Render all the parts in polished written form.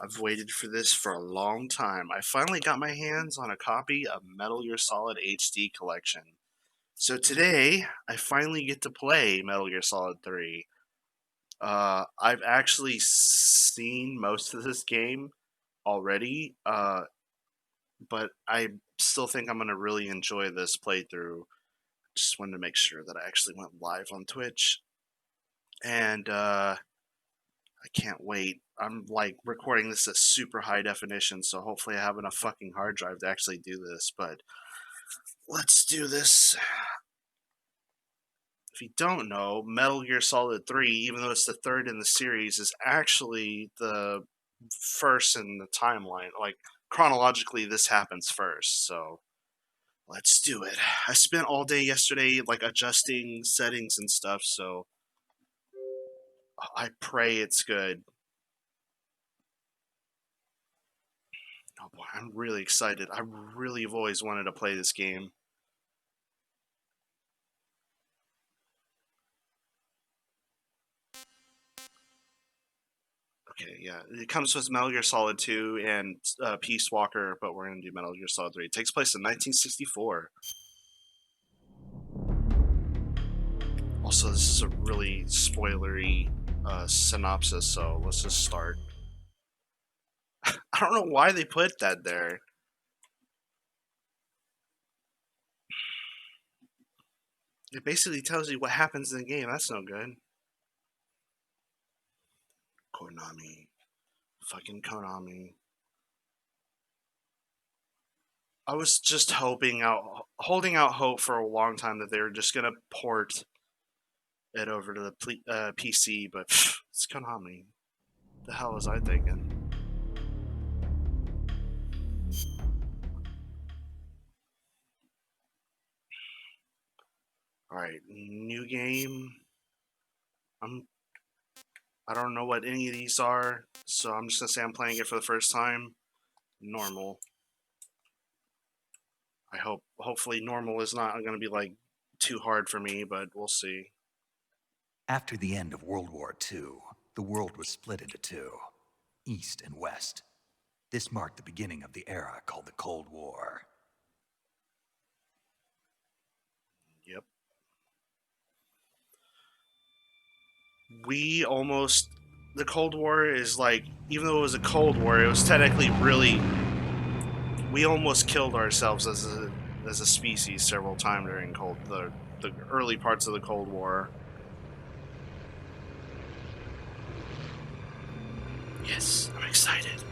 I've waited for this for a long time. I finally got my hands on a copy of Metal Gear Solid HD Collection. So today, I finally get to play Metal Gear Solid 3. I've actually seen most of this game already, but I still think I'm going to really enjoy this playthrough. Just wanted to make sure that I actually went live on Twitch. And I can't wait. I'm like recording this at super high definition, so hopefully I have enough fucking hard drive to actually do this. But let's do this. If you don't know, Metal Gear Solid 3, even though it's the third in the series, is actually the first in the timeline. Like, chronologically, this happens first, so let's do it. I spent all day yesterday, like, adjusting settings and stuff, so I pray it's good. Oh boy, I'm really excited. I really have always wanted to play this game. Okay, yeah. It comes with Metal Gear Solid 2 and Peace Walker, but we're going to do Metal Gear Solid 3. It takes place in 1964. Also, this is a really spoilery synopsis, so let's just start. I don't know why they put that there. It basically tells you what happens in the game. That's no good. Konami. Fucking Konami. I was just holding out hope for a long time that they were just gonna port it over to the PC, but it's Konami. The hell was I thinking? All right, new game. I don't know what any of these are, so I'm just gonna say I'm playing it for the first time. Normal. Hopefully normal is not gonna be like too hard for me, but we'll see. After the end of World War II, the world was split into two, East and West. This marked the beginning of the era called the Cold War. Yep. The Cold War is like, even though it was a Cold War, it was technically really, we almost killed ourselves as a species several times during the early parts of the Cold War. Yes, I'm excited.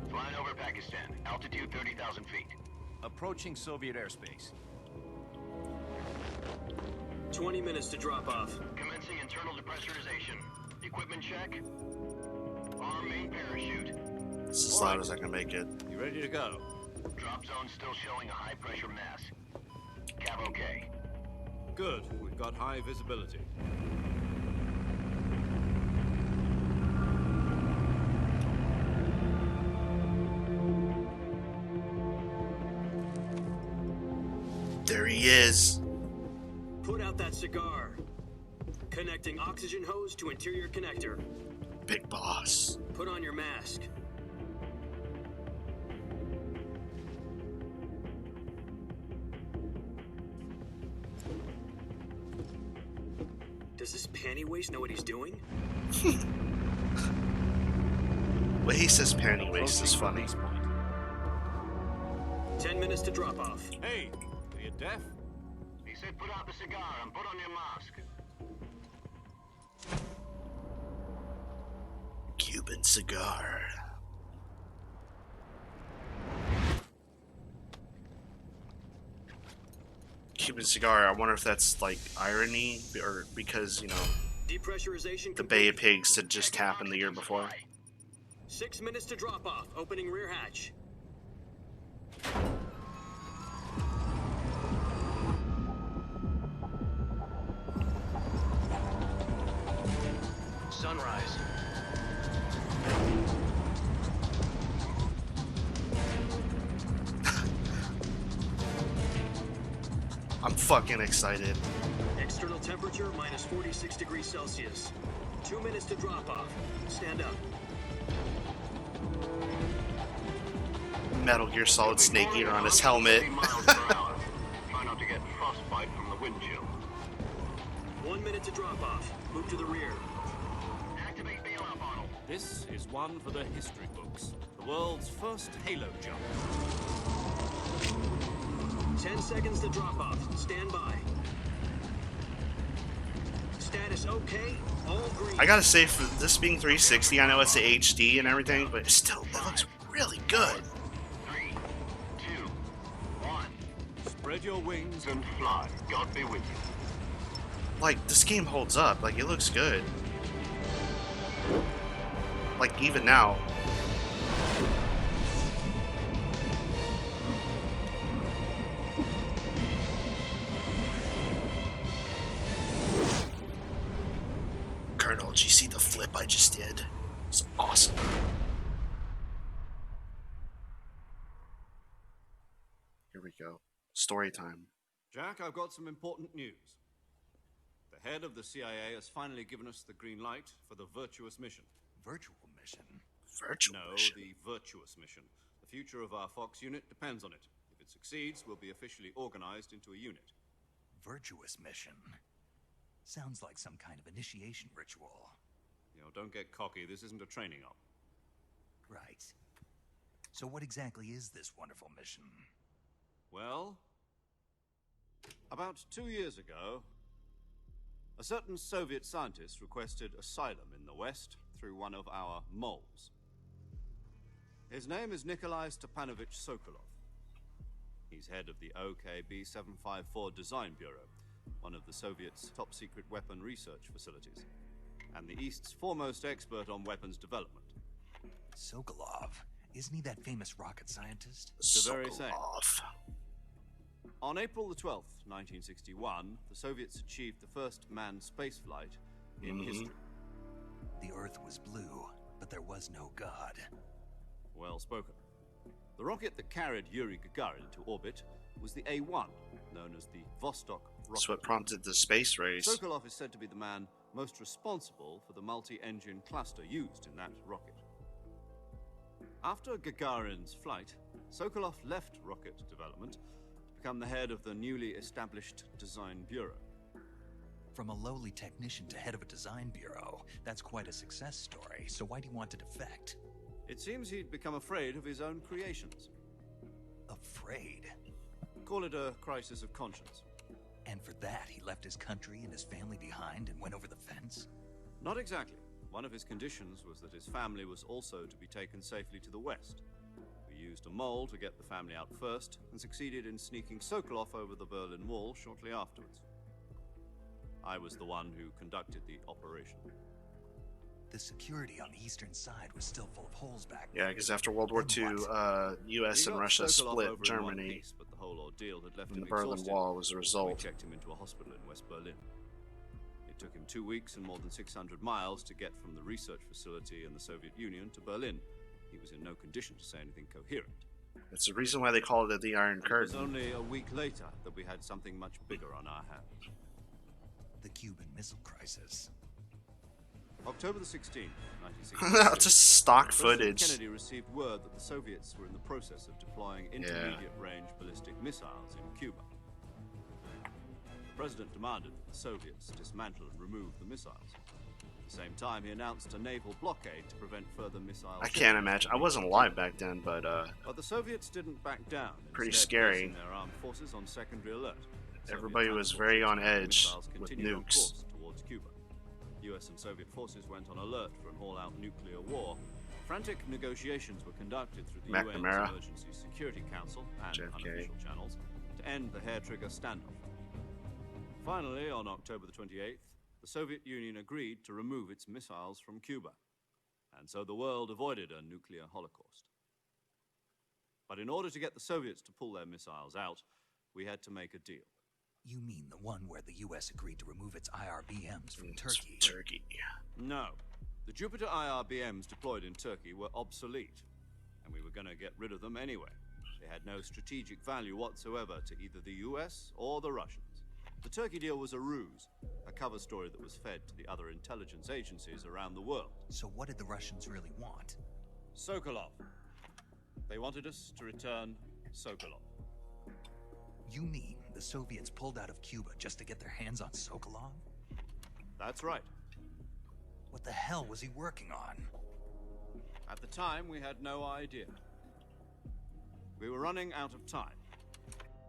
Flying over Pakistan, altitude 30,000 feet. Approaching Soviet airspace. 20 minutes to drop off. Commencing internal depressurization. Equipment check. Arm main parachute. It's as loud as I can make it. You ready to go? Drop zone still showing a high pressure mass. Cav okay. Good. We've got high visibility. There he is. Put out that cigar. Connecting oxygen hose to interior connector. Big boss. Put on your mask. Does this panty waste know what he's doing? When he says panty waste is funny. 10 minutes to drop off. Hey, are you deaf? He said put out the cigar and put on your mask. Cuban cigar. Cuban cigar, I wonder if that's like irony or because, Depressurization the Bay complete. of Pigs had just happened the year before. 6 minutes to drop off. Opening rear hatch. Sunrise. I'm fucking excited. External temperature minus 46 degrees Celsius. 2 minutes to drop off. Stand up. Metal Gear Solid Snake Eater on his helmet. 50 miles per hour. Try not to get frostbite from the wind chill. 1 minute to drop off. Move to the rear. Activate bailout model. This is one for the history books. The world's first Halo jump. 10 seconds to drop off. Stand by. Status okay. All green. I gotta say, for this being 360, I know it's the HD and everything, but it still, it looks really good. 3, 2, 1. Spread your wings. And fly. God be with you. Like, this game holds up. Like, it looks good. Like, even now. Colonel, did you see the flip I just did? It's awesome. Here we go. Story time. Jack, I've got some important news. The head of the CIA has finally given us the green light for the virtuous mission. Virtual mission? Virtual No, mission. the virtuous mission. The future of our Fox unit depends on it. If it succeeds, we'll be officially organized into a unit. Virtuous mission? Sounds like some kind of initiation ritual. You know, don't get cocky. This isn't a training op. Right. So what exactly is this wonderful mission? Well, about 2 years ago, a certain Soviet scientist requested asylum in the West through one of our moles. His name is Nikolai Stepanovich Sokolov. He's head of the OKB 754 Design Bureau, one of the Soviets' top-secret weapon research facilities, and the East's foremost expert on weapons development. Sokolov? Isn't he that famous rocket scientist? The very same. Sokolov. On April the 12th, 1961, the Soviets achieved the first manned spaceflight in history. The Earth was blue, but there was no God. Well spoken. The rocket that carried Yuri Gagarin to orbit was the A-1, known as the Vostok rocket. That's what prompted the space race. Sokolov is said to be the man most responsible for the multi-engine cluster used in that rocket. After Gagarin's flight, Sokolov left rocket development to become the head of the newly established Design Bureau. From a lowly technician to head of a design bureau, that's quite a success story. So why do you want to defect? It seems he'd become afraid of his own creations. Afraid? Call it a crisis of conscience. And for that, he left his country and his family behind and went over the fence? Not exactly. One of his conditions was that his family was also to be taken safely to the west. We used a mole to get the family out first, and succeeded in sneaking Sokolov over the Berlin Wall shortly afterwards. I was the one who conducted the operation. The security on the eastern side was still full of holes back Yeah, then. because after World War II, U.S. We and got Russia Sokolov split over in one Germany, piece, but the whole ordeal had left and him the Berlin exhausted. Wall was a We result. checked him into a hospital in West Berlin. It took him 2 weeks and more than 600 miles to get from the research facility in the Soviet Union to Berlin. He was in no condition to say anything coherent. It's the reason why they called it the Iron It was Curtain. only a week later that we had something much bigger on our hands. The Cuban Missile Crisis. October the 16th, 1966. Just stock President footage. Kennedy received word that the Soviets were in the process of deploying intermediate-range ballistic missiles in Cuba. The president demanded that the Soviets dismantle and remove the missiles. At the same time, he announced a naval blockade to prevent further missiles. I can't imagine. I wasn't alive back then, but But the Soviets didn't back down. Pretty instead scary. placing their armed forces on secondary alert. Soviet everybody was transport very on ships and edge missiles with continued on nukes. course towards Cuba. US and Soviet forces went on alert for an all-out nuclear war. Frantic negotiations were conducted through the UN's McNamara. Emergency Security Council and JFK. unofficial channels to end the hair-trigger standoff. Finally, on October the 28th, the Soviet Union agreed to remove its missiles from Cuba, and so the world avoided a nuclear holocaust. But in order to get the Soviets to pull their missiles out, we had to make a deal. You mean the one where the US agreed to remove its IRBMs from It's Turkey? Turkey. No. The Jupiter IRBMs deployed in Turkey were obsolete, and we were going to get rid of them anyway. They had no strategic value whatsoever to either the US or the Russians. The Turkey deal was a ruse, a cover story that was fed to the other intelligence agencies around the world. So what did the Russians really want? Sokolov. They wanted us to return Sokolov. You mean the Soviets pulled out of Cuba just to get their hands on Sokolov? That's right. What the hell was he working on? At the time, we had no idea. We were running out of time.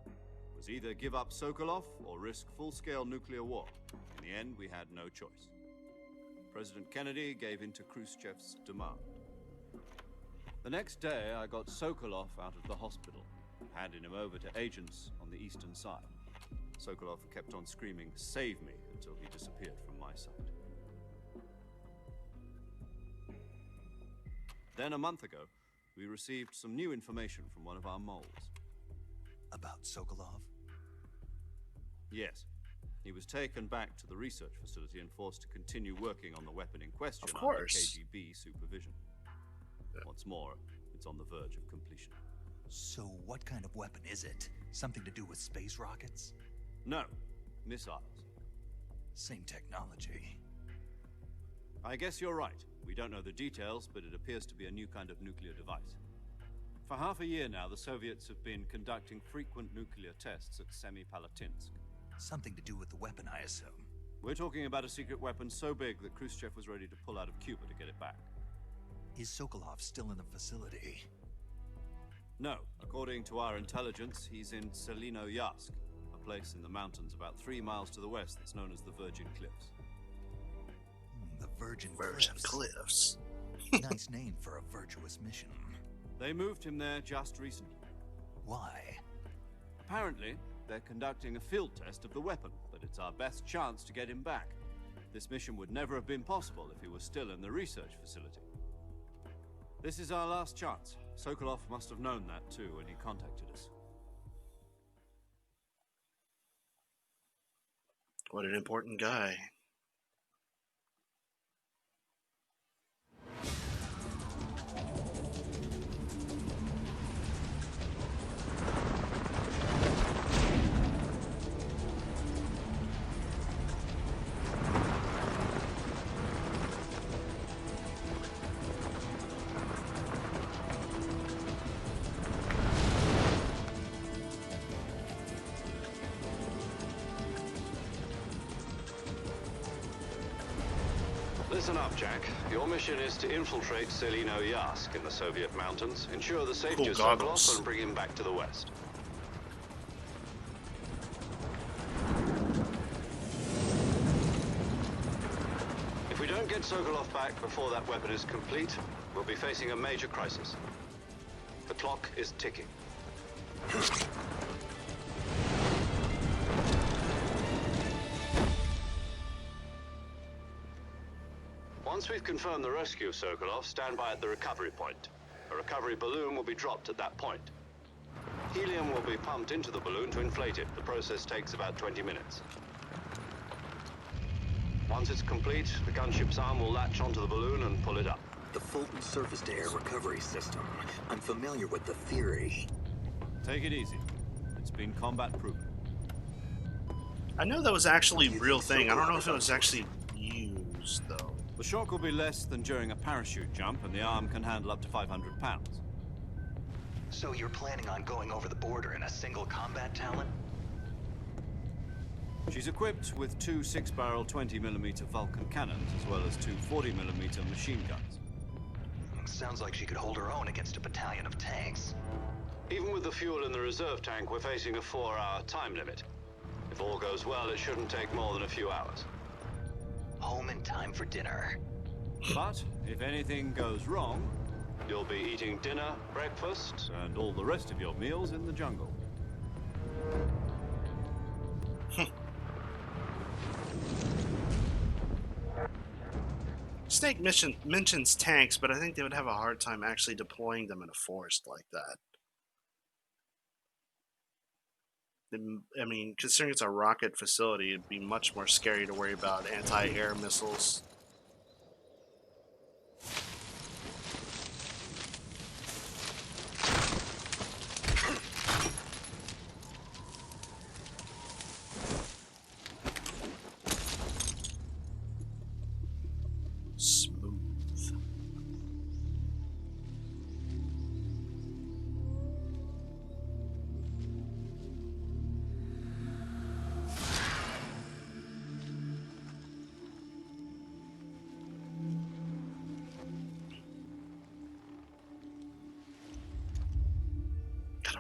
It was either give up Sokolov or risk full-scale nuclear war. In the end, we had no choice. President Kennedy gave in to Khrushchev's demand. The next day, I got Sokolov out of the hospital, handed him over to agents on the eastern side. Sokolov kept on screaming, "Save me," until he disappeared from my sight. Then, a month ago, we received some new information from one of our moles. About Sokolov? Yes. He was taken back to the research facility and forced to continue working on the weapon in question Of under course. KGB supervision. What's more, it's on the verge of completion. So what kind of weapon is it? Something to do with space rockets? No, missiles. Same technology. I guess you're right. We don't know the details, but it appears to be a new kind of nuclear device. For half a year now, the Soviets have been conducting frequent nuclear tests at Semipalatinsk. Something to do with the weapon, I assume. We're talking about a secret weapon so big that Khrushchev was ready to pull out of Cuba to get it back. Is Sokolov still in the facility? No, according to our intelligence, he's in Selino-Yarsk, a place in the mountains about 3 miles to the west that's known as the Virgin Cliffs. The Virgin Cliffs. Nice name for a virtuous mission. They moved him there just recently. Why? Apparently, they're conducting a field test of the weapon, but it's our best chance to get him back. This mission would never have been possible if he was still in the research facility. This is our last chance. Sokolov must have known that too when he contacted us. What an important guy. Listen up, Jack. Your mission is to infiltrate Selino-Yarsk in the Soviet mountains, ensure the safety Cool of goggles. Sokolov, and bring him back to the west. If we don't get Sokolov back before that weapon is complete, we'll be facing a major crisis. The clock is ticking. Once we've confirmed the rescue of Sokolov, stand by at the recovery point. A recovery balloon will be dropped at that point. Helium will be pumped into the balloon to inflate it. The process takes about 20 minutes. Once it's complete, the gunship's arm will latch onto the balloon and pull it up. The Fulton surface-to-air recovery system. I'm familiar with the theory. Take it easy. It's been combat-proven. I know that was actually a real thing. I don't know if it was actually used, though. The shock will be less than during a parachute jump, and the arm can handle up to 500 pounds. So you're planning on going over the border in a single combat talent? She's equipped with 2 6-barrel 20mm Vulcan cannons, as well as 2 40mm machine guns. Sounds like she could hold her own against a battalion of tanks. Even with the fuel in the reserve tank, we're facing a 4-hour time limit. If all goes well, it shouldn't take more than a few hours. Home in time for dinner. But if anything goes wrong, you'll be eating dinner, breakfast, and all the rest of your meals in the jungle. Snake mentions tanks, but I think they would have a hard time actually deploying them in a forest like that. I mean, considering it's a rocket facility, it'd be much more scary to worry about anti-air missiles.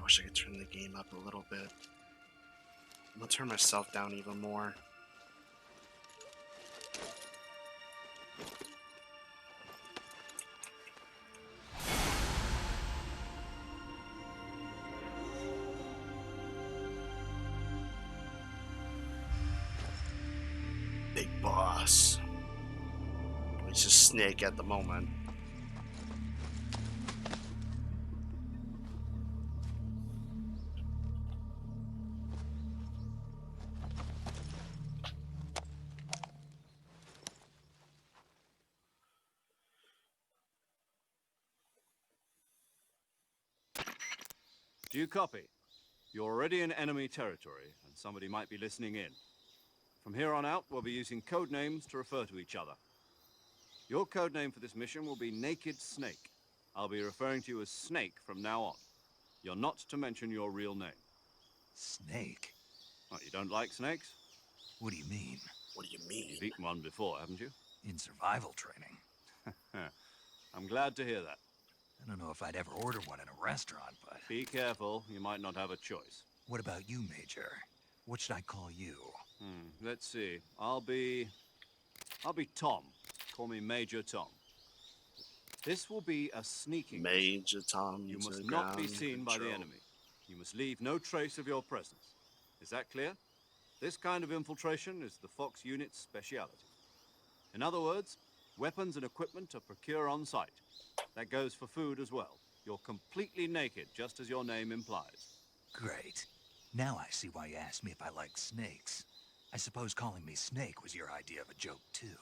I wish I could turn the game up a little bit. I'm gonna turn myself down even more. Big boss. It's just Snake at the moment. Do you copy? You're already in enemy territory, and somebody might be listening in. From here on out, we'll be using code names to refer to each other. Your code name for this mission will be Naked Snake. I'll be referring to you as Snake from now on. You're not to mention your real name. Snake? What, you don't like snakes? What do you mean? What do you mean? You've eaten one before, haven't you? In survival training? I'm glad to hear that. I don't know if I'd ever order one in a restaurant, but... Be careful, you might not have a choice. What about you, Major? What should I call you? Let's see. I'll be Tom. Call me Major Tom. This will be a sneaking mission. Major Tom. You to must not be ground seen by the control. enemy. You must leave no trace of your presence. Is that clear? This kind of infiltration is the Fox unit's speciality. In other words, weapons and equipment are procured on site. That goes for food as well. You're completely naked, just as your name implies. Great. Now I see why you asked me if I like snakes. I suppose calling me Snake was your idea of a joke, too.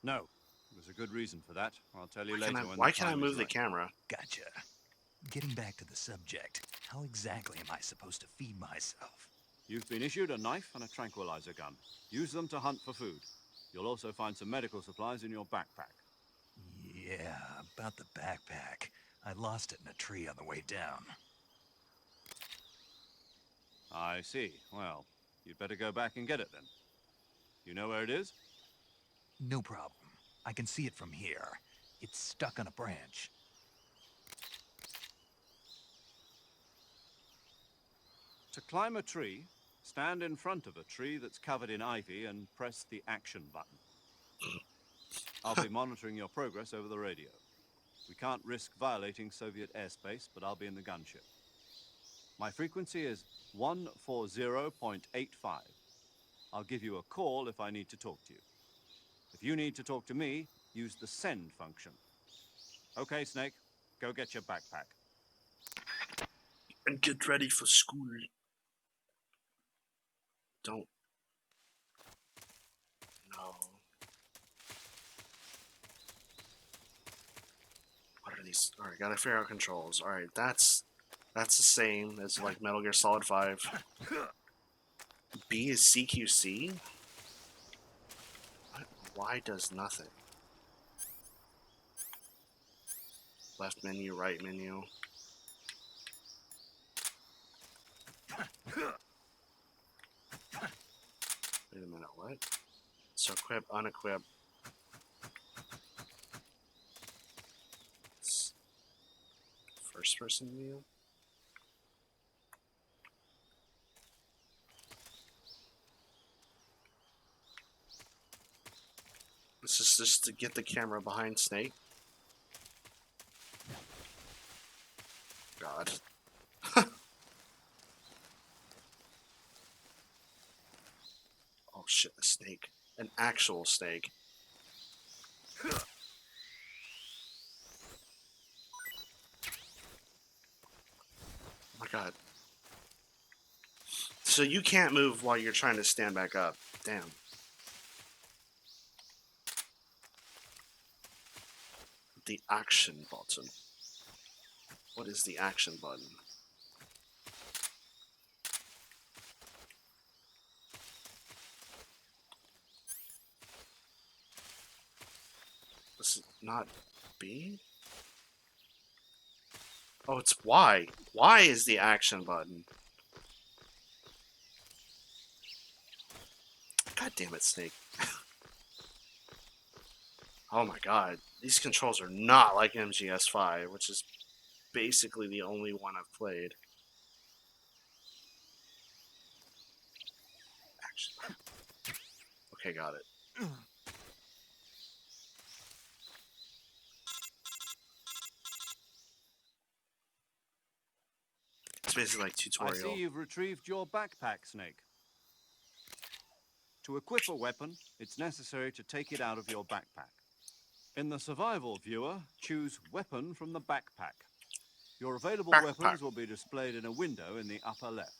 No. There's a good reason for that. I'll tell you later when Why the can't I time move is the right. camera? Gotcha. Getting back to the subject, how exactly am I supposed to feed myself? You've been issued a knife and a tranquilizer gun. Use them to hunt for food. You'll also find some medical supplies in your backpack. Yeah, about the backpack. I lost it in a tree on the way down. I see. Well, you'd better go back and get it then. You know where it is? No problem. I can see it from here. It's stuck on a branch. To climb a tree, stand in front of a tree that's covered in ivy and press the action button. I'll be monitoring your progress over the radio. We can't risk violating Soviet airspace, but I'll be in the gunship. My frequency is 140.85. I'll give you a call if I need to talk to you. If you need to talk to me, use the send function. Okay, Snake, go get your backpack. And get ready for school. Don't. No. What are these? Alright, gotta figure out controls. Alright, that's the same as like Metal Gear Solid 5. B is CQC? What? Y does nothing. Left menu, right menu. Wait a minute, what? So equip, unequip. First person view? This is just to get the camera behind Snake. God. Oh shit, a snake. An actual snake. Oh my god. So you can't move while you're trying to stand back up. Damn. The action button. What is the action button? This is not B? Oh, it's Y. Y is the action button. God damn it, Snake. Oh my god. These controls are not like MGS5, which is basically the only one I've played. Okay, got it. It's basically like I see tutorial. you've retrieved your backpack, Snake. To equip a weapon, it's necessary to take it out of your backpack. In the survival viewer, choose Weapon from the backpack. Your available Backpack. weapons will be displayed in a window in the upper left.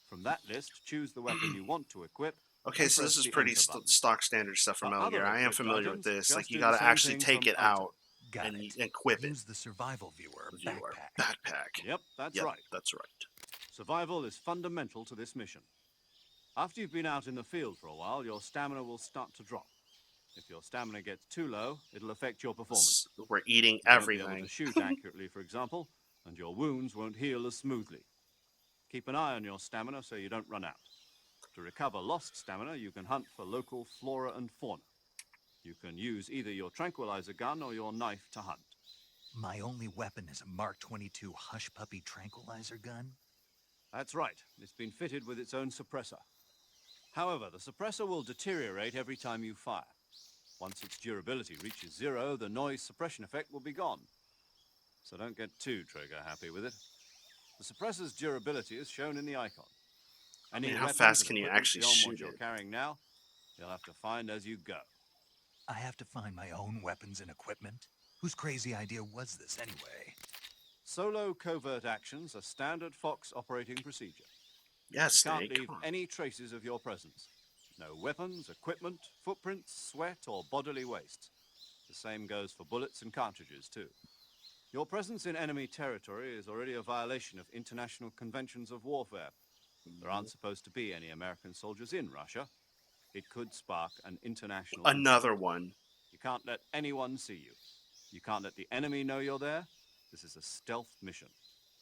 From that list, choose the weapon you want to equip. Okay, and so press this is the pretty Enter button. stock standard stuff from For Metal Gear. other I am equipped familiar with items, this. Like, just you do the gotta same actually thing take from it Item. out Got and it. equip it. Use the survival viewer Viewer. backpack. Backpack. Yep, that's Yep, right. that's right. Survival is fundamental to this mission. After you've been out in the field for a while, your stamina will start to drop. If your stamina gets too low, it'll affect your performance. We're eating You won't be able everything. to shoot accurately, for example, and your wounds won't heal as smoothly. Keep an eye on your stamina so you don't run out. To recover lost stamina, you can hunt for local flora and fauna. You can use either your tranquilizer gun or your knife to hunt. My only weapon is a Mark 22 Hush Puppy tranquilizer gun? That's right. It's been fitted with its own suppressor. However, the suppressor will deteriorate every time you fire. Once its durability reaches 0, the noise suppression effect will be gone. So don't get too trigger happy with it. The suppressor's durability is shown in the icon. Any how weapons fast and can you equipment actually beyond shoot what you're it? carrying now, you'll have to find as you go. I have to find my own weapons and equipment? Whose crazy idea was this anyway? Solo covert actions are standard Fox operating procedure. Yeah, You can't Snake. leave Come on. any traces of your presence. No weapons, equipment, footprints, sweat, or bodily waste. The same goes for bullets and cartridges, too. Your presence in enemy territory is already a violation of international conventions of warfare. There aren't supposed to be any American soldiers in Russia. It could spark an international Another incident. one. You can't let anyone see you. You can't let the enemy know you're there. This is a stealth mission.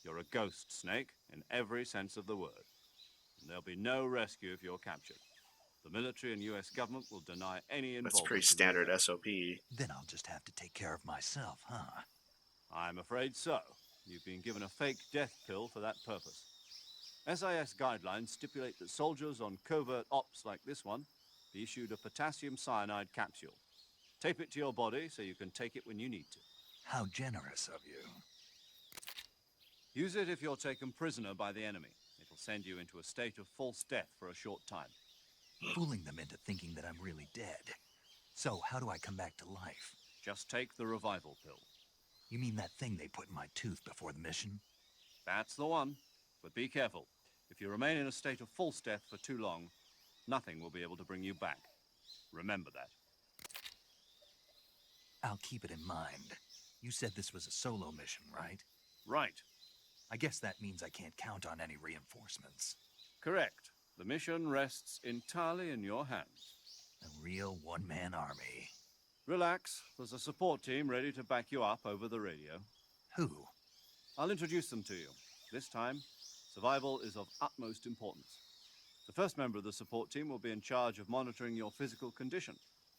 You're a ghost, Snake, in every sense of the word. And there'll be no rescue if you're captured. The military and U.S. government will deny any involvement. That's pretty in your standard death. SOP. Then I'll just have to take care of myself, huh? I'm afraid so. You've been given a fake death pill for that purpose. SIS guidelines stipulate that soldiers on covert ops like this one be issued a potassium cyanide capsule. Tape it to your body so you can take it when you need to. How generous of you. Use it if you're taken prisoner by the enemy. It'll send you into a state of false death for a short time. Fooling them into thinking that I'm really dead. So, how do I come back to life? Just take the revival pill. You mean that thing they put in my tooth before the mission? That's the one. But be careful. If you remain in a state of false death for too long, nothing will be able to bring you back. Remember that. I'll keep it in mind. You said this was a solo mission, right? Right. I guess that means I can't count on any reinforcements. Correct. The mission rests entirely in your hands. A real one-man army. Relax. There's a support team ready to back you up over the radio. Who? I'll introduce them to you. This time, survival is of utmost importance. The first member of the support team will be in charge of monitoring your physical condition,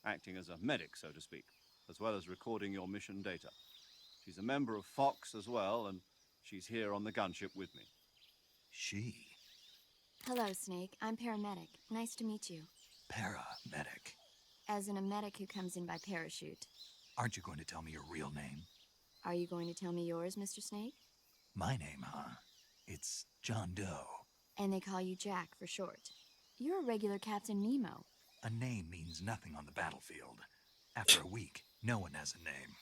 acting as a medic, so to speak, as well as recording your mission data. She's a member of Fox as well, and she's here on the gunship with me. She. Hello, Snake. I'm paramedic. Nice to meet you. Paramedic. As in a medic who comes in by parachute. Aren't you going to tell me your real name? Are you going to tell me yours, Mr. Snake? My name, huh? It's John Doe. And they call you Jack for short. You're a regular Captain Nemo. A name means nothing on the battlefield. After a week, no one has a name.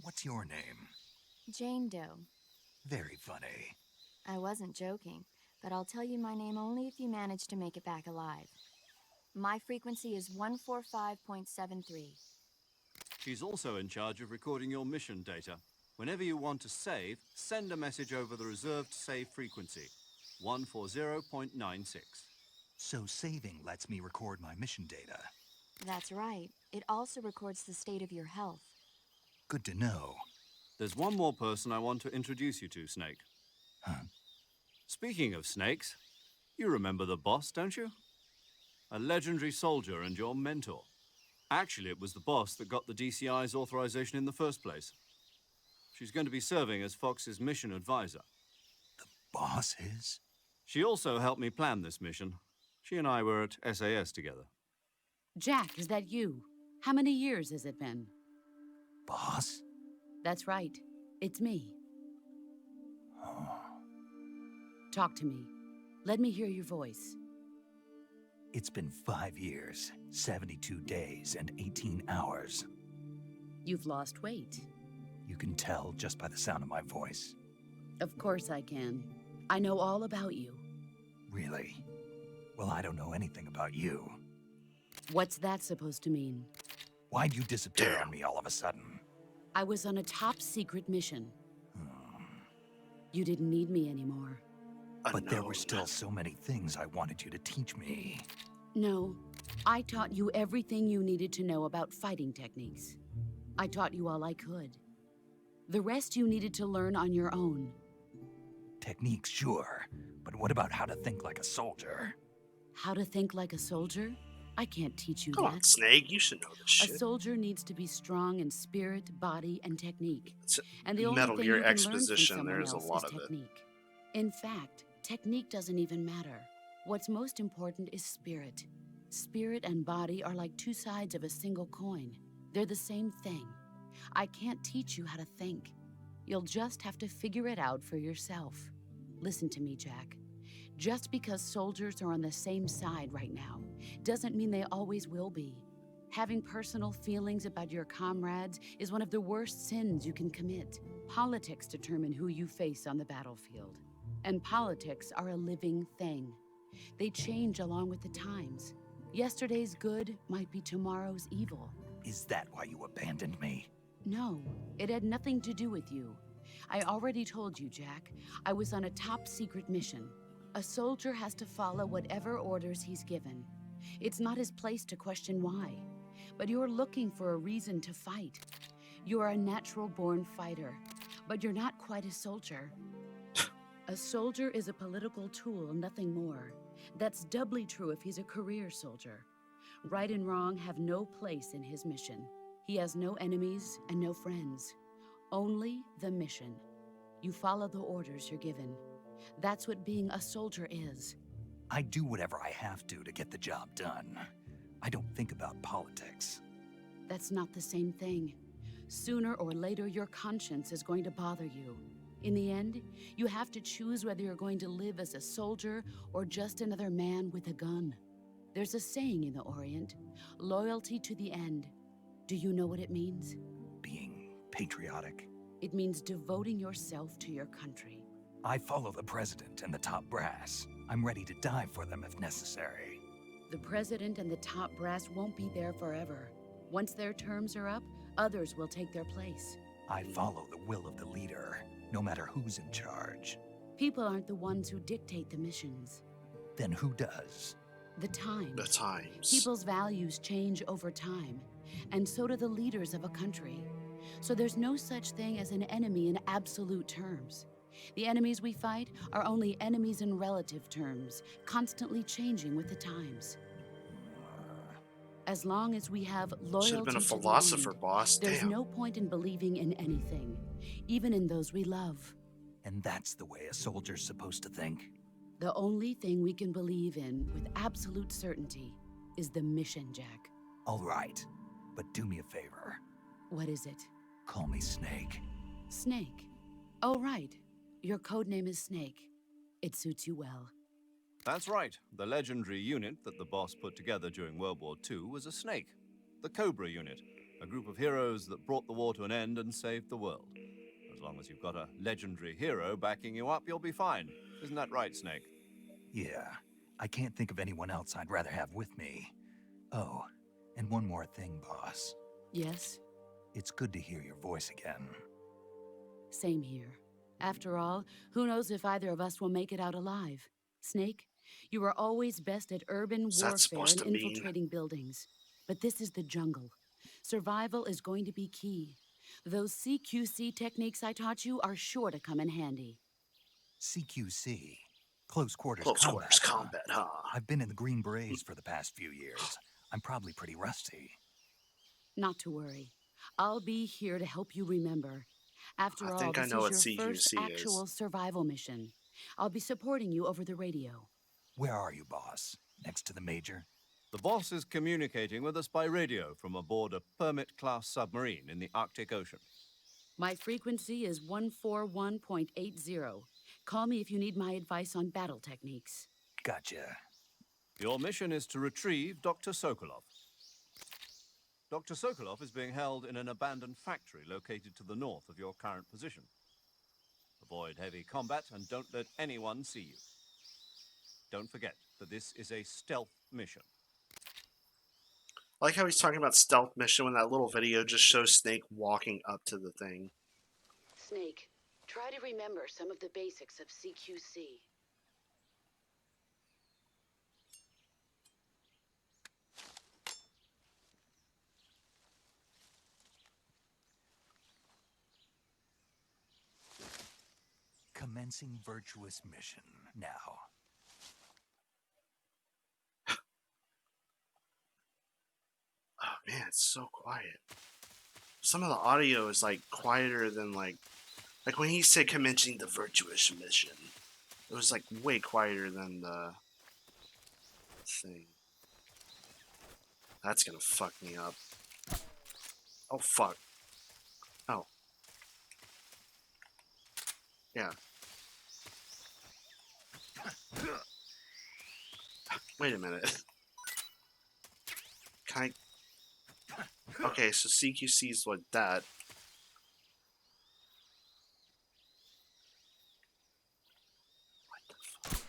What's your name? Jane Doe. Very funny. I wasn't joking, but I'll tell you my name only if you manage to make it back alive. My frequency is 145.73. She's also in charge of recording your mission data. Whenever you want to save, send a message over the reserved save frequency, 140.96. So saving lets me record my mission data. That's right. It also records the state of your health. Good to know. There's one more person I want to introduce you to, Snake. Huh? Speaking of snakes, you remember the boss, don't you? A legendary soldier and your mentor. Actually, it was the boss that got the DCI's authorization in the first place. She's going to be serving as Fox's mission advisor. Boss is? She also helped me plan this mission. She and I were at SAS together. Jack, is that you? How many years has it been? Boss? That's right. It's me. Talk to me. Let me hear your voice. It's been 5 years, 72 days, and 18 hours. You've lost weight. You can tell just by the sound of my voice. Of course I can. I know all about you. Really? Well, I don't know anything about you. What's that supposed to mean? Why'd you disappear on me all of a sudden? I was on a top secret mission. You didn't need me anymore. But there were Unknown. still so many things I wanted you to teach me. No, I taught you everything you needed to know about fighting techniques. I taught you all I could. The rest you needed to learn on your own. Techniques, sure. But what about how to think like a soldier? How to think like a soldier? I can't teach you Come that. on, Snake. You should know this A shit. soldier needs to be strong in spirit, body, and technique. It's And the only Metal thing Gear you can exposition, learn from there's a someone lot else of is it. technique. In fact, technique doesn't even matter. What's most important is spirit. Spirit and body are like two sides of a single coin. They're the same thing. I can't teach you how to think. You'll just have to figure it out for yourself. Listen to me, Jack. Just because soldiers are on the same side right now doesn't mean they always will be. Having personal feelings about your comrades is one of the worst sins you can commit. Politics determine who you face on the battlefield. And politics are a living thing. They change along with the times. Yesterday's good might be tomorrow's evil. Is that why you abandoned me? No, it had nothing to do with you. I already told you, Jack. I was on a top secret mission. A soldier has to follow whatever orders he's given. It's not his place to question why. But you're looking for a reason to fight. You are a natural-born fighter, but you're not quite a soldier. A soldier is a political tool, nothing more. That's doubly true if he's a career soldier. Right and wrong have no place in his mission. He has no enemies and no friends. Only the mission. You follow the orders you're given. That's what being a soldier is. I do whatever I have to get the job done. I don't think about politics. That's not the same thing. Sooner or later, your conscience is going to bother you. In the end, you have to choose whether you're going to live as a soldier or just another man with a gun. There's a saying in the Orient, loyalty to the end. Do you know what it means? Being patriotic. It means devoting yourself to your country. I follow the president and the top brass. I'm ready to die for them if necessary. The president and the top brass won't be there forever. Once their terms are up, others will take their place. I follow the will of the leader, no matter who's in charge. People aren't the ones who dictate the missions. Then who does? The times. The times. People's values change over time, and so do the leaders of a country. So there's no such thing as an enemy in absolute terms. The enemies we fight are only enemies in relative terms, constantly changing with the times. As long as we have loyalty Should have been a to the philosopher, end, boss. there's Damn. no point in believing in anything, even in those we love. And that's the way a soldier's supposed to think? The only thing we can believe in with absolute certainty is the mission, Jack. All right, but do me a favor. What is it? Call me Snake. Snake. Oh, right. Your code name is Snake. It suits you well. That's right. The legendary unit that the boss put together during World War II was a snake. The Cobra unit, a group of heroes that brought the war to an end and saved the world. As long as you've got a legendary hero backing you up, you'll be fine. Isn't that right, Snake? Yeah, I can't think of anyone else I'd rather have with me. Oh, and one more thing, boss. Yes? It's good to hear your voice again. Same here. After all, who knows if either of us will make it out alive? Snake, you are always best at urban What's that warfare supposed and to mean? infiltrating buildings. But this is the jungle. Survival is going to be key. Those CQC techniques I taught you are sure to come in handy. CQC. Close quarters Close combat. quarters huh? combat, huh? I've been in the Green Berets for the past few years. I'm probably pretty rusty. Not to worry. I'll be here to help you remember. After I all, think I this know is what your first CQC is. actual survival mission. I'll be supporting you over the radio. Where are you, boss? next to the Major? The boss is communicating with us by radio from aboard a Permit-class submarine in the Arctic Ocean. My frequency is 141.80. Call me if you need my advice on battle techniques. Gotcha. Your mission is to retrieve Dr. Sokolov. Dr. Sokolov is being held in an abandoned factory located to the north of your current position. Avoid heavy combat and don't let anyone see you. Don't forget that this is a stealth mission. I like how he's talking about stealth mission when that little video just shows Snake walking up to the thing. Snake, try to remember some of the basics of CQC. Commencing virtuous mission now. Oh man, it's so quiet. Some of the audio is like quieter than like when he said commencing the virtuous mission. It was like way quieter than the thing. That's gonna fuck me up. Oh fuck. Oh. Yeah. Wait a minute. Can I... Okay, so CQC is like that. What the fuck?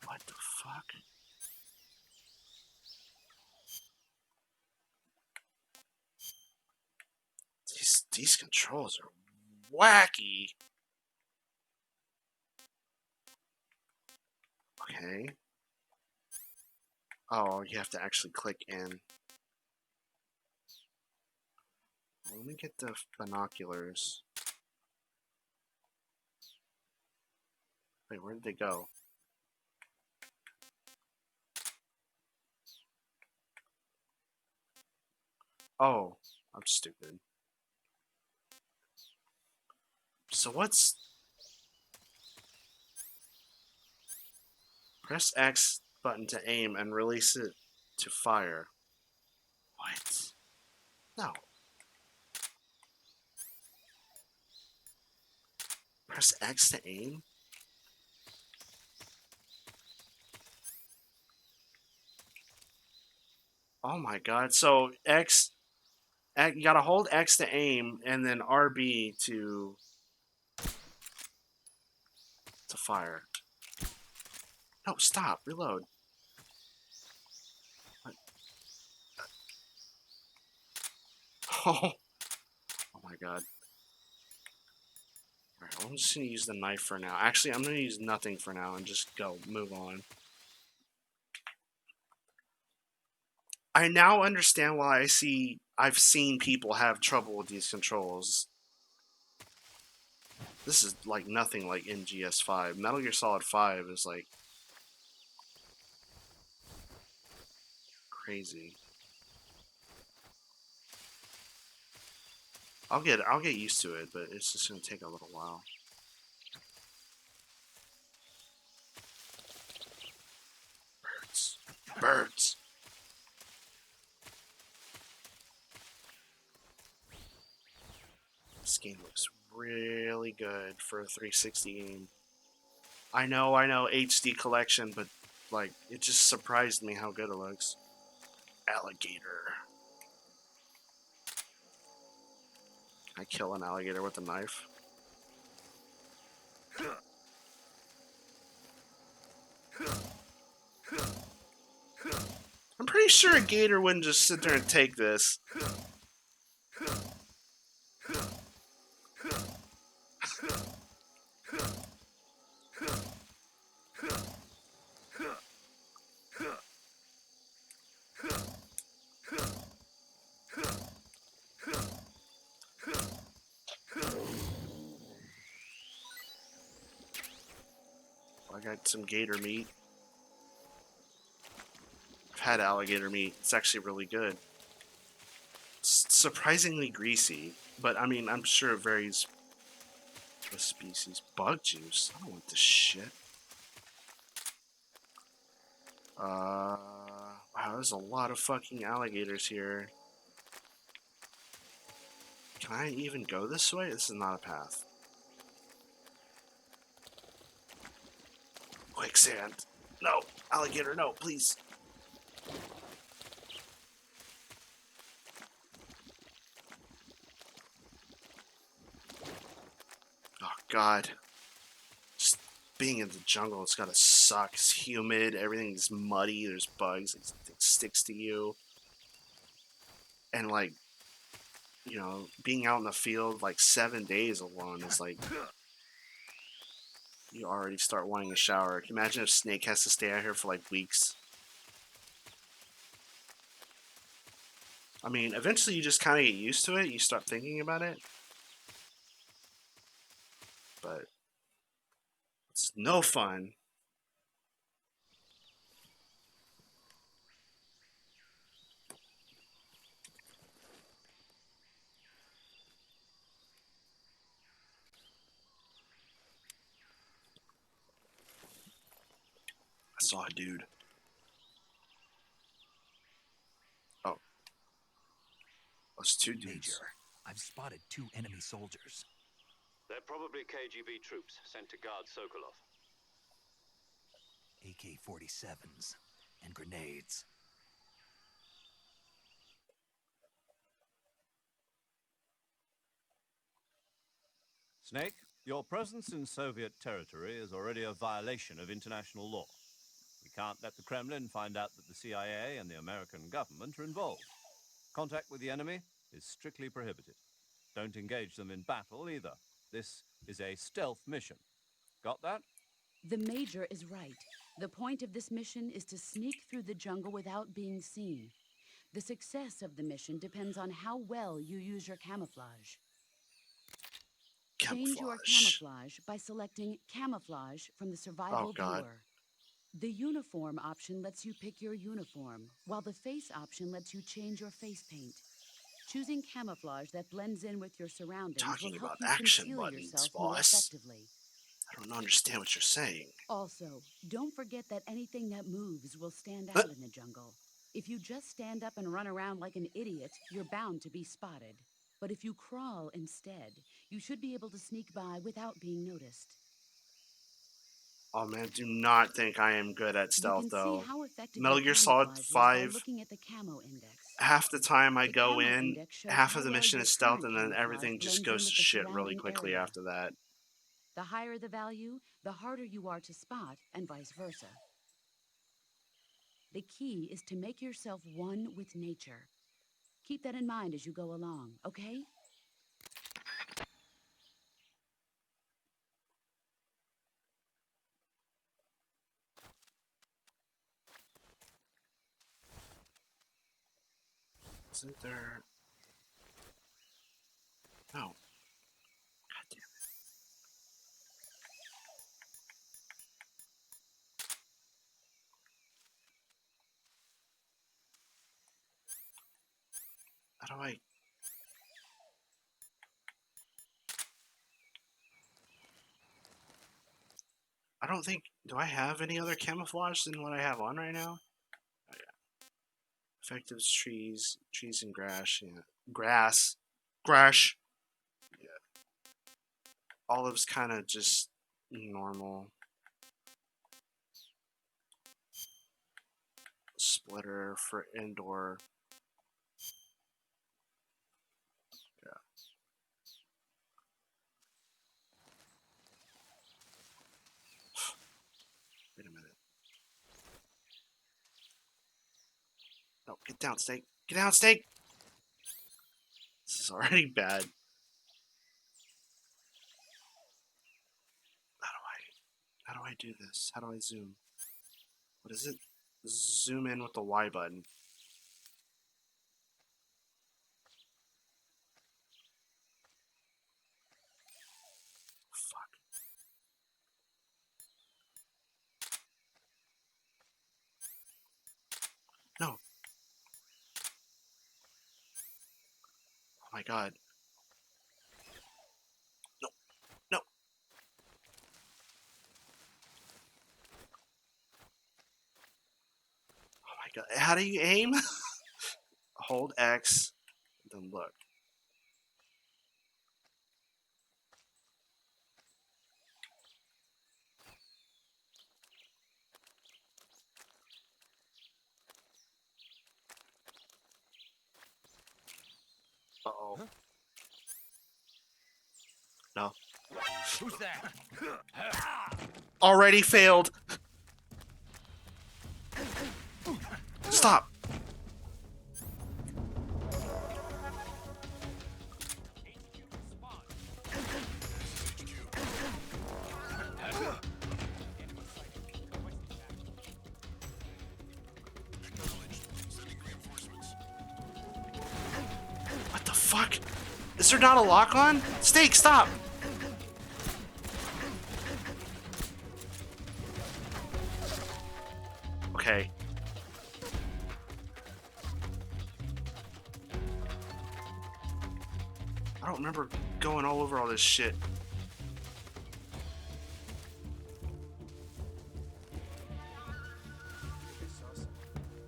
What the fuck? These controls are wacky. Okay. Oh, you have to actually click in. Let me get the binoculars. Wait, where did they go? Oh, I'm stupid. So what's... Press X button to aim and release it to fire. What? No. Press X to aim? Oh my god. So X, you gotta hold X to aim and then RB to fire. No, stop. Reload. What? Oh my god. Alright, I'm just gonna use the knife for now. Actually, I'm gonna use nothing for now and just move on. I now understand why I've seen people have trouble with these controls. This is like nothing like MGS5. Metal Gear Solid 5 is like crazy. I'll get used to it, but it's just gonna take a little while. Birds. Birds. This game looks really good for a 360 game. I know, HD collection, but like it just surprised me how good it looks. Alligator. Can I kill an alligator with a knife? I'm pretty sure a gator wouldn't just sit there and take this. I got some gator meat. I've had alligator meat. It's actually really good. It's surprisingly greasy, but I mean, I'm sure it varies with species. Bug juice? I don't want this shit. Wow, there's a lot of fucking alligators here. Can I even go this way? This is not a path. Quicksand. No, alligator, no, please. Oh, God. Just being in the jungle, it's gotta suck. It's humid, everything's muddy, there's bugs, it sticks to you. And, like, you know, being out in the field, like, 7 days alone is like... You already start wanting a shower. Can you imagine if Snake has to stay out here for, like, weeks? I mean, eventually you just kind of get used to it. You start thinking about it. But it's no fun. I saw a dude. Oh. That's two dudes. Major, I've spotted 2 enemy soldiers. They're probably KGB troops sent to guard Sokolov. AK-47s and grenades. Snake, your presence in Soviet territory is already a violation of international law. We can't let the Kremlin find out that the CIA and the American government are involved. Contact with the enemy is strictly prohibited. Don't engage them in battle either. This is a stealth mission. Got that? The Major is right. The point of this mission is to sneak through the jungle without being seen. The success of the mission depends on how well you use your camouflage. Change your camouflage by selecting Camouflage from the Survival Viewer. The Uniform option lets you pick your uniform, while the Face option lets you change your face paint. Choosing camouflage that blends in with your surroundings Talking will help about you action conceal buttons, yourself more boss. effectively. I don't understand what you're saying. Also, don't forget that anything that moves will stand out in the jungle. If you just stand up and run around like an idiot, you're bound to be spotted. But if you crawl instead, you should be able to sneak by without being noticed. Oh man, do not think I am good at stealth you can though. See how effective Metal your Gear Solid camouflage is 5, by looking at the camo index. half the time I The go camo in, index shows half how of the well mission your is stealth, current and then camouflage everything just blends goes in to with the shit really surrounding quickly area. after that. The higher the value, the harder you are to spot, and vice versa. The key is to make yourself one with nature. Keep that in mind as you go along, okay? Isn't there... No. God damn it. How do I... I don't think... Do I have any other camouflage than what I have on right now? Oh, yeah. Effective trees and grass. Yeah. Grass. Grass. Yeah. Olive's kind of just normal. Splitter for indoor. Yeah. Wait a minute. No, get down, Snake. Get down, Snake! This is already bad. How do I do this? How do I zoom? What is it? Zoom in with the Y button. Fuck. No. Oh my god. No. No. God. How do you aim? Hold X, then look. Uh-oh. No. Who's that? Already failed. Stop. What the fuck? Is there not a lock on? Snake, stop! Okay. I don't remember going all over all this shit.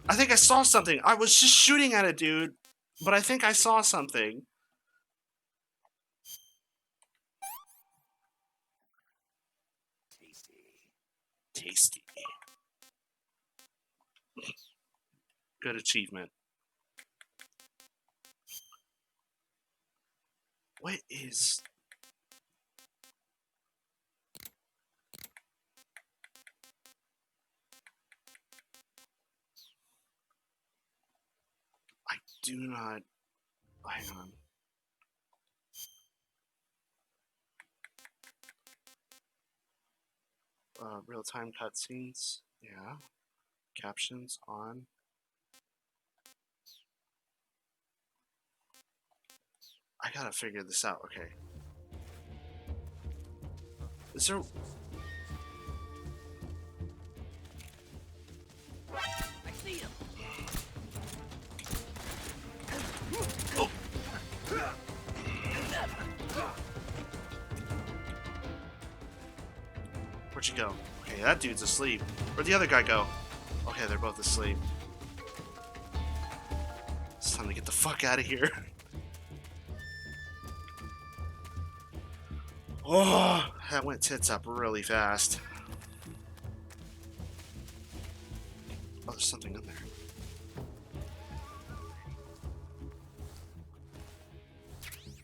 I think I saw something. I was just shooting at it, dude. But I think I saw something. Tasty. Good achievement. What is... I do not... Hang on. Real-time cutscenes. Yeah. Captions on. I gotta figure this out. Okay. Is there... I see him. Oh. Where'd you go? Okay, that dude's asleep. Where'd the other guy go? Okay, they're both asleep. It's time to get the fuck out of here. Oh, that went tits up really fast. Oh, there's something in there.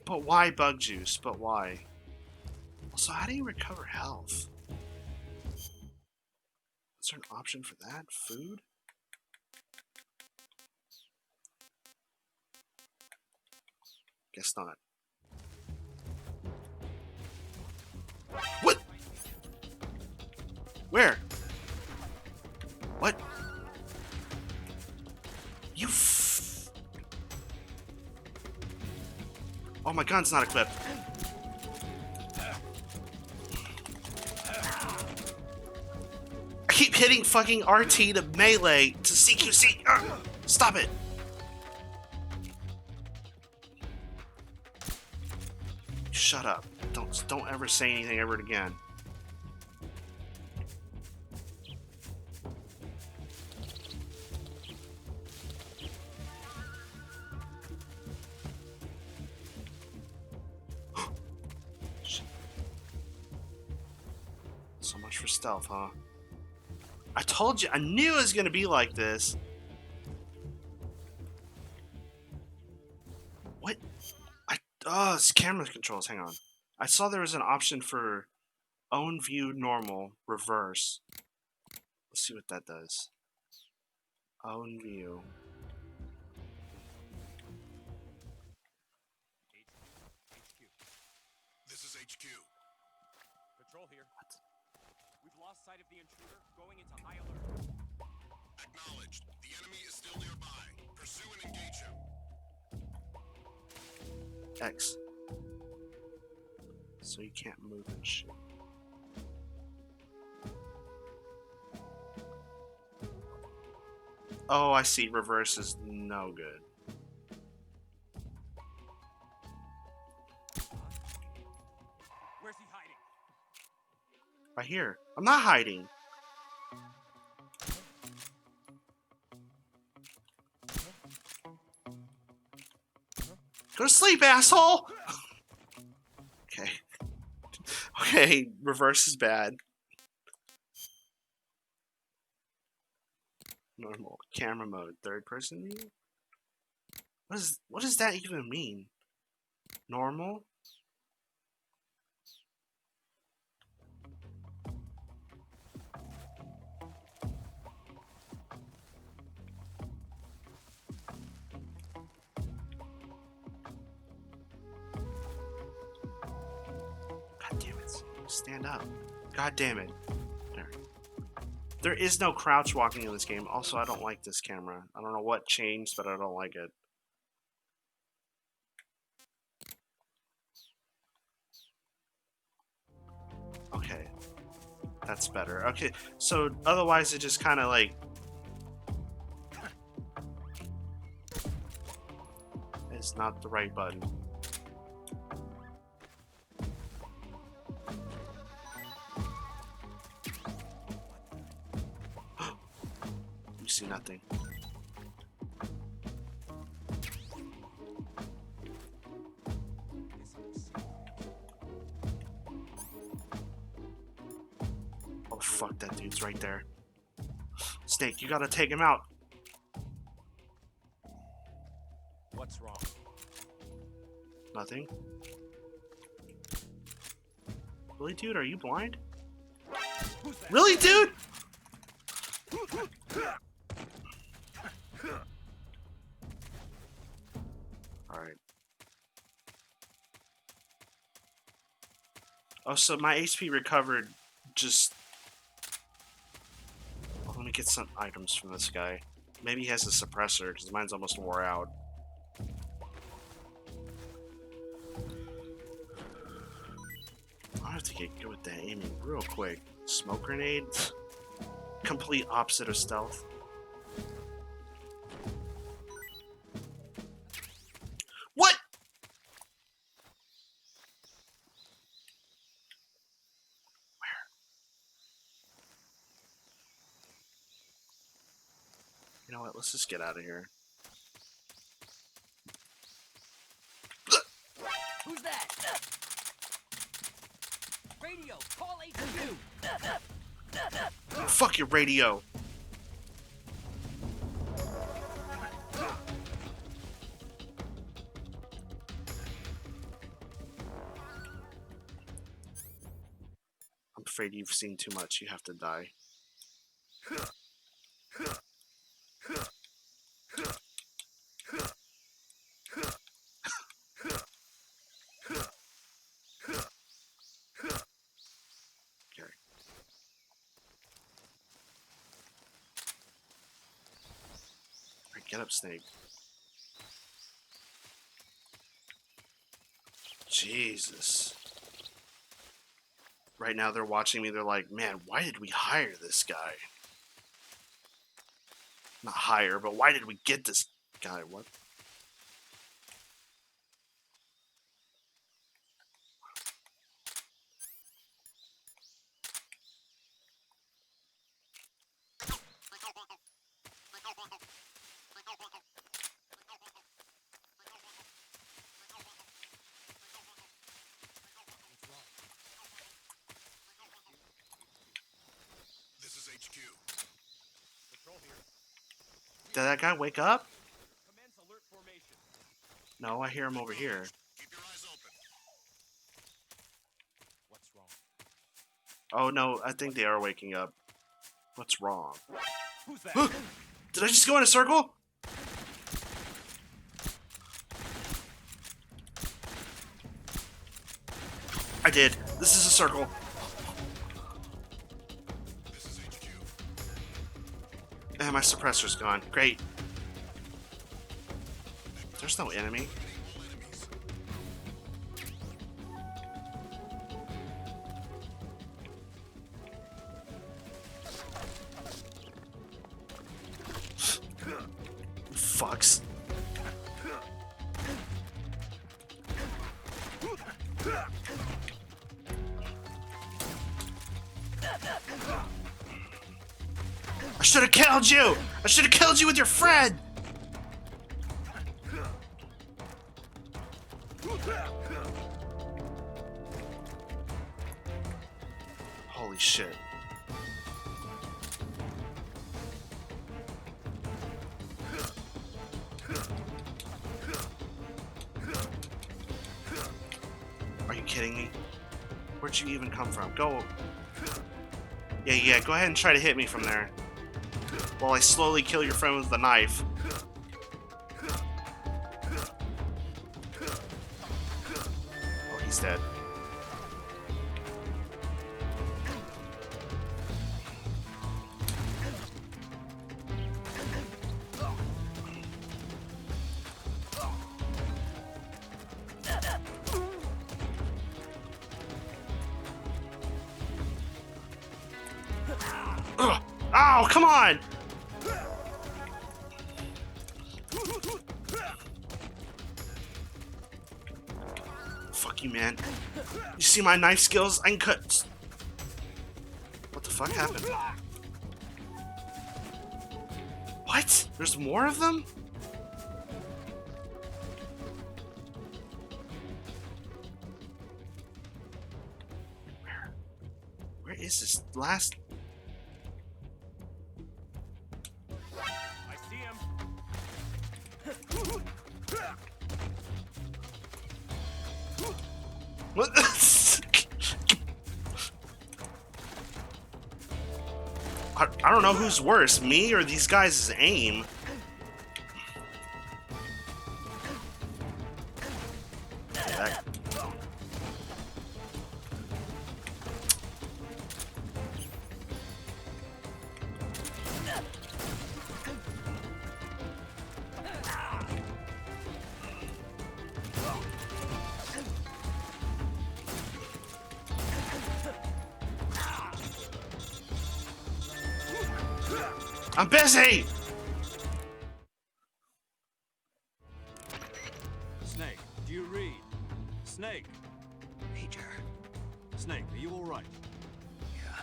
But why bug juice? But why? Also, how do you recover health? Is there an option for that? Food? Guess not. What? Where? What? You f... Oh, my gun's not equipped. I keep hitting fucking RT to melee to CQC. Stop it. Shut up. Don't ever say anything ever again. So much for stealth, huh? I told you, I knew it was gonna be like this. What? Oh, it's camera controls. Hang on. I saw there was an option for own view, normal, reverse. Let's see what that does. Own view. This is HQ. Patrol here. What? We've lost sight of the intruder, going into high alert. Acknowledged. The enemy is still nearby. Pursue and engage him. X. So you can't move and shit. Oh, I see. Reverse is no good. Where's he hiding? Right here. I'm not hiding. Go to sleep, asshole! Okay. Okay, reverse is bad. Normal. Camera mode. Third person view? What does that even mean? Normal? God damn it. Stand up. God damn it. There. There is no crouch walking in this game. Also, I don't like this camera. I don't know what changed, but I don't like it. Okay. That's better. Okay, so otherwise it just kind of like... It's not the right button. You see nothing. Oh fuck, that dude's right there. Snake, you gotta take him out. What's wrong? Nothing. Really, dude? Are you blind? Really, dude? Alright. Oh, so my HP recovered just... Oh, let me get some items from this guy. Maybe he has a suppressor, because mine's almost wore out. I have to get good with the aiming real quick. Smoke grenade? Complete opposite of stealth. What? Where? You know what? Let's just get out of here. Who's that? Radio, call HQ. Fuck your radio. I'm afraid you've seen too much. You have to die. Okay. Alright, get up, Snake. Jesus. Right now they're watching me, they're like, man, why did we hire this guy? Not hire, but why did we get this guy? What? This is HQ. Patrol here. Did that guy wake up? Commence alert formation. No, I hear him over here. Keep your eyes open. What's wrong? Oh no, I think they are waking up. What's wrong? Who's that? Did I just go in a circle? I did. This is a circle. This is HQ. And my suppressor's gone. Great. There's no enemy. All enemies. Fucks. I should have killed you! I should have killed you with your friend! Holy shit. Are you kidding me? Where'd you even come from? Go. Yeah, go ahead and try to hit me from there. While I slowly kill your friend with the knife. Oh, he's dead. Ugh. Ow, come on! Fuck you, man. You see my knife skills? I can cut. What the fuck happened? What? There's more of them? Where is this last? I see him. What? I don't know who's worse, me or these guys' aim. That- I'm busy! Snake, do you read? Snake! Major. Snake, are you alright? Yeah.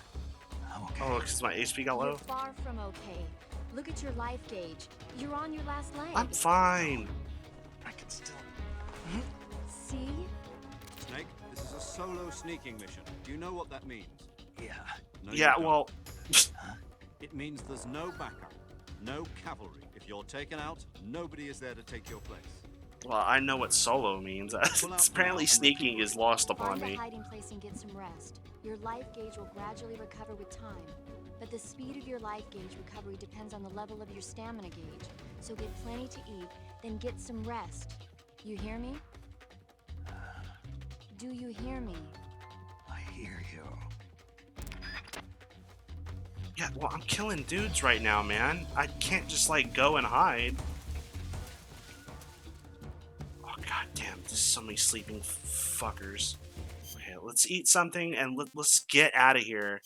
I'm okay. Oh, because my HP got You're low? far from okay. Look at your life gauge. You're on your last leg. I'm fine. I can still. See? Snake, this is a solo sneaking mission. Do you know what that means? Yeah. No, you Yeah, don't. well, It means there's no backup, no cavalry. If you're taken out, nobody is there to take your place. I know what solo means. Apparently sneaking is lost upon Find a me. hiding place and get some rest. Your life gauge will gradually recover with time. But the speed of your life gauge recovery depends on the level of your stamina gauge. So get plenty to eat, then get some rest. You hear me? Do you hear me? I hear you. Yeah, well, I'm killing dudes right now, man. I can't just, like, go and hide. Oh, god damn. There's so many sleeping fuckers. Okay, let's eat something and let's get out of here.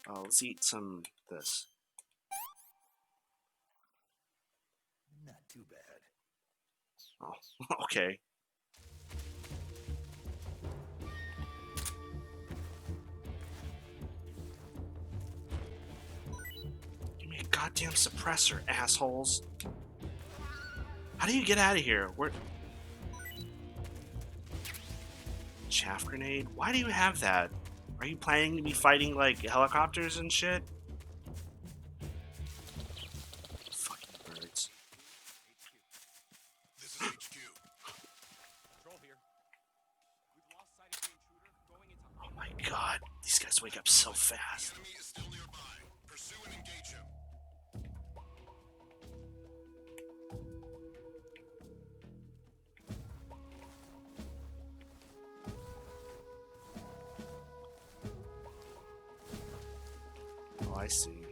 Oh, let's eat some this. Not too bad. Oh, okay. Give me a goddamn suppressor, assholes. How do you get out of here? Where? Chaff grenade? Why do you have that? Are you planning to be fighting, like, helicopters and shit? Fucking birds. This is HQ. Control here. We've lost sight of the intruder going into Oh my god, these guys wake up so fast. Enemy is still nearby. Pursue and engage him. Oh, I see.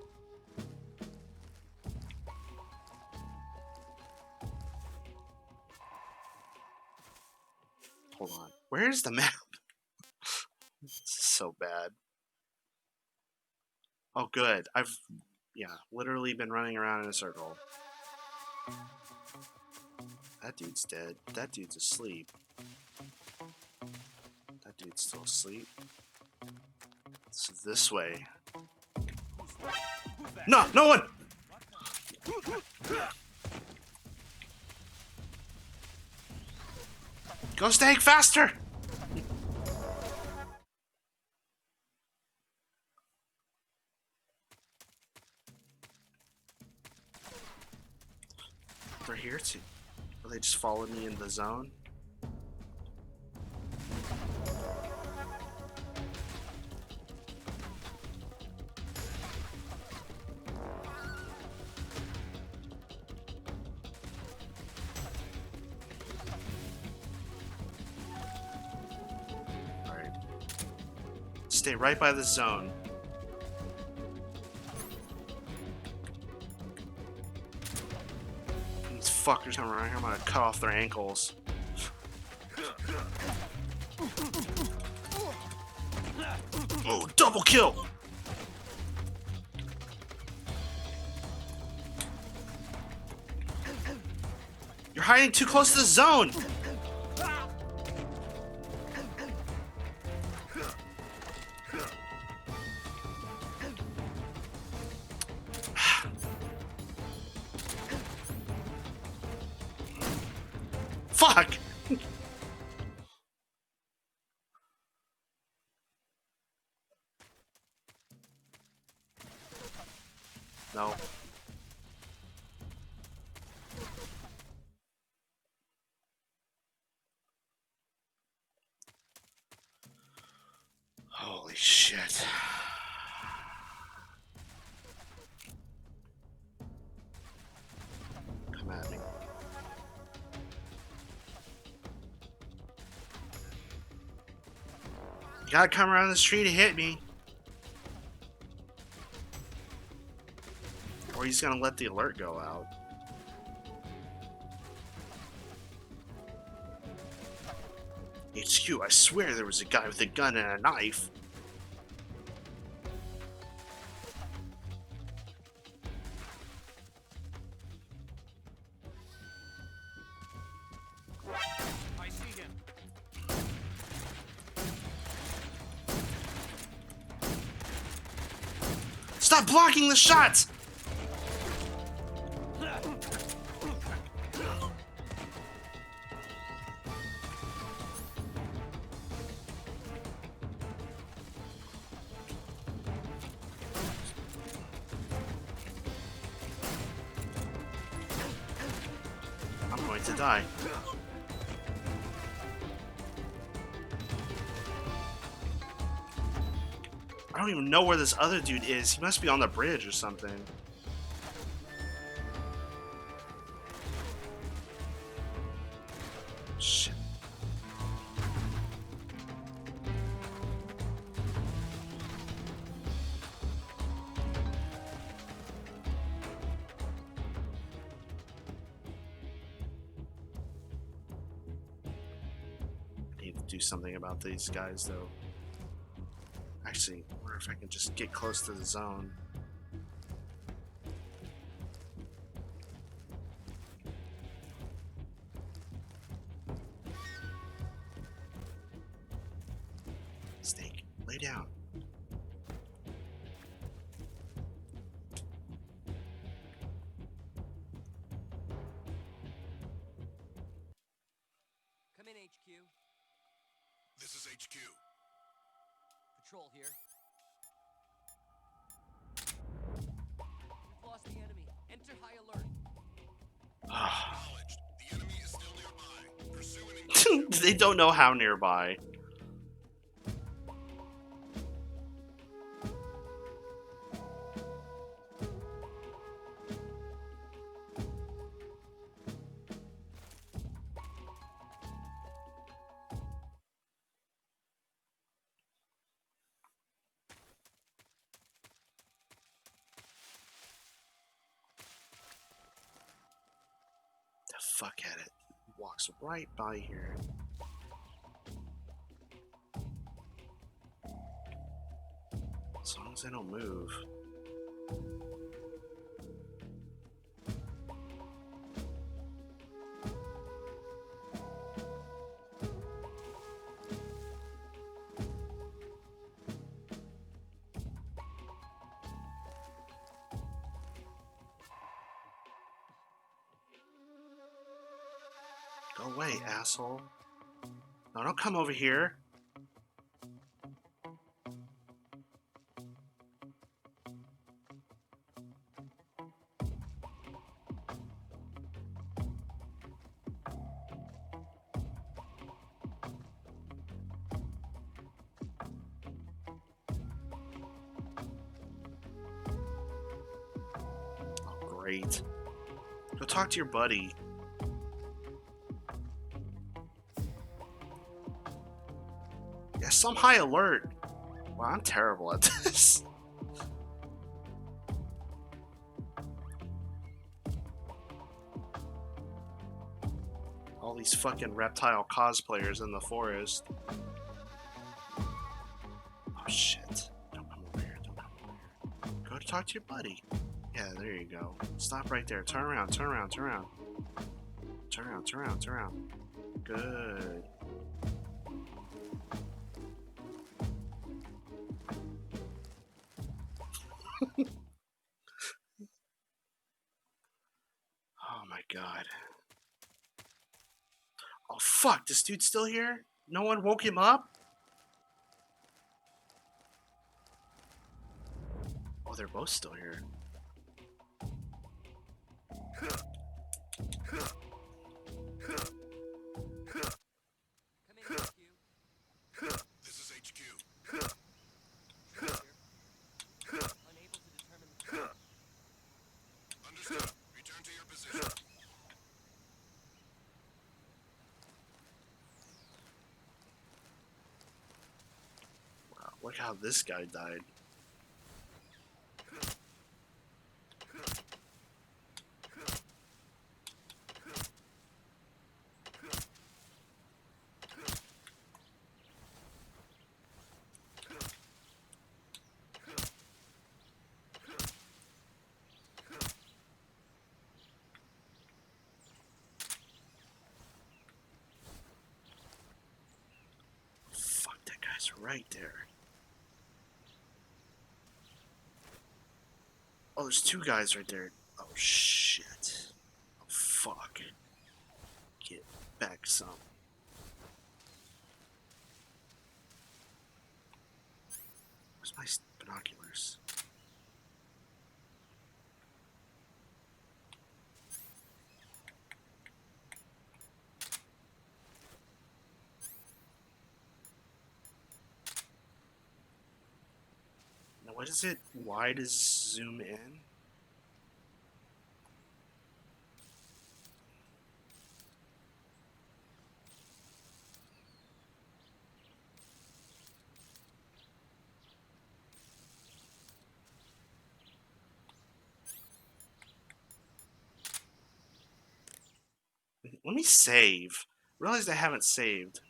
Hold on. Where's the map? This is so bad. Oh, good. Yeah, literally been running around in a circle. That dude's dead. That dude's asleep. That dude's still asleep. So this way. No, no one! Go Snake, faster! They're here too. Or they just followed me in the zone. Alright. Stay right by the zone. These fuckers come around here, I'm gonna cut off their ankles. Oh, double kill! You're hiding too close to the zone! Fuck! No. Holy shit. Come at me. You gotta come around the street to hit me. Or he's gonna let the alert go out. HQ, I swear there was a guy with a gun and a knife. I see him. Stop blocking the shots! I'm going to die. I don't even know where this other dude is. He must be on the bridge or something. Shit. I need to do something about these guys, though. Actually, I wonder if I can just get close to the zone. Snake, lay down. Come in, HQ. This is HQ. Patrol here. We've lost the enemy. Enter high alert. Acknowledged. The enemy is still nearby. Pursue and They don't know how nearby. The fuck at it. Walks right by here. As long as I don't move. Go away, asshole. No, don't come over here. Oh, great. Go talk to your buddy. Yeah, some high alert. Wow, I'm terrible at this. All these fucking reptile cosplayers in the forest. Oh shit. Don't come over here. Don't come over here. Go to talk to your buddy. Yeah, there you go. Stop right there. Turn around. Turn around. Turn around. Turn around. Turn around. Turn around. Good. Oh my god. Oh fuck, this dude's still here? No one woke him up? Oh, they're both still here. Come in, HQ. This is HQ. Unable to determine the cause. Understood. Return to your position. Wow, look how this guy died. Fuck, that guy's right there. Oh, there's two guys right there. Oh shit. Oh fuck. Get back some. Where's my binoculars? Now, what is it? Why does zoom in? Let me save. Realized I haven't saved.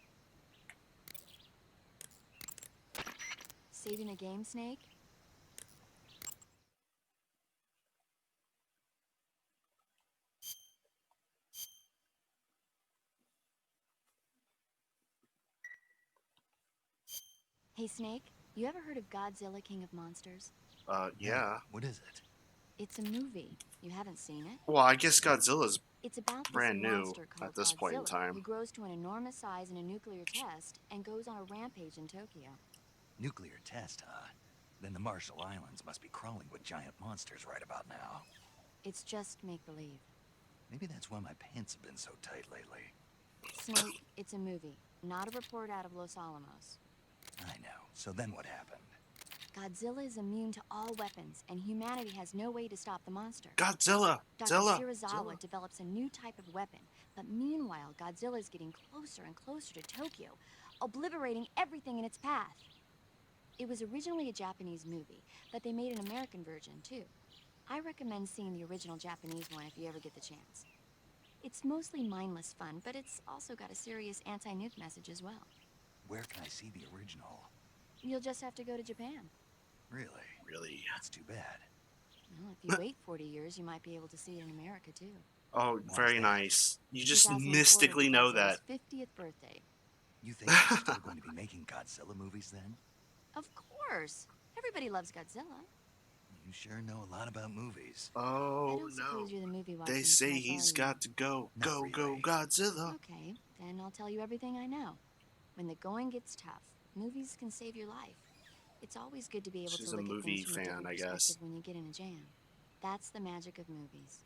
Saving a game, Snake? Hey, Snake, you ever heard of Godzilla King of Monsters? Yeah. What is it? It's a movie. You haven't seen it? Well, I guess Godzilla's It's about this brand new monster called at this point in Godzilla, time. who grows to an enormous size in a nuclear test and goes on a rampage in Tokyo. Nuclear test, huh? Then the Marshall Islands must be crawling with giant monsters right about now. It's just make-believe. Maybe that's why my pants have been so tight lately. Snake, it's a movie, not a report out of Los Alamos. I know. So then what happened? Godzilla is immune to all weapons, and humanity has no way to stop the monster. Godzilla! Dr. Zilla! Shirazawa develops a new type of weapon, but meanwhile, Godzilla is getting closer and closer to Tokyo, obliterating everything in its path. It was originally a Japanese movie, but they made an American version too. I recommend seeing the original Japanese one if you ever get the chance. It's mostly mindless fun, but it's also got a serious anti-nuke message as well. Where can I see the original? You'll just have to go to Japan. Really? Really? That's too bad. Well, if you wait 40 years, you might be able to see it in America too. Oh, Why's very that? nice. You just 2004 mystically is know Godzilla's that. 50th birthday. You think they're still going to be making Godzilla movies then? Of course. Everybody loves Godzilla. You sure know a lot about movies. I Oh don't no. suppose you're the movie watching They say type, he's are you? got to go. Not Go, really. Godzilla. Okay, then I'll tell you everything I know. When the going gets tough, movies can save your life. It's always good to be able She's to a look at movie things from a fan, different I guess. perspective when you get in a jam. That's the magic of movies.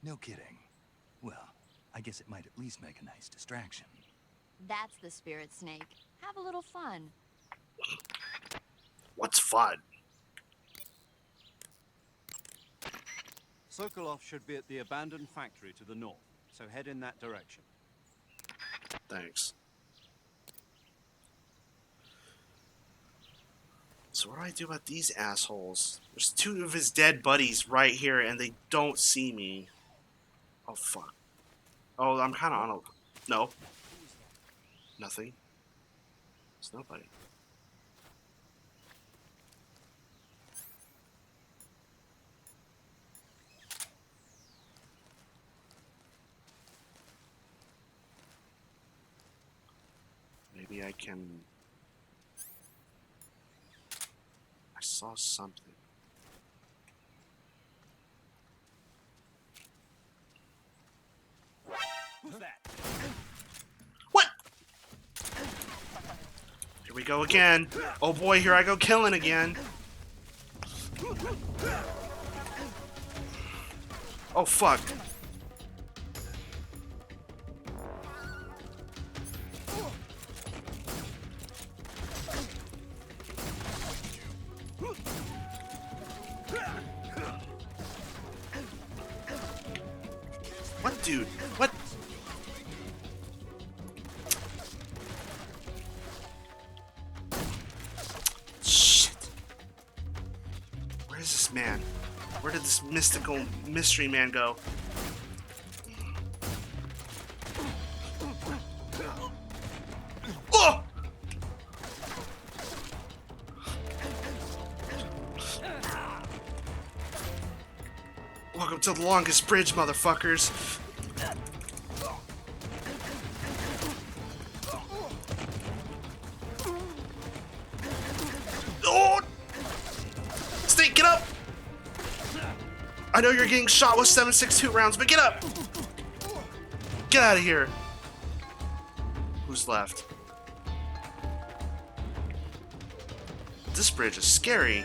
No kidding. Well, I guess it might at least make a nice distraction. That's the spirit, Snake. Have a little fun. What's fun? Sokolov should be at the abandoned factory to the north, so head in that direction. Thanks. So what do I do about these assholes? There's two of his dead buddies right here, and they don't see me. Oh, fuck. Oh, I'm kind of on a... No. Nothing. It's nobody. Maybe I can... I saw something. Who's that? What? Here we go again. Oh boy, here I go killing again. Oh fuck. What, dude? What? Shit. Where is this man? Where did this mystical mystery man go? Oh! Welcome to the longest bridge, motherfuckers. Oh! Snake, get up! I know you're getting shot with 7.62 rounds, but get up! Get out of here. Who's left? This bridge is scary.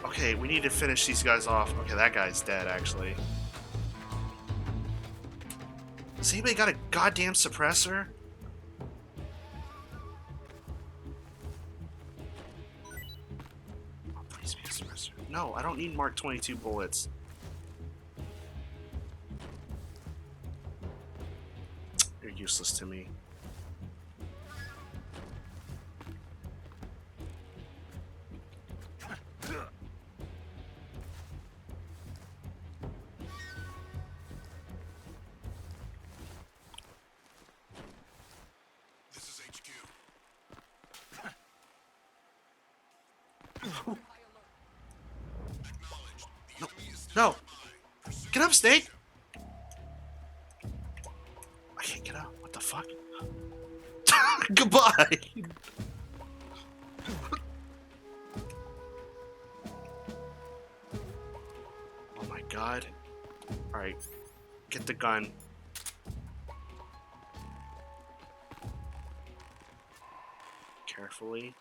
Okay, we need to finish these guys off. Okay, that guy's dead, actually. Has anybody got a goddamn suppressor? Oh, please be a suppressor. No, I don't need Mark 22 bullets. You're useless to me. No! Get up, Snake! I can't get up. What the fuck? Goodbye! Oh my god. Alright. Get the gun. Carefully.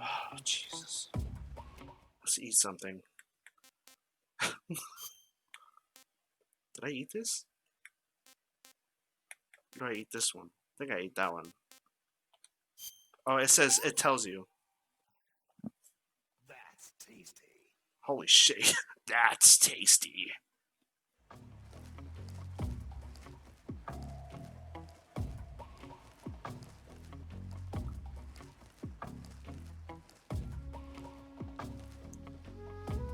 Oh, Jesus. Let's eat something. Did I eat this? Or did I eat this one? I think I ate that one. Oh, it says, it tells you. That's tasty. Holy shit. That's tasty.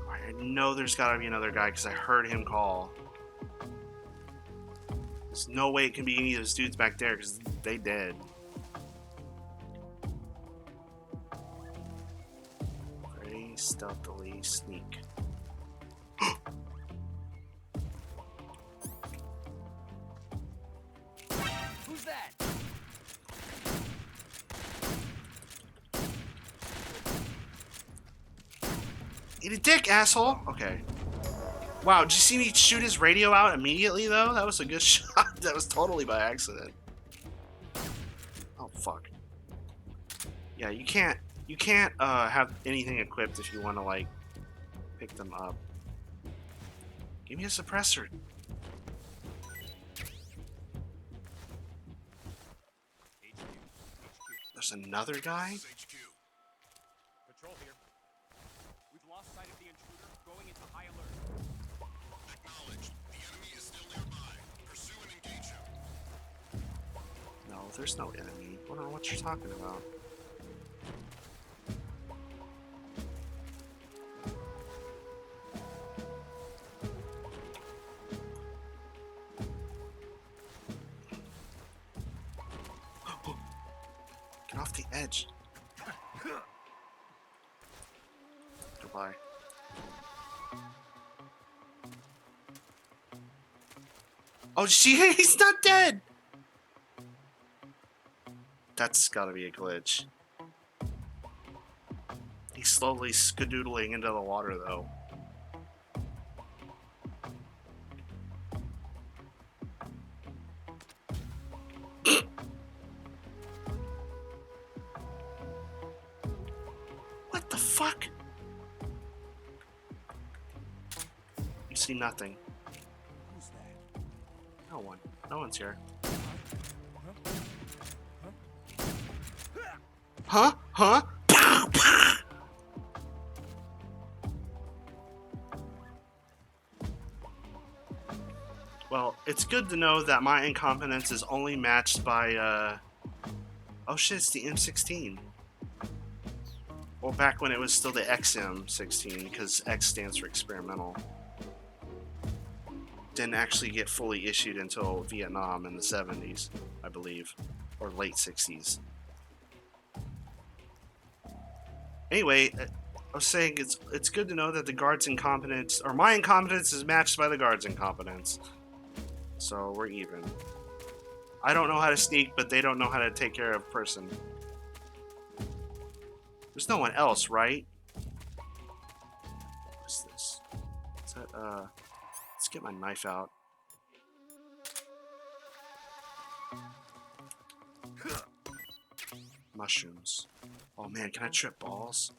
I know there's gotta be another guy because I heard him call. There's no way it can be any of those dudes back there because they dead. Very stealthily sneak. Who's that? Eat a dick, asshole! Okay. Wow, did you see me shoot his radio out immediately, though? That was a good shot. That was totally by accident. Oh, fuck. Yeah, you can't have anything equipped if you want to, like, pick them up. Give me a suppressor. There's another guy? Patrol here. We've lost sight of the intruder. Going into high alert. Acknowledged. The enemy is still nearby. Pursue and engage him. No, there's no enemy. I don't know what you're talking about. Get off the edge. Goodbye. Oh, see, he's not dead! That's gotta be a glitch. He's slowly skadoodling into the water, though. What the fuck? You see nothing. Who's that? No one. No one's here. Huh? Huh? Pow, pow. Well, it's good to know that my incompetence is only matched by, oh shit, it's the M16. Well, back when it was still the XM16, because X stands for experimental. Didn't actually get fully issued until Vietnam in the 70s, I believe. Or late 60s. Anyway, I was saying it's good to know that the guard's incompetence, or my incompetence, is matched by the guard's incompetence. So we're even. I don't know how to sneak, but they don't know how to take care of a person. There's no one else, right? What's this? Is that, let's get my knife out. Mushrooms. Oh man, can I trip balls?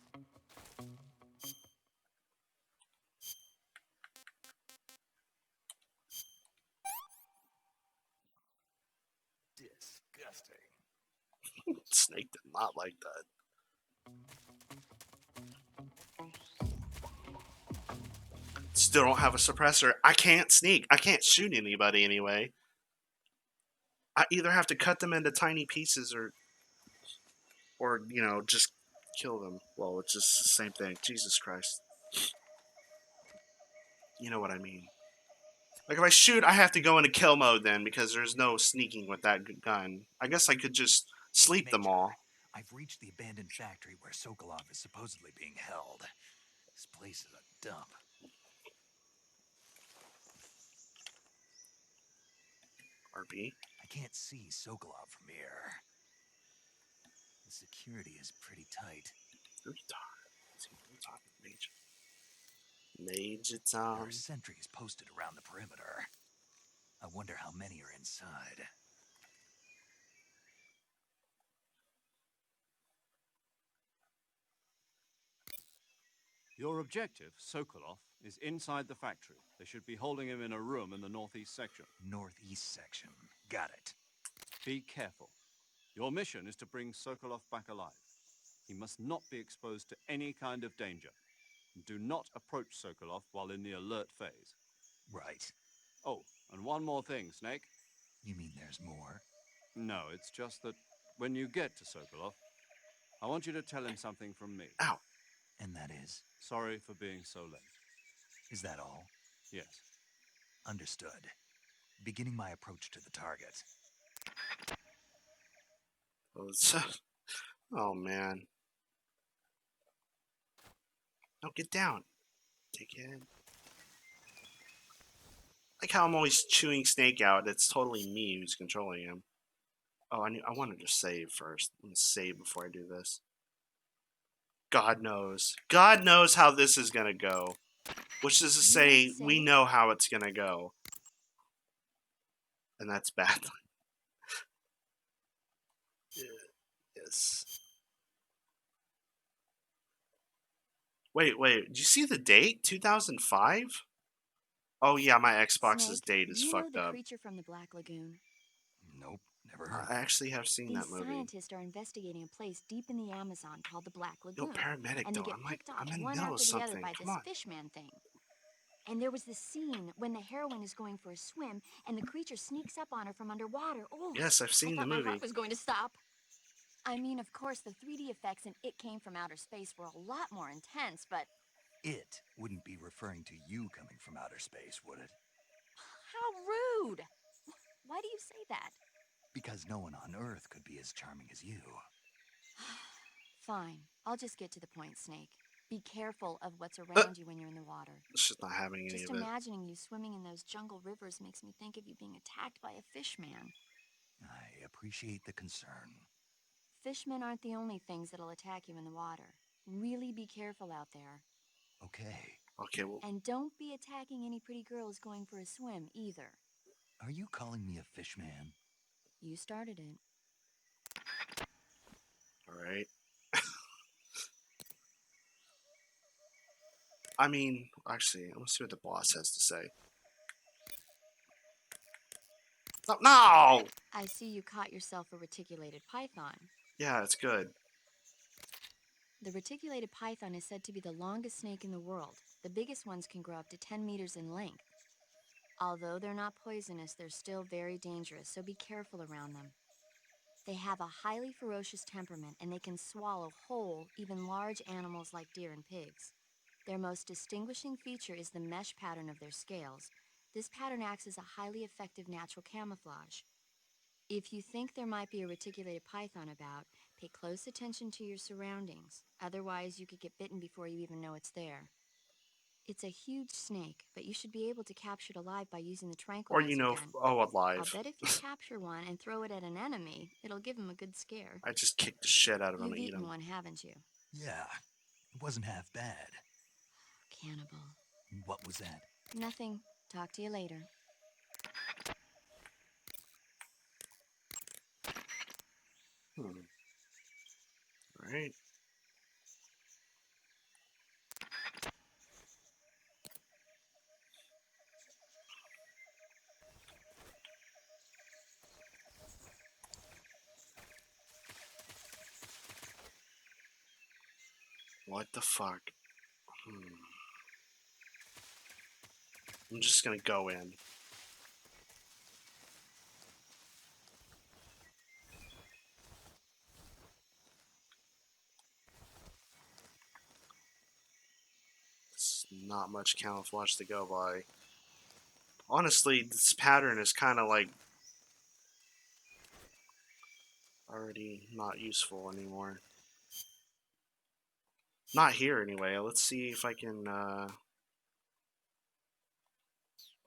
Disgusting. Snake did not like that. Still don't have a suppressor. I can't sneak. I can't shoot anybody anyway. I either have to cut them into tiny pieces or you know, just kill them. Well, it's just the same thing. Jesus Christ. You know what I mean. Like if I shoot, I have to go into kill mode then because there's no sneaking with that gun. I guess I could just sleep them Major, all. I've reached the abandoned factory where Sokolov is supposedly being held. This place is a dump. RB. I can't see Sokolov from here. The security is pretty tight. Who's talking? Major There Tom. are sentries posted around the perimeter. I wonder how many are inside. Your objective, Sokolov, is inside the factory. They should be holding him in a room in the northeast section. Northeast section. Got it. Be careful. Your mission is to bring Sokolov back alive. He must not be exposed to any kind of danger. Do not approach Sokolov while in the alert phase. Right. Oh, and one more thing, Snake. You mean there's more? No, it's just that when you get to Sokolov, I want you to tell him something from me. Ow. And that is? Sorry for being so late. Is that all? Yes. Understood. Beginning my approach to the target. Oh man. No, get down. Dickhead. Like how I'm always chewing Snake out. It's totally me who's controlling him. Oh, I wanted to save first. I'm gonna save before I do this. God knows. God knows how this is gonna go. Which is to say, we know how it's gonna go. And that's bad. Yes. Wait. Did you see the date? 2005? Oh yeah, my Xbox's Snake, date is you know fucked the up. creature from the Black Lagoon? Nope, never heard of I it. actually have seen These that movie. scientists are investigating a place deep in the Amazon called the Black Yo, Lagoon. paramedic And they though. get I'm like, picked off I'm in the one middle of after the other something. by Come this on. fishman thing. And there was this scene when the heroine is going for a swim and the creature sneaks up on her from underwater. Oh, Yes, I've I seen the thought my movie. heart was going to stop. I mean, of course, the 3D effects in It Came from Outer Space were a lot more intense, but It wouldn't be referring to you coming from outer space, would it? how rude! Why do you say that? Because no one on Earth could be as charming as you. Fine, I'll just get to the point, Snake. Be careful of what's around you when you're in the water. It's just not having any Just of it. imagining you swimming in those jungle rivers makes me think of you being attacked by a fishman. I appreciate the concern. Fishmen aren't the only things that'll attack you in the water. Really be careful out there. Okay. Okay, well, And don't be attacking any pretty girls going for a swim, either. Are you calling me a fish man? You started it. alright. I mean, actually, let's see what the boss has to say. No! I see you caught yourself a reticulated python. Yeah, it's good. The reticulated python is said to be the longest snake in the world. The biggest ones can grow up to 10 meters in length. Although they're not poisonous, they're still very dangerous, so be careful around them. They have a highly ferocious temperament, and they can swallow whole, even large animals like deer and pigs. Their most distinguishing feature is the mesh pattern of their scales. This pattern acts as a highly effective natural camouflage. If you think there might be a reticulated python about, pay close attention to your surroundings. Otherwise, you could get bitten before you even know it's there. It's a huge snake, but you should be able to capture it alive by using the Or, tranquilizer you know, gun. oh, I'll alive. bet if you capture one and throw it at an enemy, it'll give him a good scare. I just kicked the shit out of him You've and eat eaten him. one, haven't you? Yeah. It wasn't half bad. Cannibal. What was that? Nothing. Talk to you later. Alright. What the fuck? I'm just gonna go in. It's not much camouflage to go by. Honestly, this pattern is kind of like already not useful anymore. Not here anyway. Let's see if I can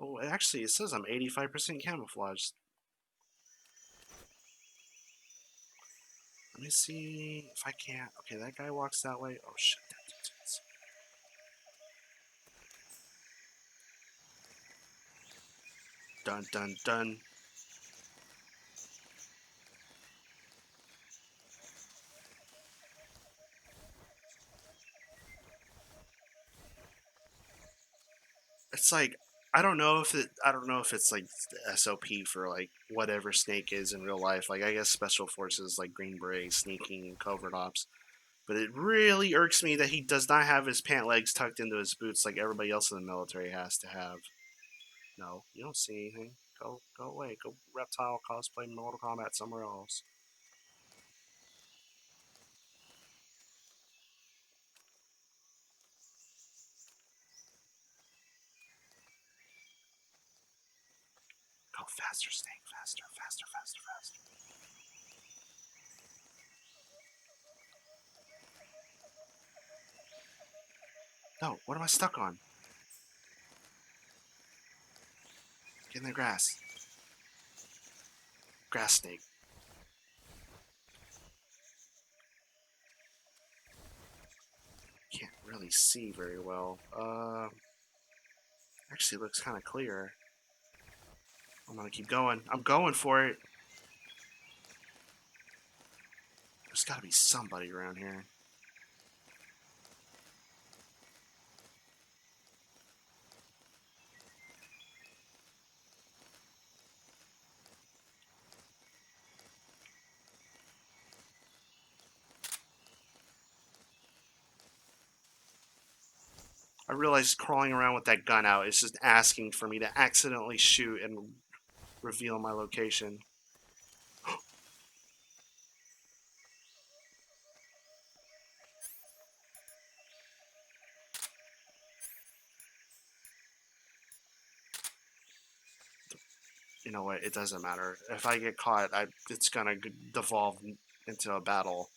oh, actually it says I'm 85% camouflaged. Let me see if I can't. Okay, that guy walks that way. Oh shit, that dude's dun dun dun. It's like I don't know if it's like the SOP for like whatever Snake is in real life. Like I guess special forces like Green Beret, sneaking and covert ops. But it really irks me that he does not have his pant legs tucked into his boots like everybody else in the military has to have. No, you don't see anything. Go away. Go reptile cosplay Mortal Kombat somewhere else. Go faster, Snake. Faster, faster, faster, faster. No, what am I stuck on? Get in the grass. Grass snake. really see very well. Actually looks kind of clear. I'm gonna keep going. I'm going for it. There's gotta be somebody around here. I realize crawling around with that gun out is just asking for me to accidentally shoot and reveal my location. You know what? It doesn't matter. If I get caught, it's gonna devolve into a battle.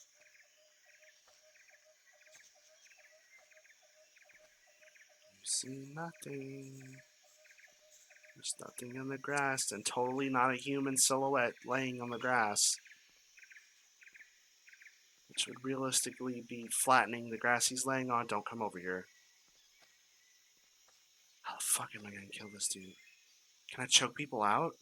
You see nothing. There's nothing in the grass, and totally not a human silhouette laying on the grass. Which would realistically be flattening the grass he's laying on. Don't come over here. How the fuck am I gonna kill this dude? Can I choke people out?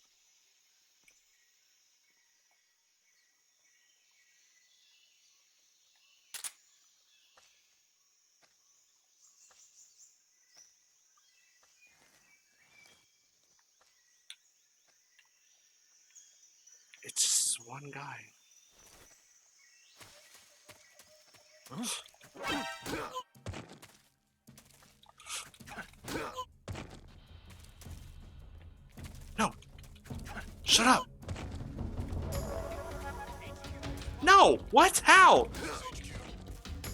It's just one guy. No! Shut up! No! What? How?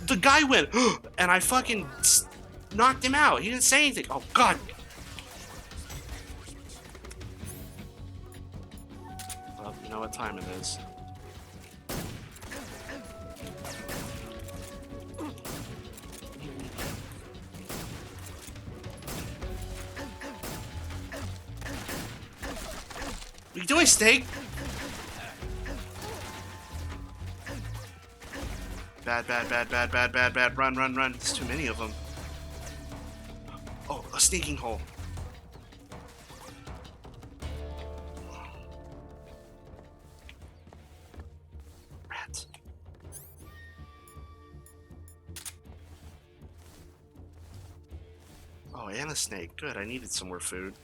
The guy went, and I fucking knocked him out. He didn't say anything. Oh, God. Well, you know what time it is. What are you doing, Snake? Bad, bad, bad, bad, bad, bad, bad. Run, run, run. There's too many of them. Oh, a sneaking hole. Rats. Oh, and a snake. Good, I needed some more food.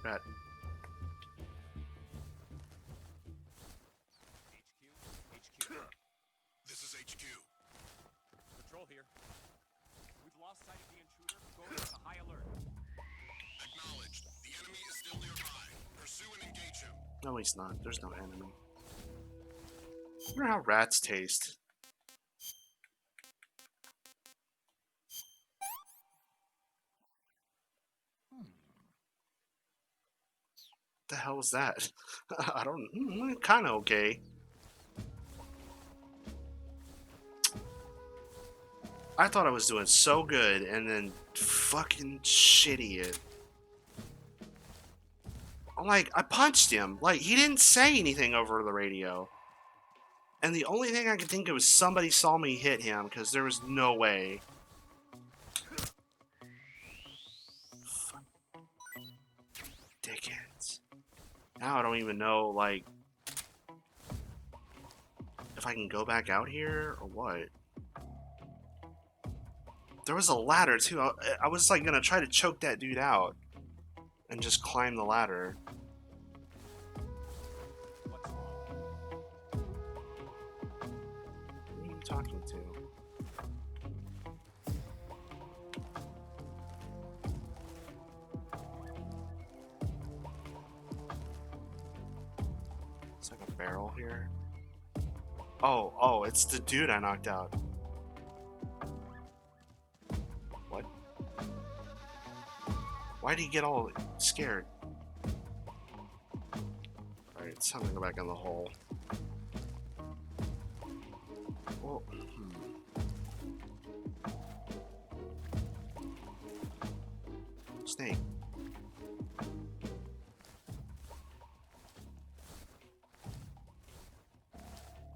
Rat. HQ. This is HQ. Patrol here. We've lost sight of the intruder. Go into high alert. Acknowledged. The enemy is still nearby. Pursue and engage him. No, he's not. There's no enemy. I wonder how rats taste. The hell is that? I don't. Kind of okay. I thought I was doing so good, and then fucking shitty it. I'm like, I punched him. Like, he didn't say anything over the radio. And the only thing I could think of was somebody saw me hit him, because there was no way. Dickheads. Now I don't even know, like, if I can go back out here, or what. There was a ladder, too. I was, like, gonna try to choke that dude out. And just climb the ladder. What's wrong? Who are you talking to? It's like a barrel here. Oh, it's the dude I knocked out. What? Why'd he get all scared? Alright, it's time to go back in the hole. Well, Snake.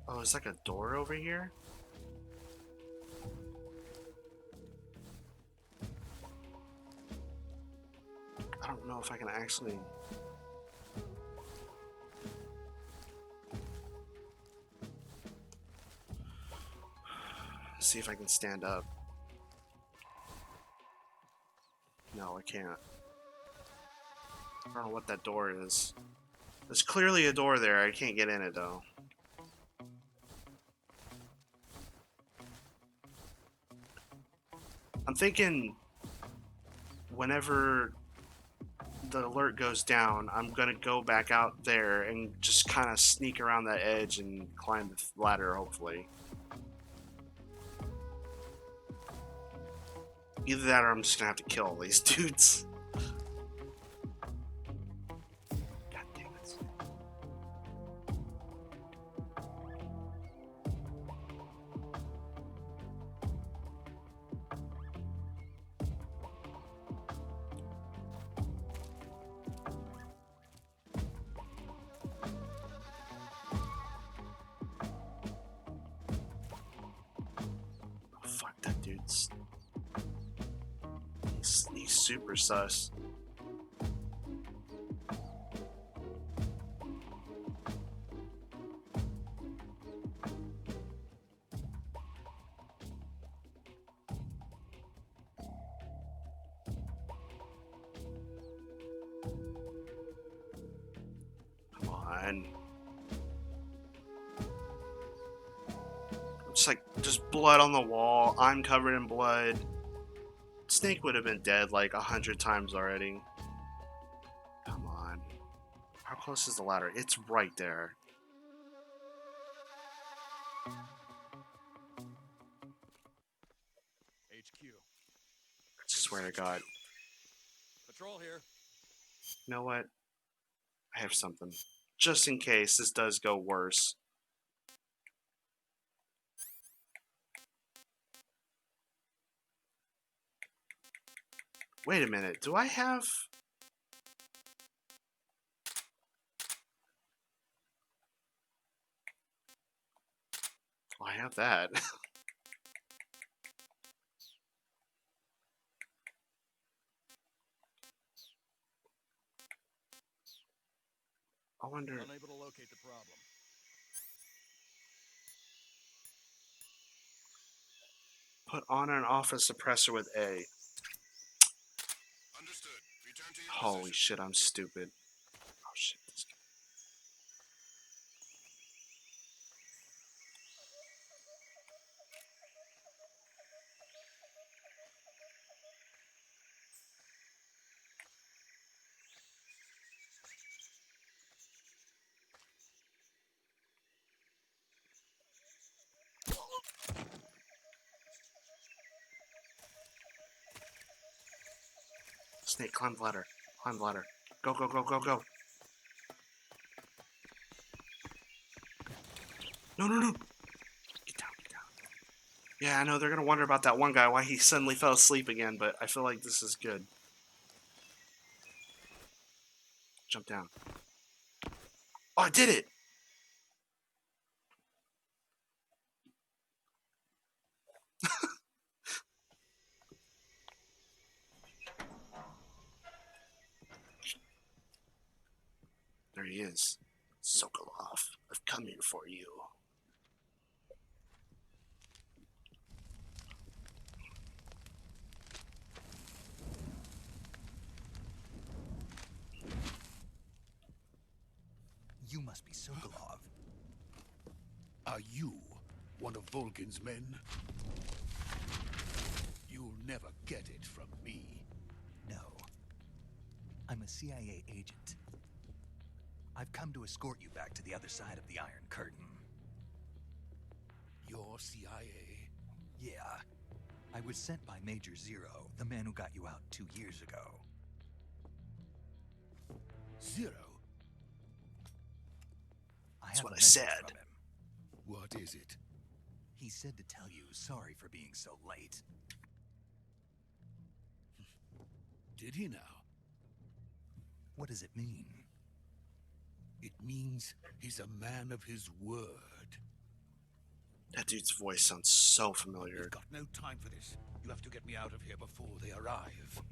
Oh, there's like a door over here? I don't know if I can actually... see if I can stand up. No, I can't. I don't know what that door is. There's clearly a door there. I can't get in it though. I'm thinking whenever the alert goes down, I'm gonna go back out there and just kind of sneak around that edge and climb the ladder, hopefully. Either that or I'm just gonna have to kill all these dudes. God damn it. Oh, fuck, that dude's... He's super sus. Come on. It's like just blood on the wall. I'm covered in blood. Snake would have been dead like 100 times already. Come on. How close is the ladder? It's right there. HQ. I swear to God. Patrol here. You know what? I have something. Just in case this does go worse. Wait a minute. Do I have... I have that. I wonder... Unable to locate the problem. Put on and off a suppressor with A. Understood. Return to your Holy shit, I'm stupid. Oh shit. This guy. Snake, climb the ladder. Climb the ladder. Go, go, go, go, go. No, no, no. Get down, get down. Yeah, I know they're gonna wonder about that one guy, why he suddenly fell asleep again, but I feel like this is good. Jump down. Oh, I did it! There he is. Sokolov, I've come here for you. You must be Sokolov. Are you one of Volgin's men? You'll never get it from me. No. I'm a CIA agent. I've come to escort you back to the other side of the Iron Curtain. You're CIA? Yeah. I was sent by Major Zero, the man who got you out 2 years ago. Zero? That's have what a I message said. from him. What is it? He said to tell you sorry for being so late. Did he now? What does it mean? It means he's a man of his word. That dude's voice sounds so We've familiar. got no time for this. You have to get me out of here before they arrive.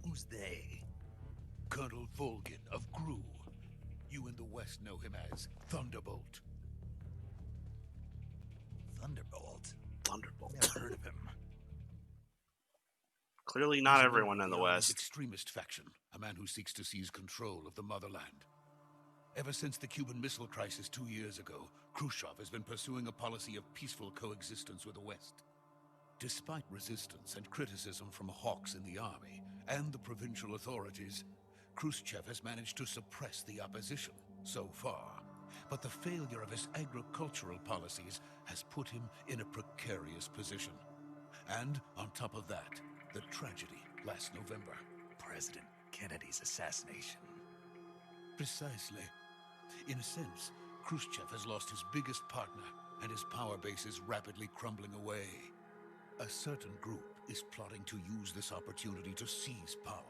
Who's they? Colonel Volgin of Gru. You in the West know him as Thunderbolt. Thunderbolt? Thunderbolt. Never heard of him. Clearly not He's a everyone member in of the Army's West. extremist faction, a man who seeks to seize control of the motherland. Ever since the Cuban Missile Crisis 2 years ago, Khrushchev has been pursuing a policy of peaceful coexistence with the West. Despite resistance and criticism from hawks in the army and the provincial authorities, Khrushchev has managed to suppress the opposition so far. But the failure of his agricultural policies has put him in a precarious position. And on top of that, the tragedy last November. President Kennedy's assassination. Precisely. In a sense, Khrushchev has lost his biggest partner, and his power base is rapidly crumbling away. A certain group is plotting to use this opportunity to seize power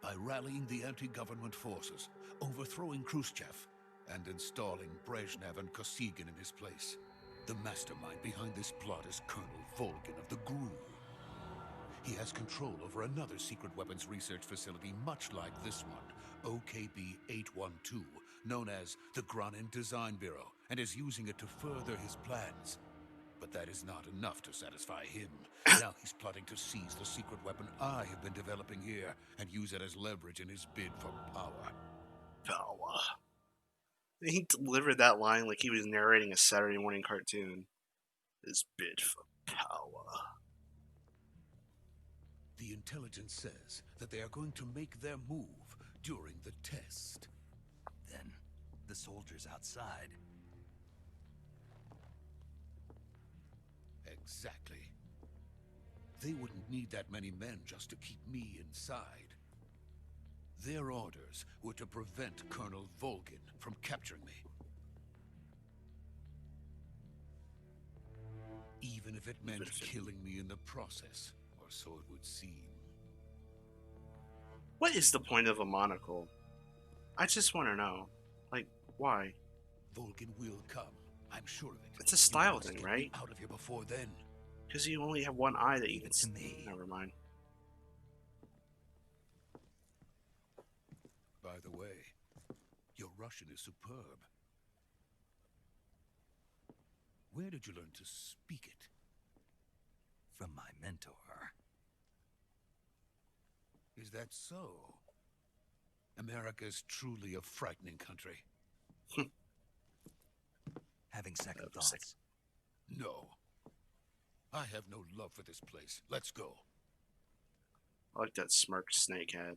by rallying the anti-government forces, overthrowing Khrushchev, and installing Brezhnev and Kosygin in his place. The mastermind behind this plot is Colonel Volgin of the GRU. He has control over another secret weapons research facility much like this one, OKB-812, known as the Granin Design Bureau, and is using it to further his plans. But that is not enough to satisfy him. Now he's plotting to seize the secret weapon I have been developing here and use it as leverage in his bid for power. Power. He delivered that line like he was narrating a Saturday morning cartoon. His bid for power. The intelligence says that they are going to make their move during the test. Then, the soldiers outside. Exactly. They wouldn't need that many men just to keep me inside. Their orders were to prevent Colonel Volgin from capturing me. Even if it meant killing me in the process, or so it would seem. What is the point of a monocle? I just want to know. Like, why? Volgin will come. I'm sure of it. It's a style You must thing, get me right? out of here before then. Because you only have one eye that you can To see. me. Never mind. By the way, your Russian is superb. Where did you learn to speak it? From my mentor. Is that so? America is truly a frightening country. Having second That was sick. thoughts. No. I have no love for this place. Let's go. I like that smirk Snake had.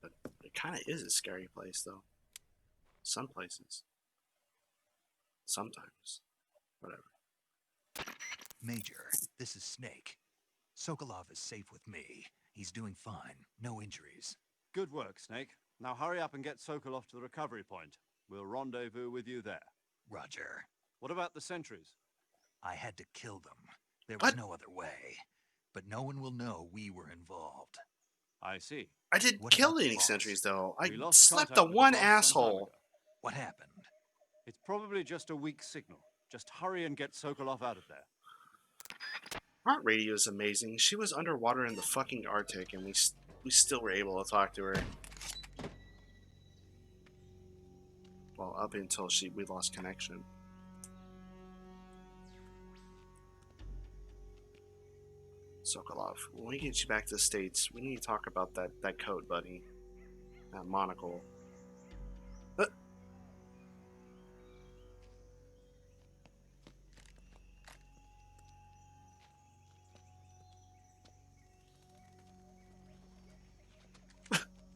But it kind of is a scary place, though. Some places. Sometimes. Whatever. Major, this is Snake. Sokolov is safe with me. He's doing fine. No injuries. Good work, Snake. Now hurry up and get Sokolov to the recovery point. We'll rendezvous with you there. Roger. What about the sentries? I had to kill them. There was What? no other way. But no one will know we were involved. I see. I didn't What kill about the any boss? sentries, though. I We lost slept contact the with one boss some time asshole. ago. What happened? It's probably just a weak signal. Just hurry and get Sokolov out of there. Heart radio is amazing. She was underwater in the fucking Arctic, and we still were able to talk to her. Well, up until we lost connection. Sokolov, when we get you back to the States, we need to talk about that coat, buddy. That monocle.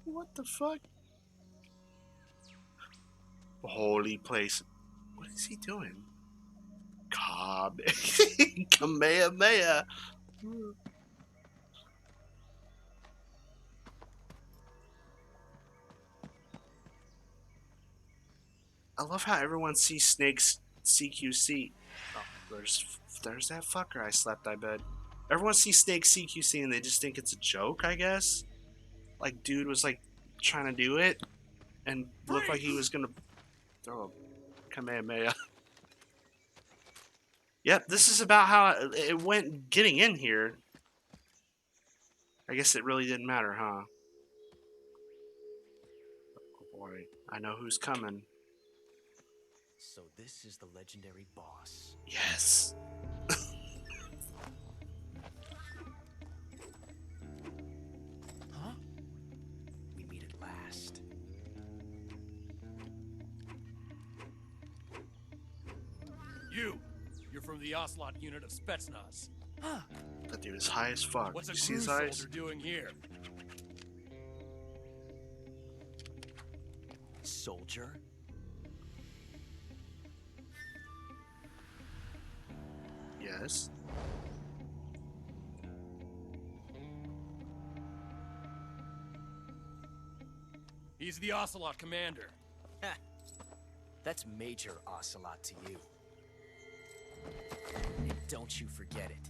What the fuck? Holy place. What is he doing? Kamehameha. I love how everyone sees Snake's CQC. Oh, there's that fucker I slept, I bet. Everyone sees Snake CQC and they just think it's a joke, I guess. Like, dude was like trying to do it and looked like he was gonna throw a Kamehameha. Yep, this is about how it went getting in here. I guess it really didn't matter, huh? Oh boy, I know who's coming. So this is the legendary boss. Yes. Huh? We meet at last. You're from the Ocelot unit of Spetsnaz. That dude is high as fuck. What's a You see crew his eyes? soldier doing here? Soldier? Yes. He's the Ocelot commander. That's Major Ocelot to you. And don't you forget it.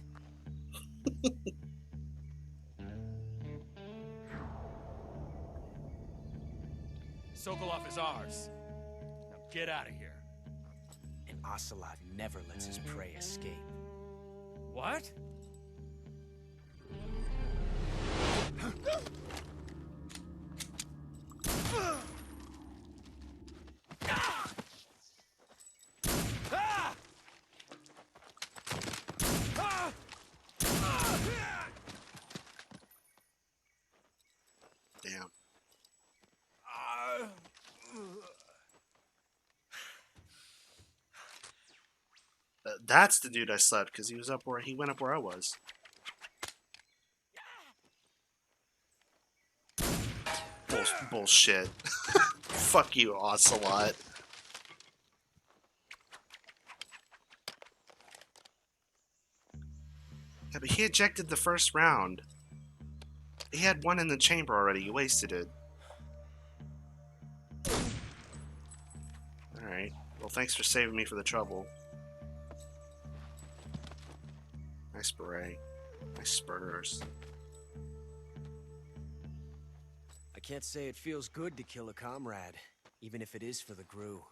Sokolov is ours. Now get out of here. And Ocelot never lets his prey escape. What? Damn. That's the dude I slept because he went up where I was. Bullshit. Fuck you, Ocelot. Yeah, but he ejected the first round. He had one in the chamber already. You wasted it. Alright. Well, thanks for saving me for the trouble. Nice beret. Nice spurs. I can't say it feels good to kill a comrade, even if it is for the GRU.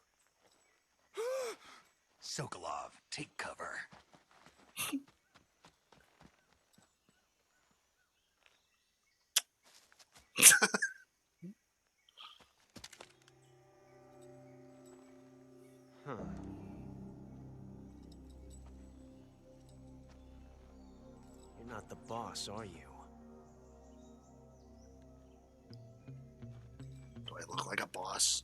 Sokolov, take cover. Huh. You're not the boss, are you? Do I look like a boss?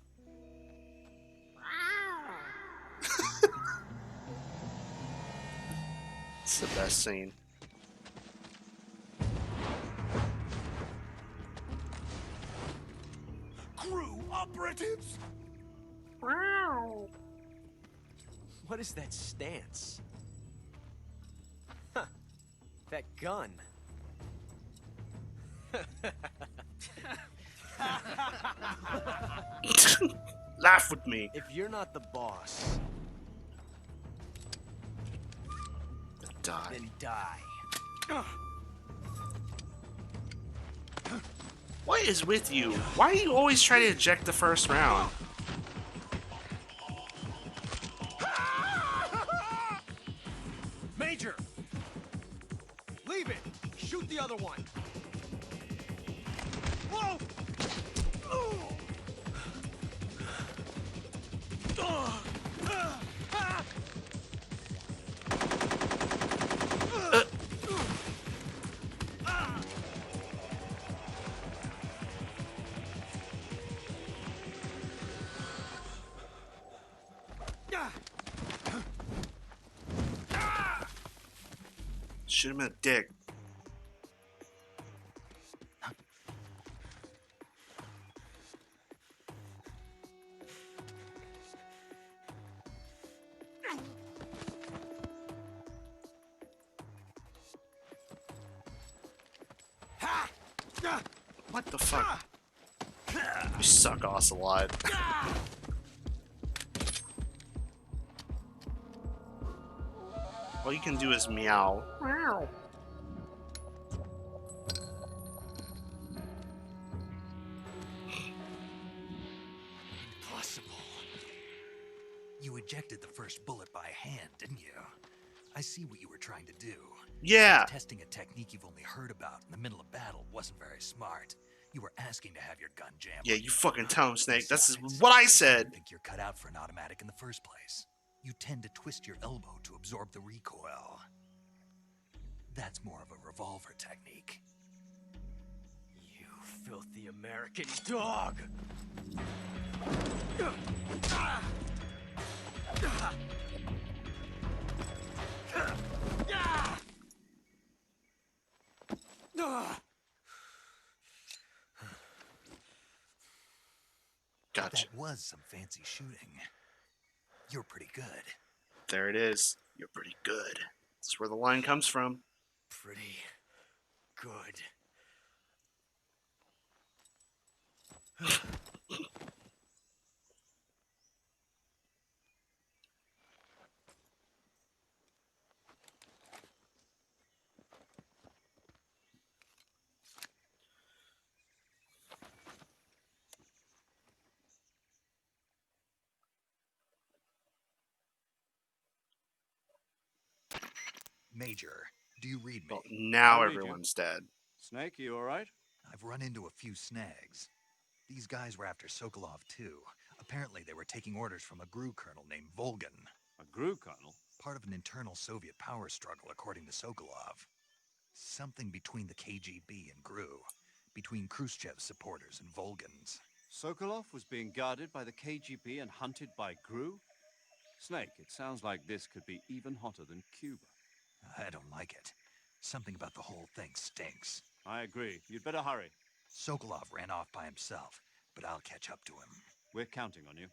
It's the best scene. GRU operatives? What is that stance? Huh. That gun. Laugh with me. If you're not the boss, Die. then die. What is with you? Why do you always try to eject the first round? Major! Leave it! Shoot the other one! Whoa! Shoot him in the dick. What the fuck? You suck, Ocelot. All you can do is meow. Meow. ejected the first bullet by hand, didn't you? I see what you were trying to do. Yeah. Testing a technique you've only heard about in the middle of battle wasn't very smart. You were asking to have your gun jammed. Yeah, on you fucking tell him, Snake. That's Besides, what I I said. don't think you're cut out for an automatic in the first place. You tend to twist your elbow to absorb the recoil. That's more of a revolver technique. You filthy American dog! Gotcha. That was some fancy shooting. You're pretty good. There it is. You're pretty good. That's where the line comes from. Pretty good. Major, do you read me? Well, now I read you. everyone's dead. Snake, you alright? I've run into a few snags. These guys were after Sokolov too. Apparently they were taking orders from a GRU colonel named Volgan. A GRU colonel? Part of an internal Soviet power struggle, according to Sokolov. Something between the KGB and GRU. Between Khrushchev's supporters and Volgan's. Sokolov was being guarded by the KGB and hunted by GRU? Snake, it sounds like this could be even hotter than Cuba. I don't like it. Something about the whole thing stinks. I agree. You'd better hurry. Sokolov ran off by himself, but I'll catch up to him. We're counting on you.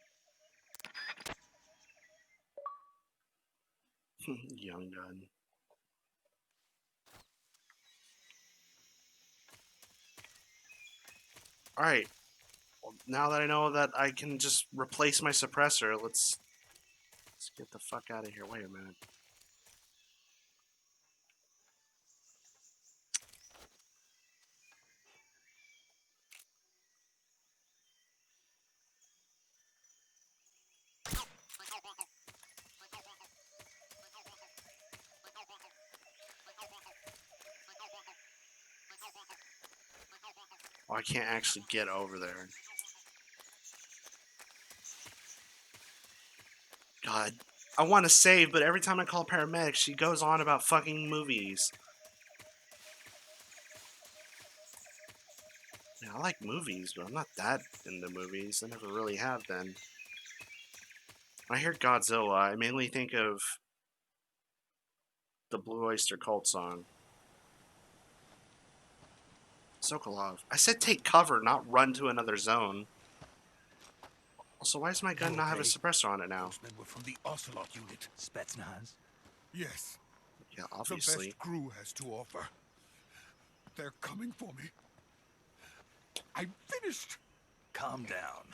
Young gun. Alright. Well, now that I know that I can just replace my suppressor, let's get the fuck out of here. Wait a minute. Oh, I can't actually get over there. God, I want to save, but every time I call paramedics, she goes on about fucking movies. Yeah, I like movies, but I'm not that into movies. I never really have been. When I hear Godzilla, I mainly think of the Blue Oyster Cult song. Sokolov. I said take cover, not run to another zone. Also, why does my gun not have a suppressor on it now? Those men were from the Ocelot unit. Spetsnaz? Yes. Yeah, The obviously. best GRU has to offer. They're coming for me. I'm finished. Calm down.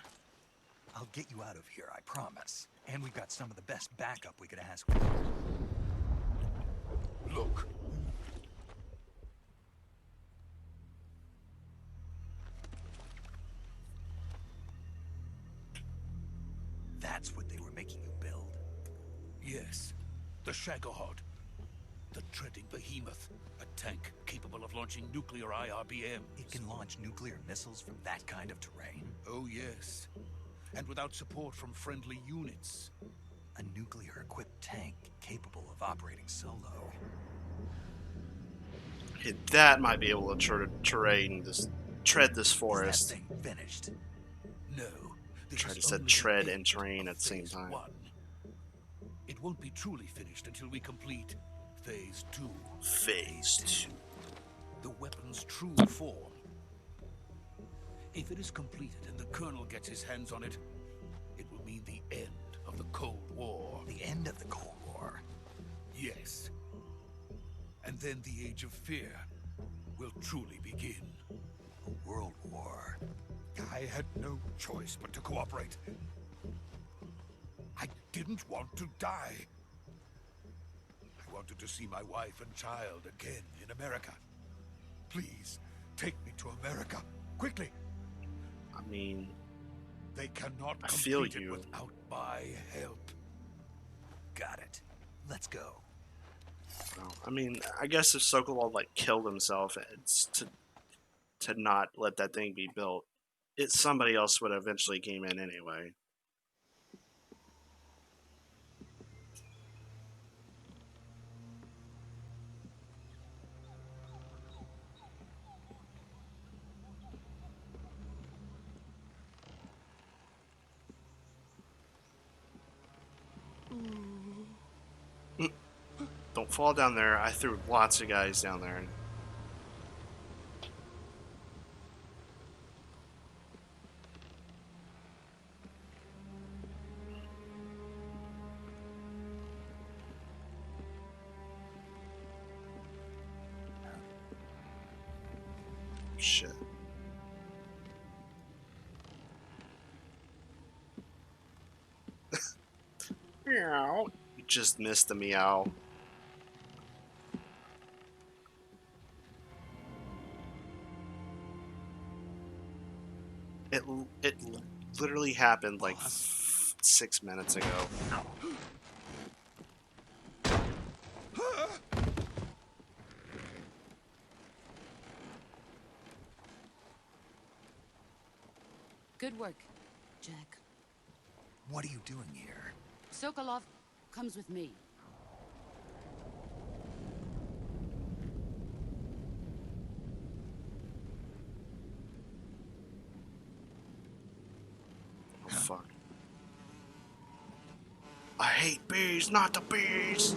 I'll get you out of here, I promise. And we've got some of the best backup we could ask for. Look. That's what they were making you build? Yes. The Shagohod. The treading behemoth. A tank capable of launching nuclear IRBMs. It can launch nuclear missiles from that kind of terrain? Oh, yes. And without support from friendly units. A nuclear-equipped tank capable of operating solo. Okay, that might be able to tread this forest. Is that thing finished? No. Try to set tread and terrain at the same time. It won't be truly finished until we complete Phase 2. Phase 2. The weapon's true form. If it is completed and the Colonel gets his hands on it, it will mean the end of the Cold War. The end of the Cold War? Yes. And then the Age of Fear will truly begin. A world war. I had no choice but to cooperate. I didn't want to die. I wanted to see my wife and child again in America. Please, take me to America, quickly. I mean, They cannot I feel complete it you. without my help. got it. Let's go. Well, I mean, I guess if Sokolov like killed himself, it's to not let that thing be built. Somebody else would eventually came in anyway. Don't fall down there. I threw lots of guys down there. Shit. Meow. You just missed the meow. It literally happened like 6 minutes ago. Good work, Jack. What are you doing here? Sokolov comes with me. Oh fuck. I hate bees, not the bees!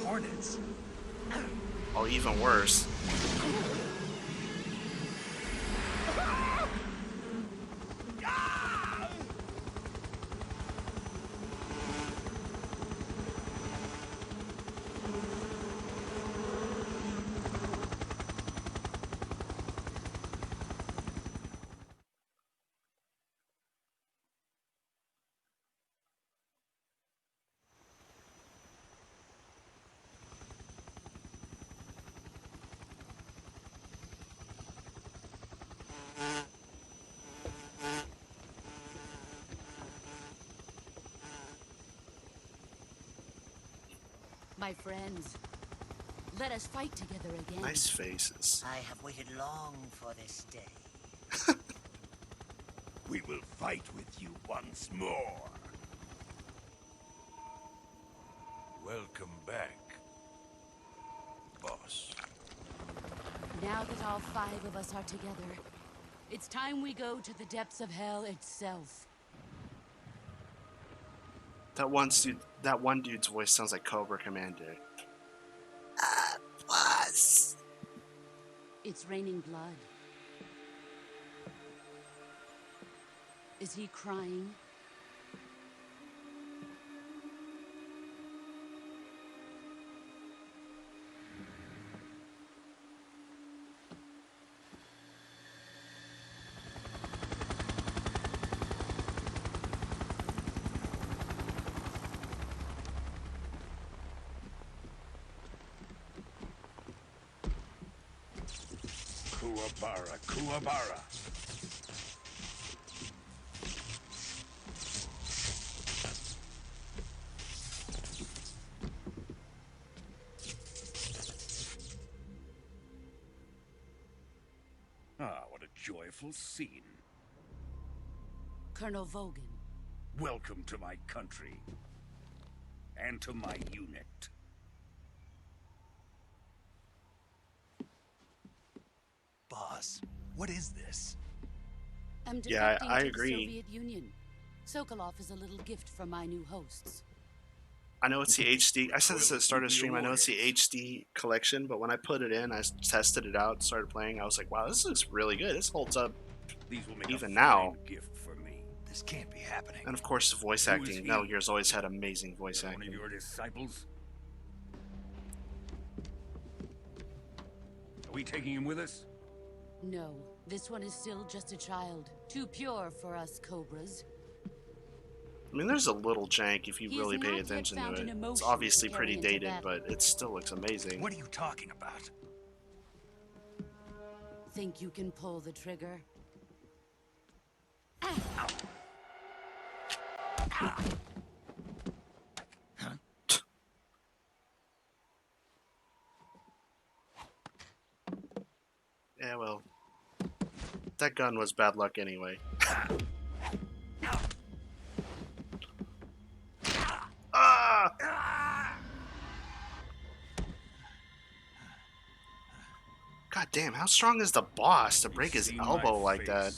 Hornets. Oh, even worse. My friends, let us fight together again. Nice faces. I have waited long for this day. We will fight with you once more. Welcome back, boss. Now that all 5 of us are together, it's time we go to the depths of hell itself. That one dude's voice sounds like Cobra Commander. Boss. It's raining blood. Is he crying? Kuwabara, Kuwabara. Ah, what a joyful scene. Colonel Vogan. Welcome to my country. And to my unit. Boss, what is this? I'm Yeah, defecting I to agree. the Soviet Union. Sokolov is a little gift from my new hosts. I know it's the HD. I said this at the start of the stream. I know it's the HD collection, but when I put it in, I tested it out, started playing. I was like, wow, this looks really good. This holds up These will make even a now. fine gift for me. This can't be happening. And of course, the voice Who is acting. he? Metal Gear's always had amazing voice One of acting. your disciples? Are we taking him with us? No, this one is still just a child. Too pure for us Cobras. I mean, there's a little jank if you He really has pay not yet attention found to an it. emotion It's to obviously carry pretty into dated, battle. but it still looks amazing. What are you talking about? Think you can pull the trigger? Yeah, well, that gun was bad luck anyway. Ah! God damn, how strong is the boss to break his elbow like that?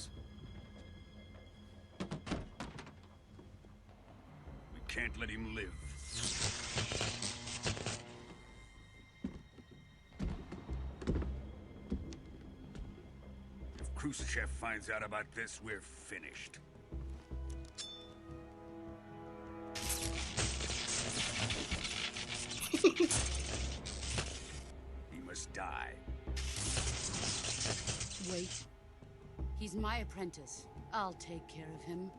We can't let him live. If Khrushchev finds out about this, we're finished. He must die. Wait. He's my apprentice. I'll take care of him.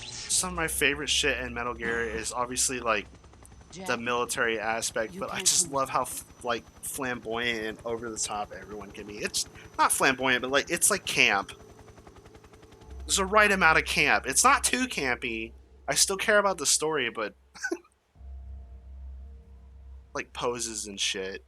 Some of my favorite shit in Metal Gear is obviously like the military aspect, but I just love how like flamboyant and over the top everyone can be. It's not flamboyant, but like it's like camp. There's a right amount of camp. It's not too campy. I still care about the story, but like poses and shit.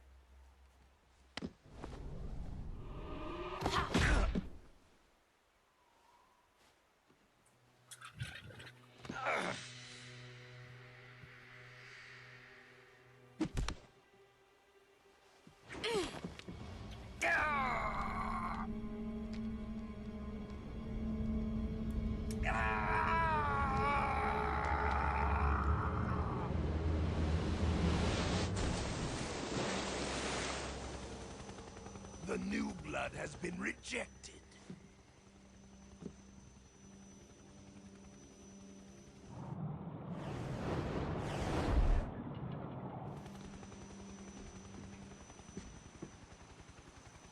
The new blood has been rejected.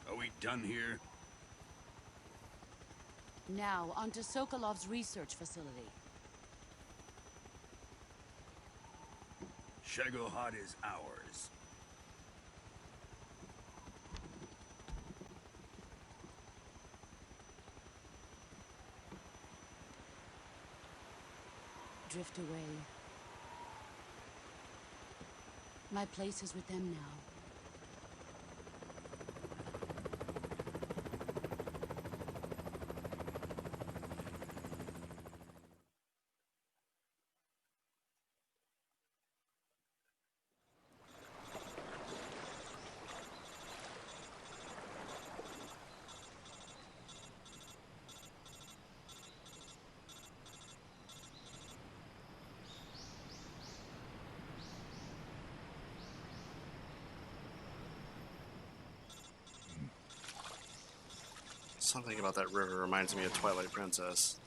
Are we done here? Now, onto Sokolov's research facility. Shagohod is ours. Drift away. My place is with them now. Something about that river reminds me of Twilight Princess.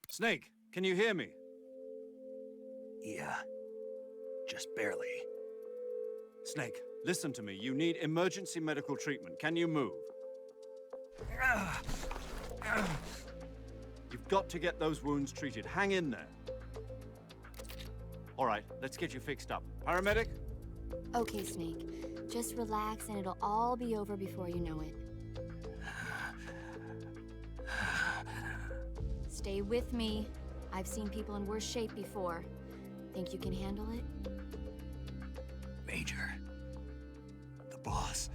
Snake, can you hear me? Yeah, just barely. Snake, listen to me. You need emergency medical treatment. Can you move? You've got to get those wounds treated. Hang in there. All right, let's get you fixed up. Paramedic? Okay, Snake. Just relax and it'll all be over before you know it. Stay with me. I've seen people in worse shape before. Think you can handle it? Major. The boss.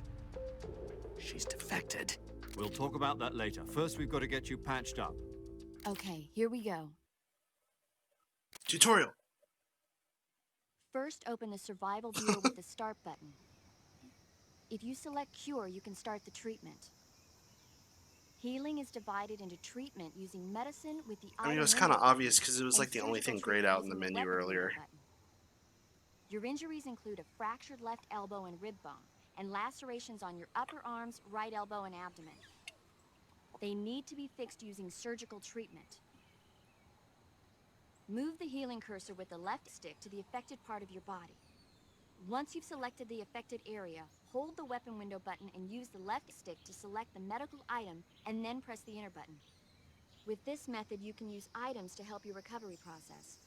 She's defected. We'll talk about that later. First, we've got to get you patched up. Okay, here we go. Tutorial. First, open the survival viewer with the start button. If you select cure, you can start the treatment. Healing is divided into treatment using medicine with the I mean, it was kind of obvious because it was like the only thing grayed out in the menu earlier. Your injuries include a fractured left elbow and rib bone, and lacerations on your upper arms, right elbow, and abdomen. They need to be fixed using surgical treatment. Move the healing cursor with the left stick to the affected part of your body. Once you've selected the affected area, hold the weapon window button and use the left stick to select the medical item, and then press the enter button. With this method, you can use items to help your recovery process.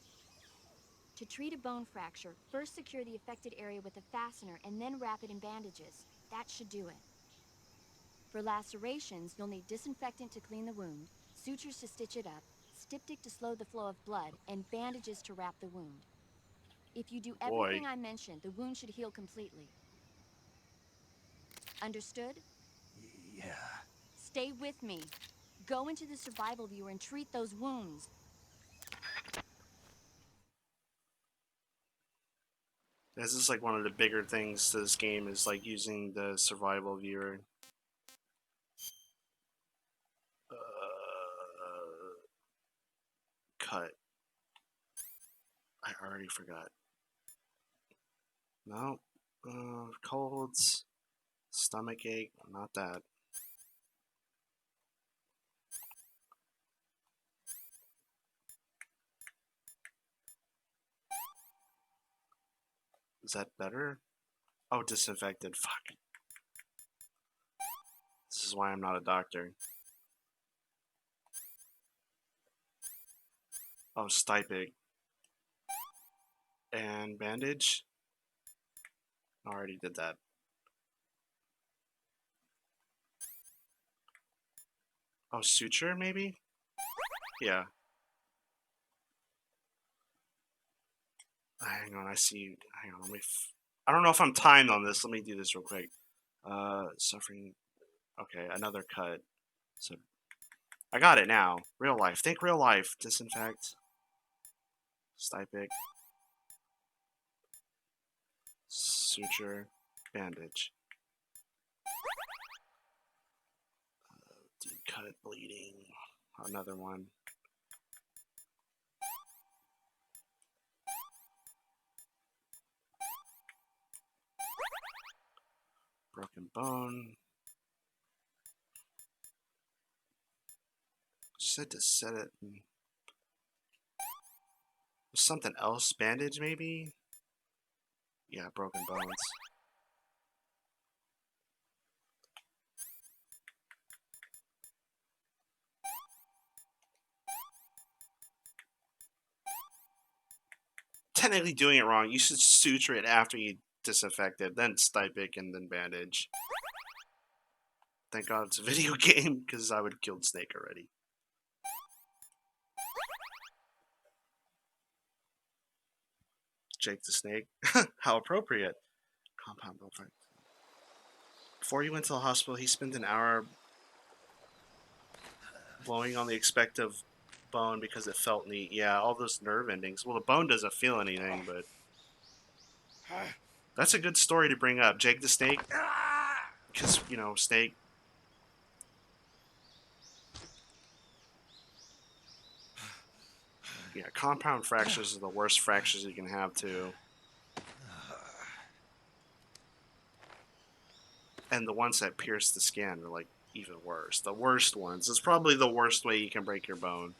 To treat a bone fracture, first secure the affected area with a fastener and then wrap it in bandages. That should do it. For lacerations, you'll need disinfectant to clean the wound, sutures to stitch it up, styptic to slow the flow of blood, and bandages to wrap the wound. If you do everything I mentioned, the wound should heal completely. Understood? Yeah. Stay with me. Go into the survival viewer and treat those wounds. This is like one of the bigger things to this game is like using the survival viewer. Cut. I already forgot. No. Colds. Stomach ache. Not that. Is that better? Oh, disinfected. Fuck. This is why I'm not a doctor. Oh, styptic. And bandage? Already did that. Oh, suture maybe? Yeah. Hang on, I see. Hang on, let me. I don't know if I'm timed on this. Let me do this real quick. Suffering. Okay, another cut. So, I got it now. Real life. Think real life. Disinfect. Styptic. Suture. Bandage. Deep cut. Bleeding. Another one. Broken bone. Said to set it. Something else? Bandage maybe? Yeah, broken bones. Technically doing it wrong. You should suture it after you disinfect it, then styptic, and then bandage. Thank God it's a video game, because I would have killed Snake already. Jake the Snake. How appropriate. Compound bone fracture. Before he went to the hospital, he spent an hour blowing on the expected bone because it felt neat. Yeah, all those nerve endings. Well, the bone doesn't feel anything, but that's a good story to bring up. Jake the Snake. Because, you know, Snake. Yeah, compound fractures are the worst fractures you can have, too. And the ones that pierce the skin are, like, even worse. The worst ones. It's probably the worst way you can break your bone.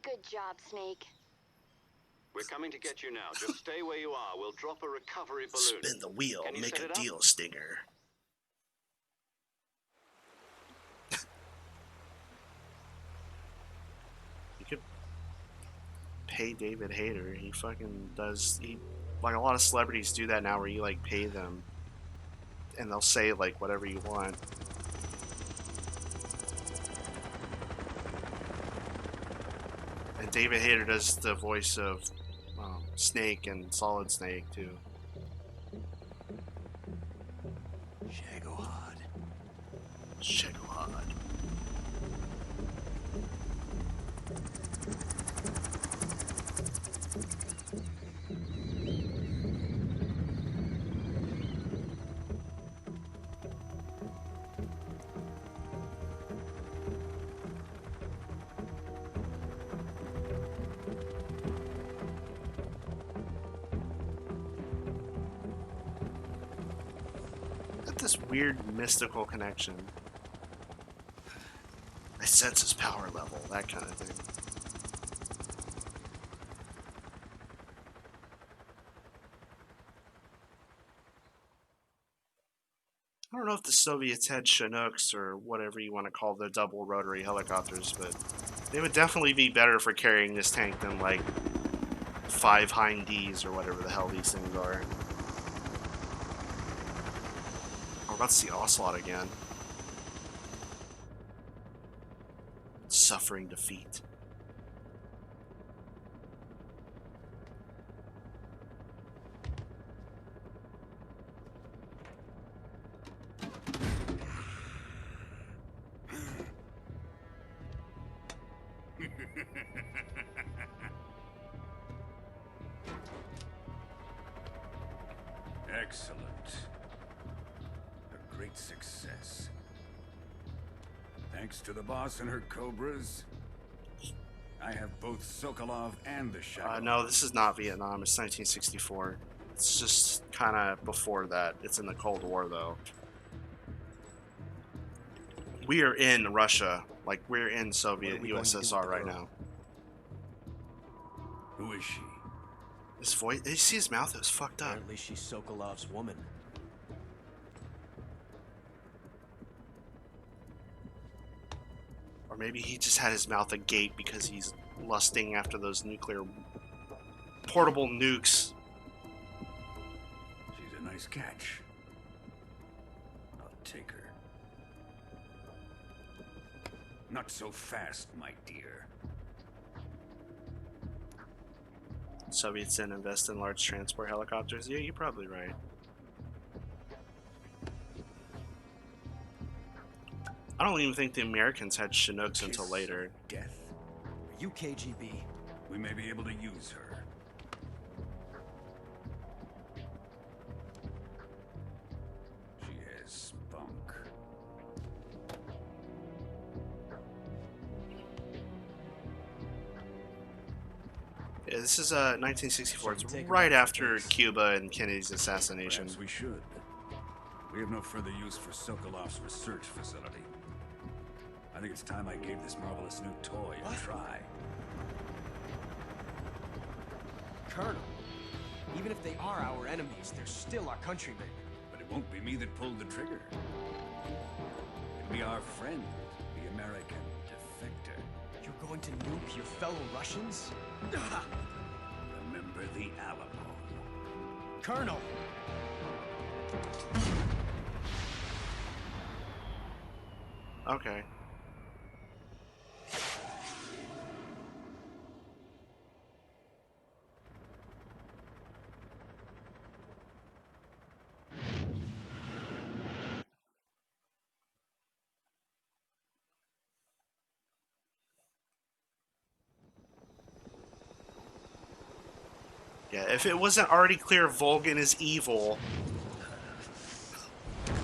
Good job, Snake. We're coming to get you now. Just stay where you are. We'll drop a recovery balloon. Spin the wheel, Can you make set a it up? deal, Stinger. You could pay David Hayter. He fucking does. Like a lot of celebrities do that now, where you like pay them, and they'll say like whatever you want. And David Hayter does the voice of Snake and Solid Snake too. Shagohod. Shagohod. this weird mystical connection. I sense his power level, that kind of thing. I don't know if the Soviets had Chinooks or whatever you want to call the double rotary helicopters, but they would definitely be better for carrying this tank than like 5 Hind Ds or whatever the hell these things are. We're about to see Ocelot again. Suffering defeat. Excellent. A great success. Thanks to the boss and her Cobras, I have both Sokolov and the Shadow. No, this is not Vietnam. It's 1964. It's just kind of before that. It's in the Cold War, though. We are in Russia. Like, we're in Soviet USSR right now. Who is she? His voice, did you see his mouth? It was fucked up. Apparently she's Sokolov's woman. Or maybe he just had his mouth agape because he's lusting after those nuclear portable nukes. She's a nice catch. I'll take her. Not so fast, my dear. Soviets didn't invest in large transport helicopters. Yeah, you're probably right. I don't even think the Americans had Chinooks until later. Death. Are you KGB? We may be able to use her. She has spunk. Yeah, this is 1964. It's right after Cuba and Kennedy's assassination. Perhaps we should. We have no further use for Sokolov's research facility. I think it's time I gave this marvelous new toy a try. Colonel, even if they are our enemies, they're still our countrymen. But it won't be me that pulled the trigger. It'll be our friend, the American defector. You're going to nuke your fellow Russians? Remember the Alamo. Colonel! Okay. Yeah, if it wasn't already clear Volgin is evil,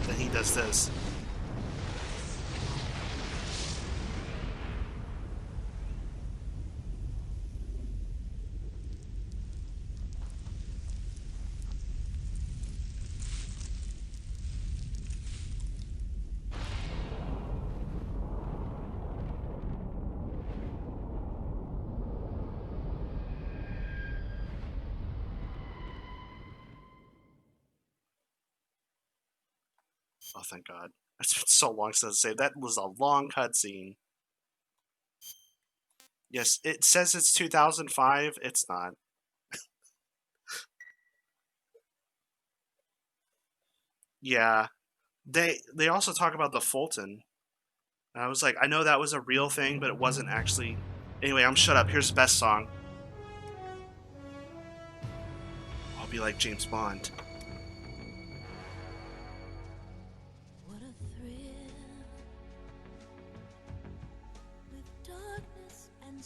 then he does this. Oh, thank God. It's been so long since I saved. That was a long cutscene. Yes, it says it's 2005. It's not. Yeah. They also talk about the Fulton. And I was like, I know that was a real thing, but it wasn't actually. Anyway, I'm shut up. Here's the best song. I'll be like James Bond.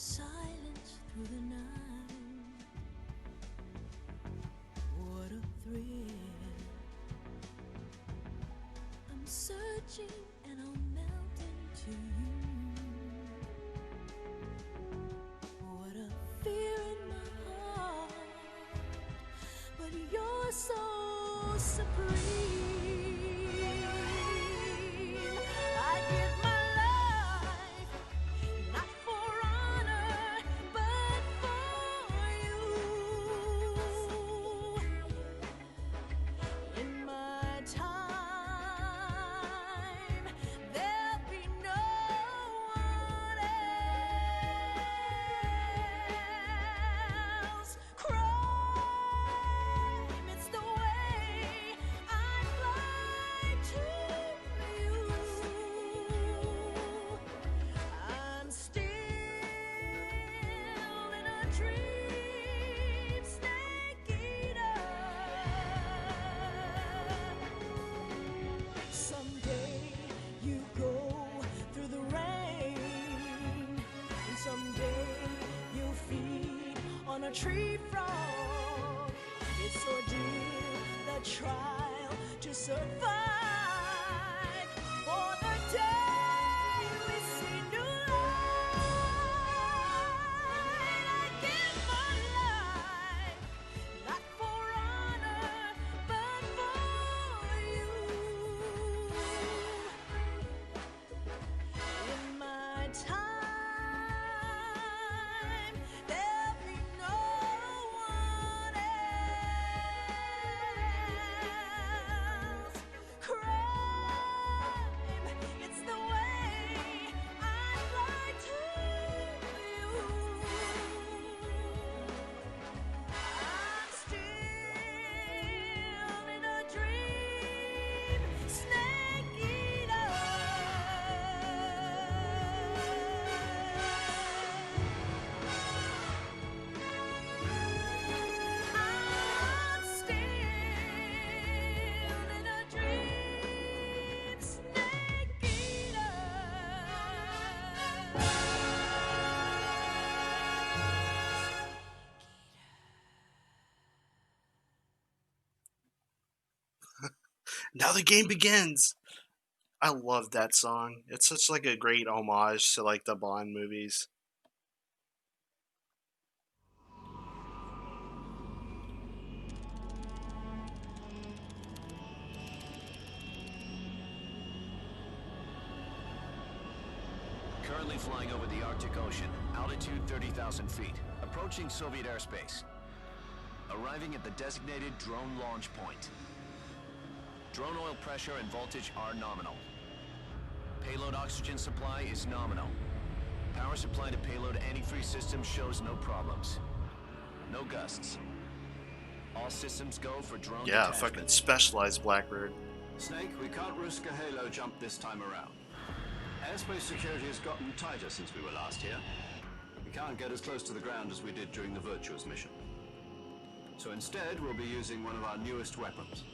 Silence through the night. What a thrill. I'm searching and I'll melt into you. What a fear in my heart. But you're so supreme. a tree frog. It's ordeal, the trial to survive. For the day we see new light, I give my life, not for honor, but for you. In my time, there'll be no one else. Crime, it's the way I lie to you. I'm still in a dream, snake eater. I'm still in a dream, snake eater. Now the game begins. I love that song. It's such like a great homage to like the Bond movies. Currently flying over the Arctic Ocean, altitude 30,000 feet, approaching Soviet airspace. Arriving at the designated drone launch point. Drone oil pressure and voltage are nominal. Payload oxygen supply is nominal. Power supply to payload antifreeze system shows no problems. No gusts. All systems go for drone Yeah, detachment. fucking specialized Blackbird. Snake, we can't risk a halo jump this time around. Airspace security has gotten tighter since we were last here. We can't get as close to the ground as we did during the Virtuous mission. So instead, we'll be using one of our newest weapons.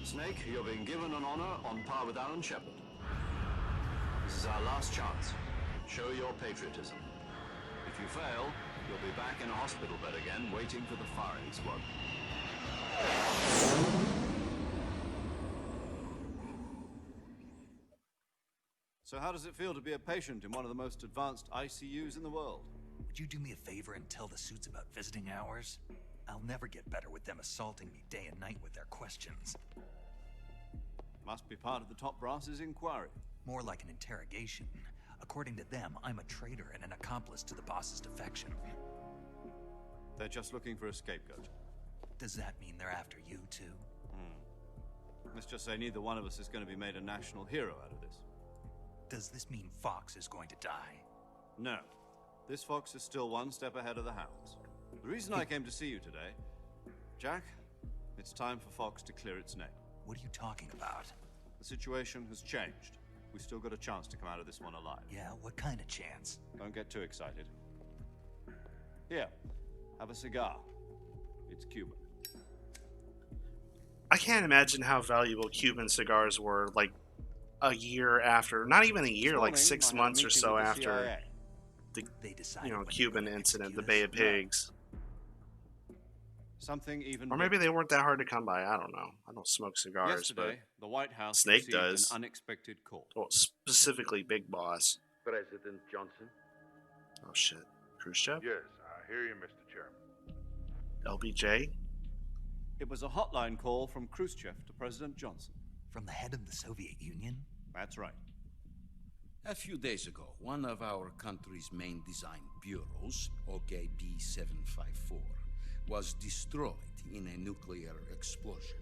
Snake, you're being given an honor on par with Alan Shepard. This is our last chance. Show your patriotism. If you fail, you'll be back in a hospital bed again, waiting for the firing squad. So how does it feel to be a patient in one of the most advanced ICUs in the world? Would you do me a favor and tell the suits about visiting hours? I'll never get better with them assaulting me day and night with their questions. Must be part of the top brass's inquiry. More like an interrogation. According to them, I'm a traitor and an accomplice to the boss's defection. They're just looking for a scapegoat. Does that mean they're after you, too? Let's just say neither one of us is going to be made a national hero out of this. Does this mean Fox is going to die? No. This fox is still one step ahead of the hounds. The reason I came to see you today, Jack, it's time for Fox to clear its name. What are you talking about? The situation has changed. We've still got a chance to come out of this one alive. Yeah, what kind of chance? Don't get too excited. Here, have a cigar. It's Cuban. I can't imagine how valuable Cuban cigars were like a year after, not even a year, like 6 months or so after the Cuban incident, the Bay of Pigs. Something even Or maybe they weren't that hard to come by. I don't know. I don't smoke cigars, Yesterday, the White House Snake received does. an unexpected call. Well, specifically Big Boss. President Johnson? Oh shit, Khrushchev, Yes, I hear you, Mr. Chairman. LBJ. It was a hotline call from Khrushchev to President Johnson. From the head of the Soviet Union? That's right. A few days ago, one of our country's main design bureaus, OKB 754, was destroyed in a nuclear explosion.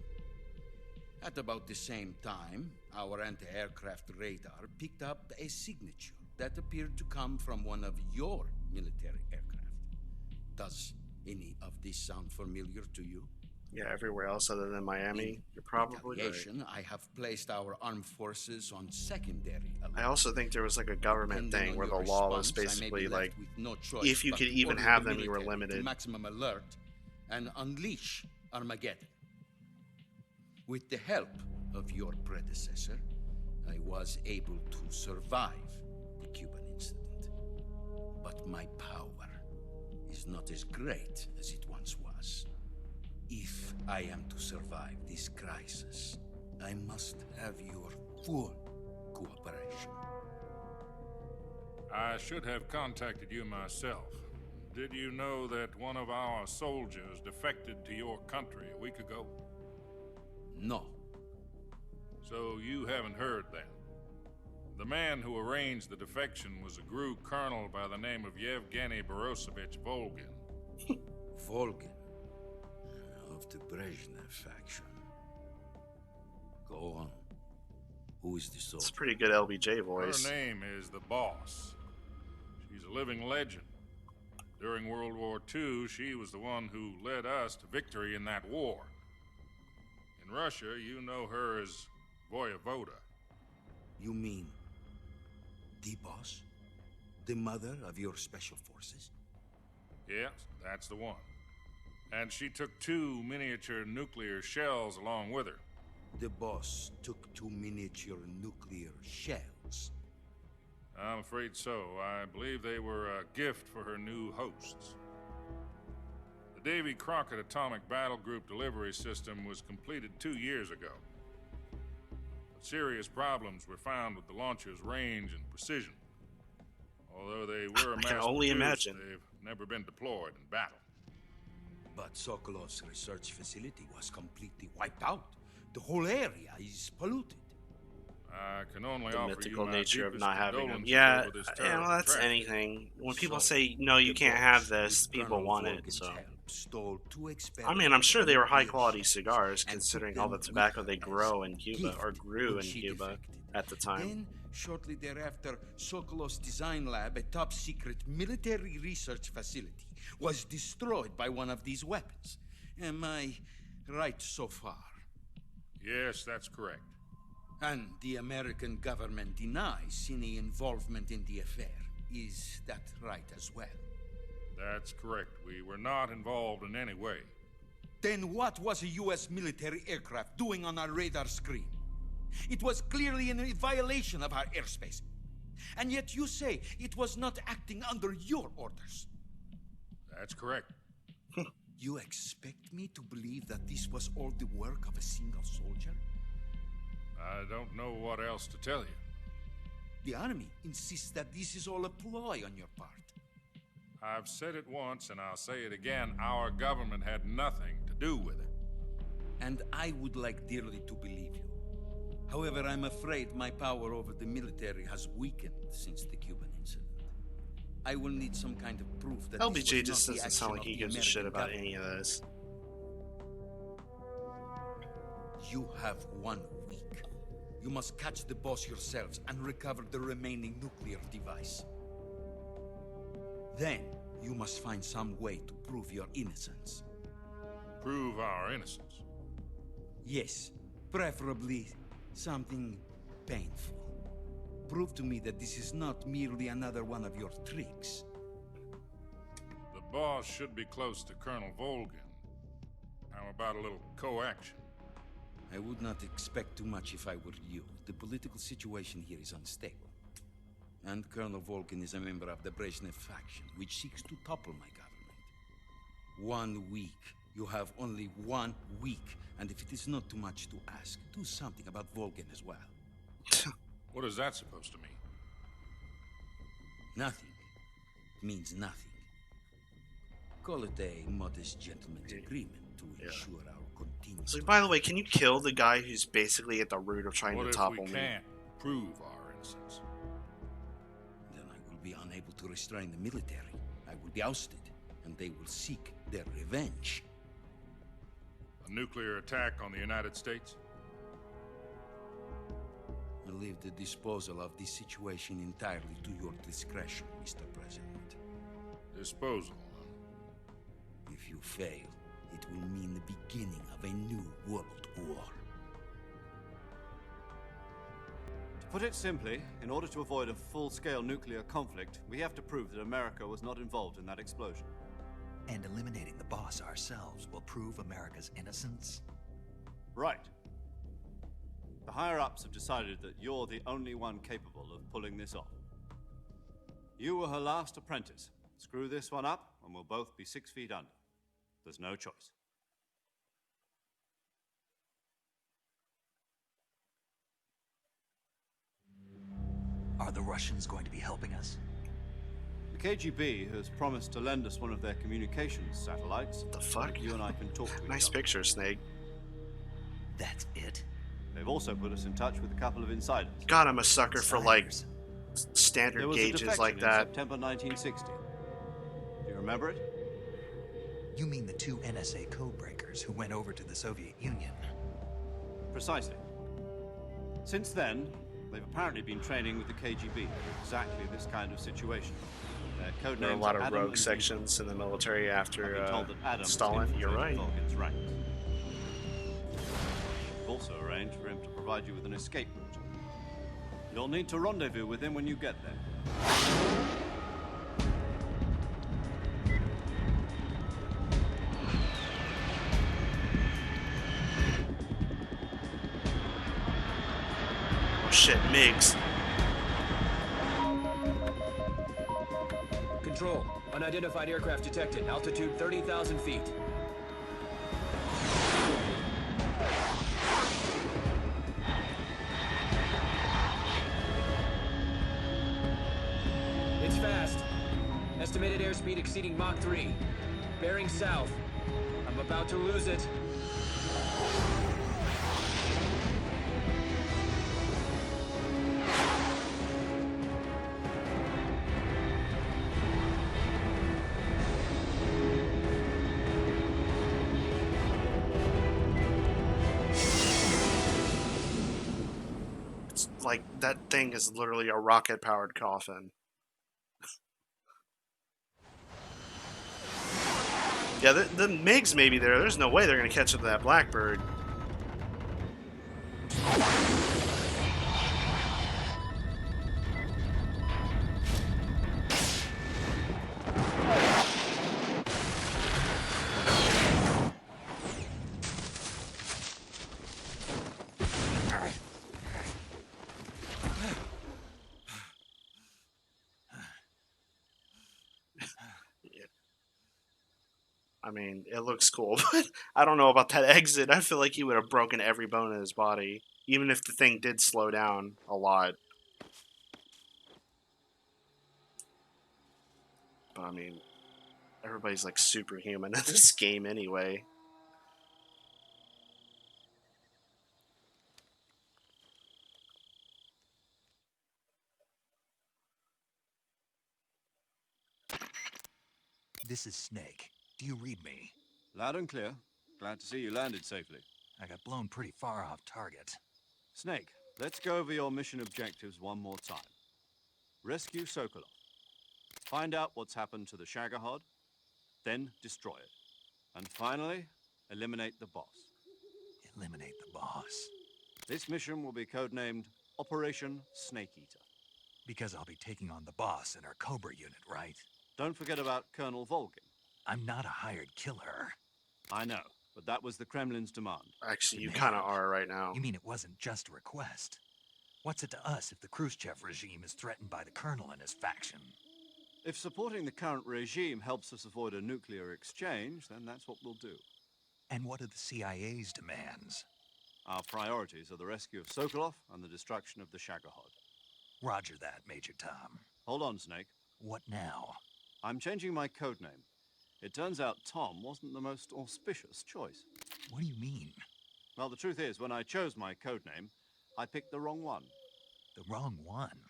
At about the same time, our anti-aircraft radar picked up a signature that appeared to come from one of your military aircraft. Does any of this sound familiar to you? Yeah, everywhere else other than Miami. You're probably right. Retaliation, I have placed our armed forces on secondary alert. I also think there was like a government Depending thing on where the your law was response, I may be basically left like, with no choice if you but could to even order have the them, you were military to limited. maximum alert and unleash Armageddon. With the help of your predecessor, I was able to survive the Cuban incident. But my power is not as great as it once was. If I am to survive this crisis, I must have your full cooperation. I should have contacted you myself. Did you know that one of our soldiers defected to your country a week ago? No. So you haven't heard then. The man who arranged the defection was a GRU colonel by the name of Yevgeny Borosovich Volgin. Volgin? Of the Brezhnev faction. Go on. Who is the soldier? It's a pretty good LBJ voice. Her name is the Boss. She's a living legend. During World War II, she was the one who led us to victory in that war. In Russia, you know her as Voyevoda. You mean the Boss? The mother of your special forces? Yes, that's the one. And she took 2 miniature nuclear shells along with her. The Boss took 2 miniature nuclear shells. I'm afraid so. I believe they were a gift for her new hosts. The Davy Crockett Atomic Battle Group delivery system was completed 2 years ago. But serious problems were found with the launcher's range and precision. Although they were I can only imagine. They've never been deployed in battle. But Sokolov's research facility was completely wiped out. The whole area is polluted. I can only The offer mythical you my nature of deepest not having them. condolences Yeah, over this yeah, terrible well, that's tragedy. anything. When people So, say, no, you the can't Boss, have this, with people Colonel want it, Volgin's so. help, stole 2 I mean, I'm sure they were high quality nuclear cigars, and considering took all the them tobacco with they her grow as in a Cuba, or gift grew when in she Cuba defected. at the time. Then, shortly thereafter, Sokolov's design lab, a top-secret military research facility, was destroyed by one of these weapons. Am I right so far? Yes, that's correct. And the American government denies any involvement in the affair. Is that right as well? That's correct. We were not involved in any way. Then what was a U.S. military aircraft doing on our radar screen? It was clearly in violation of our airspace. And yet you say it was not acting under your orders. That's correct. You expect me to believe that this was all the work of a single soldier? I don't know what else to tell you. The army insists that this is all a ploy on your part. I've said it once and I'll say it again. Our government had nothing to do with it. And I would like dearly to believe you. However, I'm afraid my power over the military has weakened since the Cuban incident. I will need some kind of proof that LBJ this was just not the doesn't sound action like he of gives the a shit American about government. any of this. You have 1 week. You must catch the Boss yourselves and recover the remaining nuclear device. Then, you must find some way to prove your innocence. Prove our innocence. Yes, preferably something painful. Prove to me that this is not merely another one of your tricks. The Boss should be close to Colonel Volgin. How about a little co-action? I would not expect too much if I were you. The political situation here is unstable. And Colonel Volgin is a member of the Brezhnev faction, which seeks to topple my government. 1 week. You have only 1 week. And if it is not too much to ask, do something about Volgin as well. What is that supposed to mean? Nothing. It means nothing. Call it a modest gentleman's agreement to ensure our continued... So, by the way, can you kill the guy who's basically at the root of trying What to if topple we me? can't prove our innocence? Then I will be unable to restrain the military. I will be ousted, and they will seek their revenge. A nuclear attack on the United States? I leave the disposal of this situation entirely to your discretion, Mr. President. Disposal? If you fail, it will mean the beginning of a new world war. To put it simply, in order to avoid a full-scale nuclear conflict, we have to prove that America was not involved in that explosion. And eliminating the Boss ourselves will prove America's innocence? Right. The higher-ups have decided that you're the only one capable of pulling this off. You were her last apprentice, Screw this one up, and we'll both be 6 feet under. There's no choice. Are the Russians going to be helping us? The KGB has promised to lend us one of their communications satellites. The fuck? You and I can talk to each Nice other. picture, Snake. That's it? They've also put us in touch with a couple of insiders. God, I'm a sucker for like standard There was a gauges defection like in that. September 1960. Do you remember it? You mean the 2 NSA codebreakers who went over to the Soviet Union? Precisely. Since then, they've apparently been training with the KGB for exactly this kind of situation. Their code There are a names lot of Adam rogue and sections in the military I've after been told that Adam has Stalin. You're right. infiltrated Vulcan's ranks. We've also arranged for him to provide you with an escape route. You'll need to rendezvous with him when you get there. Oh shit, MiGs. Control. Unidentified aircraft detected. Altitude 30,000 feet. It's fast. Estimated airspeed exceeding Mach 3. Bearing south. I'm about to lose it. It's like that thing is literally a rocket-powered coffin. Yeah, the MiGs may be there. There's no way they're gonna catch up to that Blackbird. I mean, it looks cool, but I don't know about that exit. I feel like he would have broken every bone in his body, even if the thing did slow down a lot. But I mean, everybody's like superhuman in this game anyway. This is Snake. Do you read me? Loud and clear. Glad to see you landed safely. I got blown pretty far off target. Snake, let's go over your mission objectives one more time. Rescue Sokolov. Find out what's happened to the Shagohod, then destroy it. And finally, eliminate the boss. Eliminate the boss? This mission will be codenamed Operation Snake Eater. Because I'll be taking on the boss in our Cobra unit, right? Don't forget about Colonel Volgin. I'm not a hired killer. I know, but that was the Kremlin's demand. Actually, you kind of are right now. You mean it wasn't just a request? What's it to us if the Khrushchev regime is threatened by the Colonel and his faction? If supporting the current regime helps us avoid a nuclear exchange, then that's what we'll do. And what are the CIA's demands? Our priorities are the rescue of Sokolov and the destruction of the Shagohod. Roger that, Major Tom. Hold on, Snake. What now? I'm changing my codename. It turns out Tom wasn't the most auspicious choice. What do you mean? Well, the truth is, when I chose my codename, I picked the wrong one. The wrong one?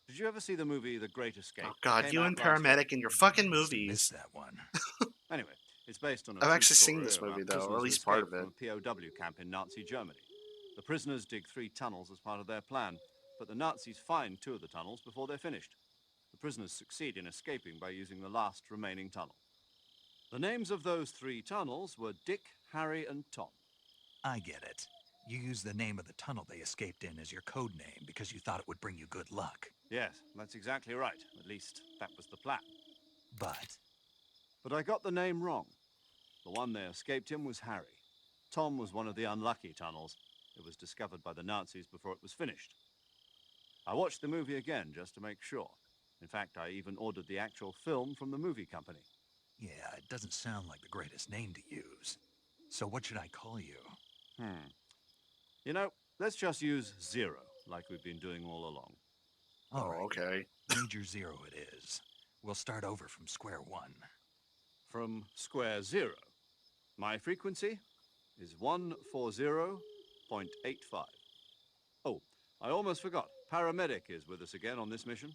Did you ever see the movie The Great Escape? Oh God, Came you out and last Paramedic in your fucking movies. Missed that one. Anyway, it's based on a I've true actually seen story this about movie, though, or prisoners at least who part of escaped from a POW camp in Nazi Germany. The prisoners dig 3 tunnels as part of their plan, but the Nazis find 2 of the tunnels before they're finished. The prisoners succeed in escaping by using the last remaining tunnel. The names of those 3 tunnels were Dick, Harry, and Tom. I get it. You used the name of the tunnel they escaped in as your code name because you thought it would bring you good luck. Yes, that's exactly right. At least, that was the plan. But I got the name wrong. The one they escaped in was Harry. Tom was one of the unlucky tunnels. It was discovered by the Nazis before it was finished. I watched the movie again just to make sure. In fact, I even ordered the actual film from the movie company. Yeah, it doesn't sound like the greatest name to use. So what should I call you? You know, let's just use Zero, like we've been doing all along. All right, okay. Major Zero it is. We'll start over from square one. From square zero. My frequency is 140.85. Oh, I almost forgot. Paramedic is with us again on this mission.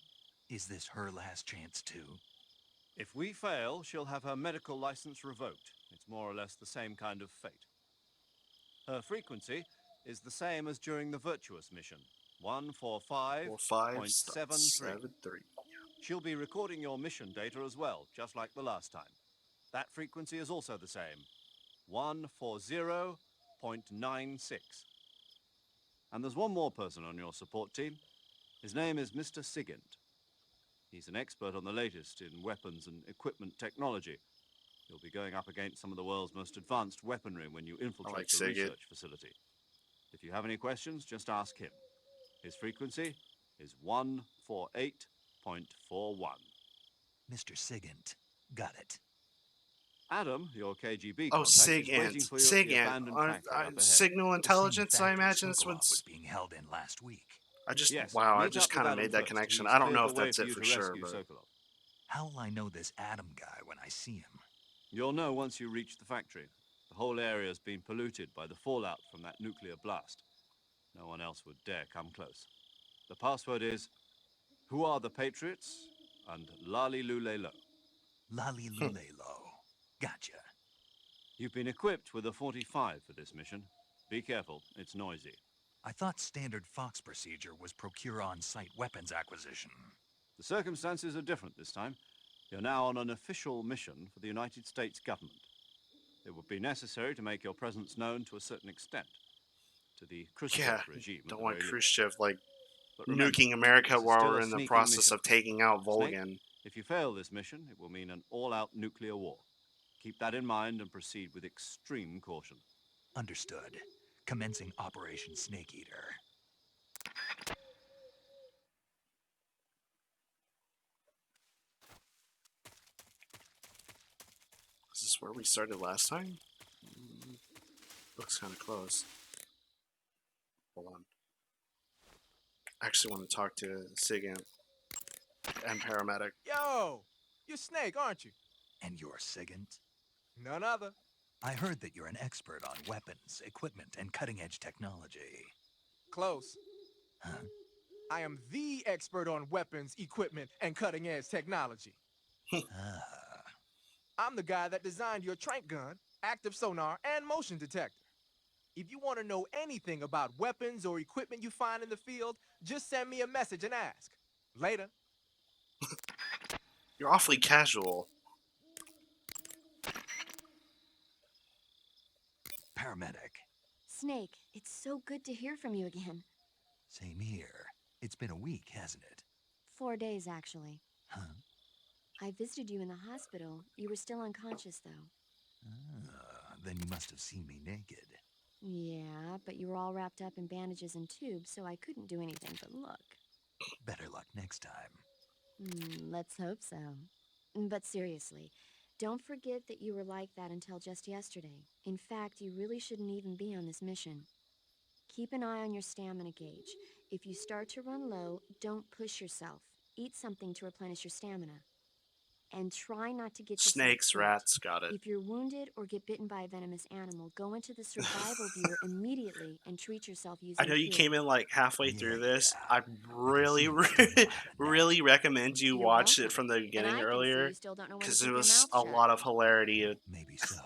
Is this her last chance too? If we fail, she'll have her medical license revoked. It's more or less the same kind of fate. Her frequency is the same as during the Virtuous mission, 145.73. She'll be recording your mission data as well, just like the last time. That frequency is also the same, 140.96. And there's one more person on your support team. His name is Mr. Sigint. He's an expert on the latest in weapons and equipment technology. You'll be going up against some of the world's most advanced weaponry when you infiltrate the research facility. If you have any questions, just ask him. His frequency is 148.41. Mr. Sigint. Got it. Adam, your KGB Oh, contact, is waiting for you at the abandoned factory up ahead. Signal Intelligence, I imagine this was being held in last week. I just, Yes, wow, I meet just up with kind of Adam made that first. connection. He's I don't know cleared if the way that's for it you for to sure, rescue but... Sokolov. How will I know this Adam guy when I see him? You'll know once you reach the factory. The whole area's been polluted by the fallout from that nuclear blast. No one else would dare come close. The password is, "Who are the Patriots?" and Lali Lule Lo. Lali Lule Lo. Gotcha. You've been equipped with a 45 for this mission. Be careful, it's noisy. I thought standard Fox procedure was procure on-site weapons acquisition. The circumstances are different this time. You're now on an official mission for the United States government. It would be necessary to make your presence known to a certain extent. To the Khrushchev regime. Don't want Khrushchev, like, But remember, nuking America this is while still we're a in the sneaking process mission. of taking out Snake, Volgan. if you fail this mission, it will mean an all-out nuclear war. Keep that in mind and proceed with extreme caution. Understood. Commencing Operation Snake Eater. Is this where we started last time? Looks kind of close. Hold on. I actually want to talk to Sigint and Paramedic. Yo! You're Snake, aren't you? And you're Sigint? None other. I heard that you're an expert on weapons, equipment, and cutting-edge technology. Close. Huh? I am the expert on weapons, equipment, and cutting-edge technology. I'm the guy that designed your trank gun, active sonar, and motion detector. If you want to know anything about weapons or equipment you find in the field, just send me a message and ask. Later. You're awfully casual. Paramedic. Snake, it's so good to hear from you again. Same here. It's been a week, hasn't it? 4 days, actually. Huh? I visited you in the hospital. You were still unconscious, though. Then you must have seen me naked. Yeah, but you were all wrapped up in bandages and tubes, so I couldn't do anything but look. Better luck next time. Let's hope so. But seriously, don't forget that you were like that until just yesterday. In fact, you really shouldn't even be on this mission. Keep an eye on your stamina gauge. If you start to run low, don't push yourself. Eat something to replenish your stamina. And try not to get yourself Snakes, hurt. rats, got it. If you're wounded or get bitten by a venomous animal, go into the survival gear immediately and treat yourself using I know you food. came in like halfway through this. I really, really recommend you watch it from the beginning earlier, because there was a lot of hilarity. Maybe so.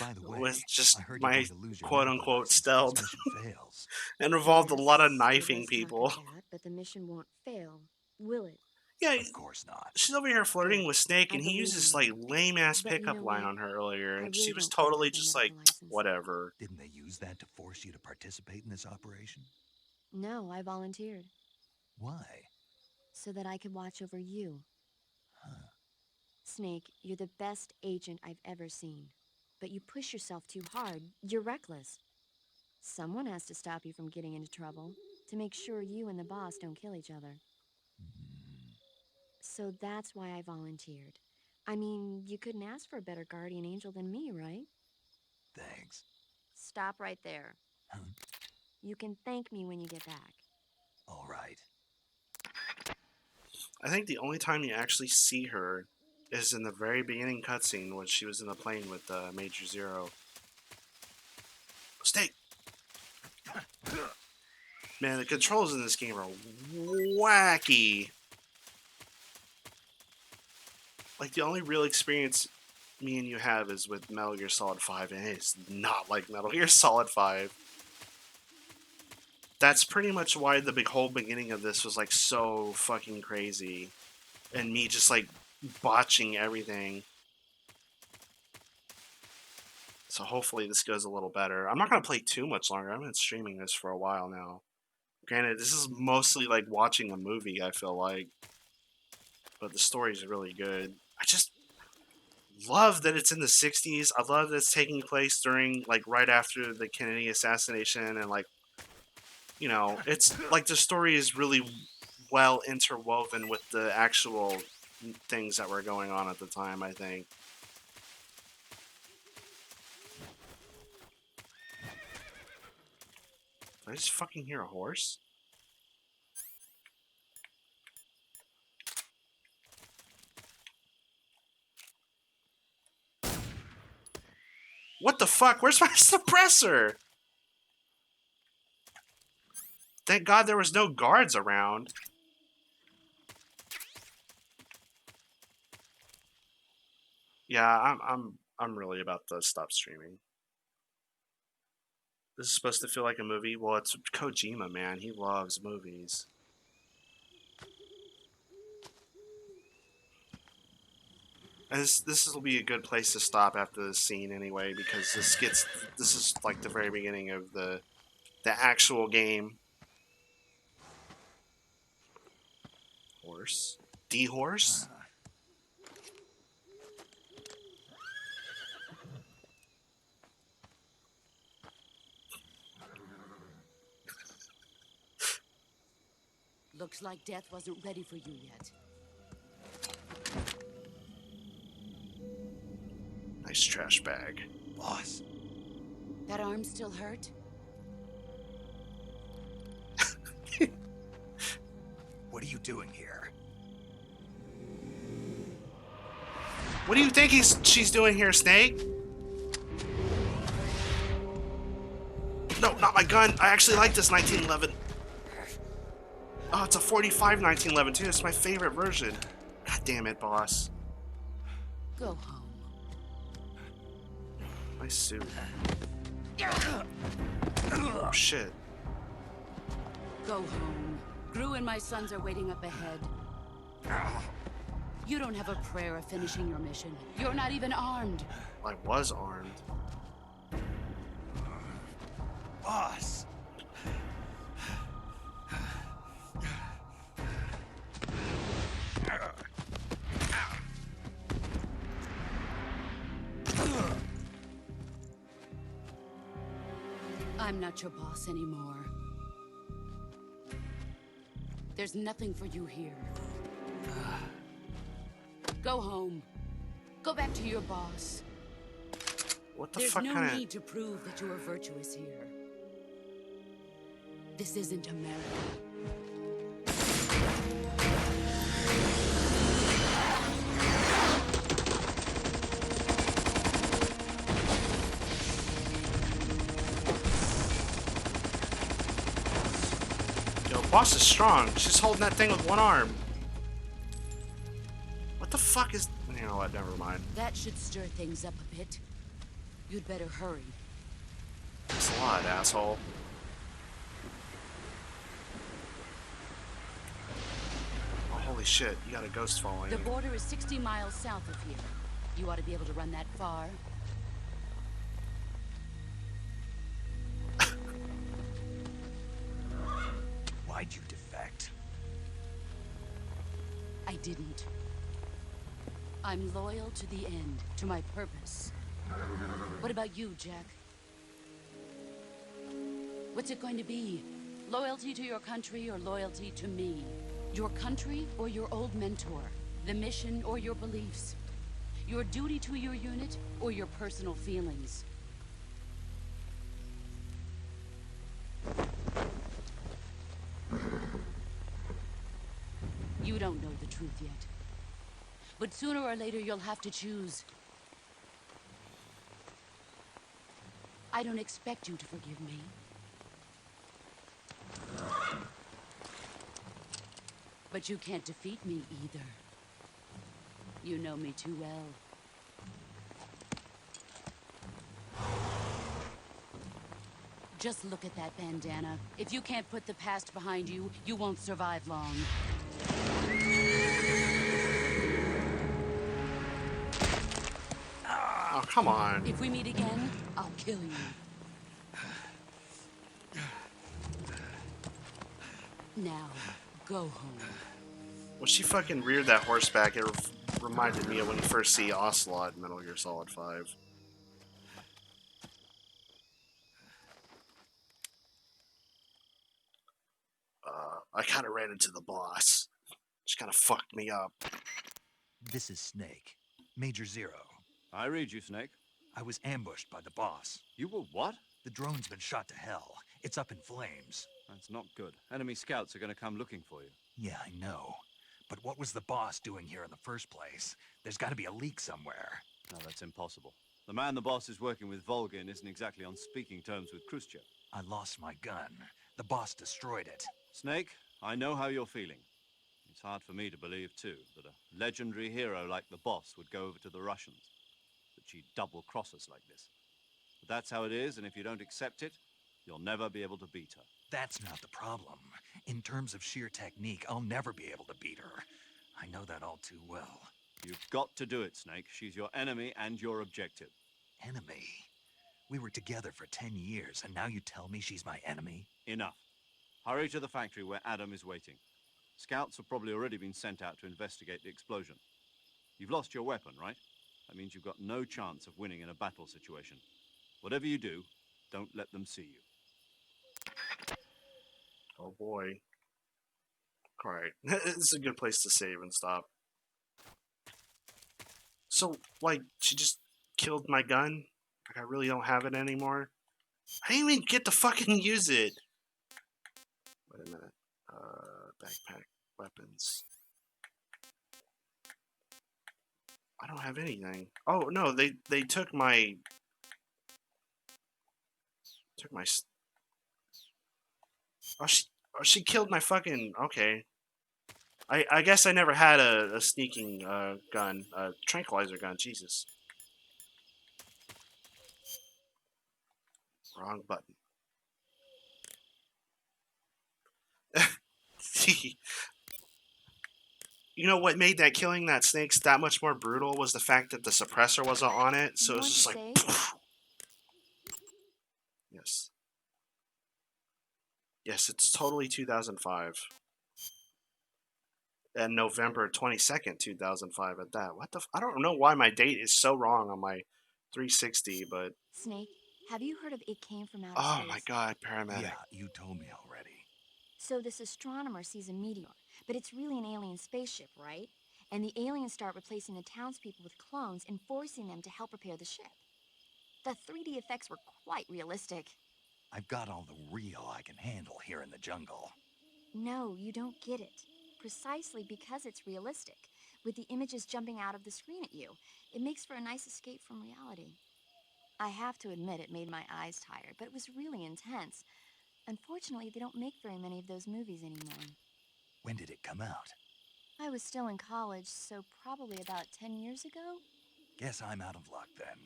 By the way, with just I heard you're my going to lose your quote-unquote stealth, fails. and involved a lot of Yes, knifing let's not people. do that, but the mission won't fail, will it? Yeah, of course not. She's over here flirting with Snake, and I he believe used this in like you. lame-ass But you pickup know line what? on her earlier, I and really she was don't care totally about the just like, medical license. whatever. Didn't they use that to force you to participate in this operation? No, I volunteered Why? so that I could watch over you. Huh. Snake, you're the best agent I've ever seen. But you push yourself too hard. You're reckless. Someone has to stop you from getting into trouble to make sure you and the boss don't kill each other. So that's why I volunteered. I mean, you couldn't ask for a better guardian angel than me, right? Thanks. Stop right there. You can thank me when you get back. All right. I think the only time you actually see her is in the very beginning cutscene when she was in the plane with Major Zero. Stay! Man, the controls in this game are wacky. Like, the only real experience me and you have is with Metal Gear Solid 5, and it's not like Metal Gear Solid 5. That's pretty much why the whole beginning of this was, like, so fucking crazy. And me just, like, botching everything. So hopefully this goes a little better. I'm not going to play too much longer. I've been streaming this for a while now. Granted, this is mostly like watching a movie, I feel like. But the story's really good. I just love that it's in the 60s. I love that it's taking place during, like, right after the Kennedy assassination. And, like, you know, it's like the story is really well interwoven with the actual things that were going on at the time, I think. Did I just fucking hear a horse? What the fuck? Where's my suppressor? Thank God there was no guards around. Yeah, I'm really about to stop streaming. This is supposed to feel like a movie. Well, it's Kojima, man. He loves movies. And this will be a good place to stop after this scene anyway, because this is like the very beginning of the actual game. Horse? D-horse? Looks like death wasn't ready for you yet. Nice trash bag. Boss. That arm still hurt? What are you doing here? What do you think she's doing here, Snake? No, not my gun. I actually like this 1911. Oh, it's a 45 1911 too. It's my favorite version. God damn it, boss. Go home. My suit. Oh shit. Go home. Gru and my sons are waiting up ahead. You don't have a prayer of finishing your mission. You're not even armed. I was armed. Boss. I'm not your boss anymore. There's nothing for you here. Go home. Go back to your boss. What the There's fuck no kind need to prove that you are virtuous here. This isn't America. Yo, boss is strong. She's holding that thing with one arm. What the fuck is... You know what, never mind. That should stir things up a bit. You'd better hurry. Thanks a lot, asshole. Oh, holy shit. You got a ghost following The you. border is 60 miles south of here. You ought to be able to run that far. Why'd you defect? I didn't. I'm loyal to the end, to my purpose. What about you, Jack? What's it going to be? Loyalty to your country or loyalty to me? Your country or your old mentor? The mission or your beliefs? Your duty to your unit or your personal feelings? You don't know the truth yet. But sooner or later you'll have to choose. I don't expect you to forgive me. But you can't defeat me either. You know me too well. Just look at that bandana. If you can't put the past behind you, you won't survive long. Oh, come on. If we meet again, I'll kill you. Now, go home. When she fucking reared that horseback, it reminded me of when you first see Ocelot in Metal Gear Solid 5. I kind of ran into the boss. Just kind of fucked me up. This is Snake. Major Zero. I read you, Snake. I was ambushed by the boss. You were what? The drone's been shot to hell. It's up in flames. That's not good. Enemy scouts are going to come looking for you. Yeah, I know. But what was the boss doing here in the first place? There's got to be a leak somewhere. No, that's impossible. The man the boss is working with, Volgin, isn't exactly on speaking terms with Khrushchev. I lost my gun. The boss destroyed it. Snake, I know how you're feeling. It's hard for me to believe, too, that a legendary hero like the boss would go over to the Russians. That she'd double-cross us like this. But that's how it is, and if you don't accept it, you'll never be able to beat her. That's not the problem. In terms of sheer technique, I'll never be able to beat her. I know that all too well. You've got to do it, Snake. She's your enemy and your objective. Enemy? We were together for 10 years, and now you tell me she's my enemy? Enough. Hurry to the factory where Adam is waiting. Scouts have probably already been sent out to investigate the explosion. You've lost your weapon, right? That means you've got no chance of winning in a battle situation. Whatever you do, don't let them see you. Oh boy. Alright. This is a good place to save and stop. So, like, she just killed my gun? Like, I really don't have it anymore? I didn't even get to fucking use it! Wait a minute. Backpack. Weapons. I don't have anything. Oh, no, they took my... Oh, she killed my fucking... Okay. I guess I never had a sneaking gun. A tranquilizer gun. Jesus. Wrong button. You know what made that killing that snakes that much more brutal was the fact that the suppressor wasn't on it, so it's just like... Yes. Yes, it's totally 2005. And November 22nd, 2005 at that. What the I don't know why my date is so wrong on my 360, but... Snake, have you heard of It Came From Outer Oh Space? my god, paramedic. Yeah, you told me already. So this astronomer sees a meteor, but it's really an alien spaceship, right? And the aliens start replacing the townspeople with clones and forcing them to help repair the ship. The 3D effects were quite realistic. I've got all the real I can handle here in the jungle. No, you don't get it. Precisely because it's realistic, with the images jumping out of the screen at you. It makes for a nice escape from reality. I have to admit it made my eyes tired, but it was really intense. Unfortunately, they don't make very many of those movies anymore. When did it come out? I was still in college, so probably about 10 years ago? Guess I'm out of luck then.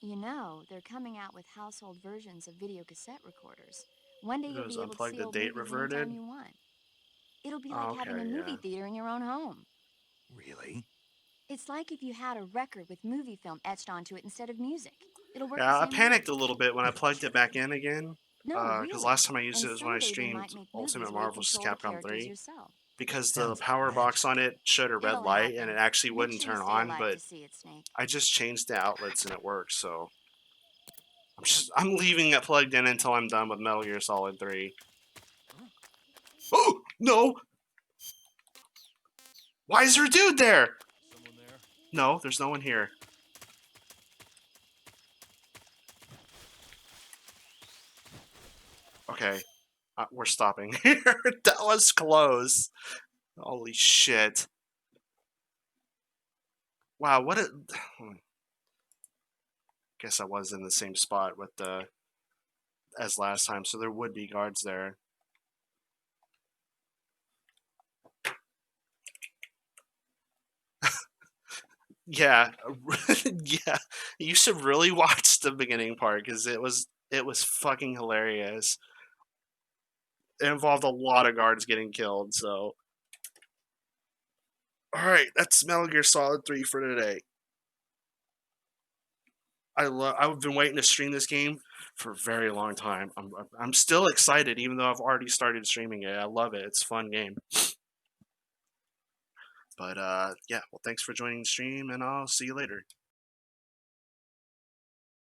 You know, they're coming out with household versions of video cassette recorders. One day you'll be able to see old movies anytime you want. It'll be like having a movie theater in your own home. Really? It's like if you had a record with movie film etched onto it instead of music. It'll work. Yeah, I panicked a little bit when I plugged it back in again. No, because last time I used it was when I streamed Ultimate Marvel vs. Capcom 3. Because the power box on it showed a red light and it actually wouldn't turn on, but I just changed the outlets and it works, so I'm leaving it plugged in until I'm done with Metal Gear Solid 3. Oh no! Why is there a dude there? Someone there? No, there's no one here. Okay, we're stopping here. That was close. Holy shit. Wow, what a... Guess I was in the same spot with the... as last time, so there would be guards there. Yeah, yeah. You should really watch the beginning part because it was fucking hilarious. It involved a lot of guards getting killed. So, all right, that's Metal Gear Solid 3 for today. I've been waiting to stream this game for a very long time. I'm still excited, even though I've already started streaming it. I love it. It's a fun game. But yeah, well, thanks for joining the stream, and I'll see you later.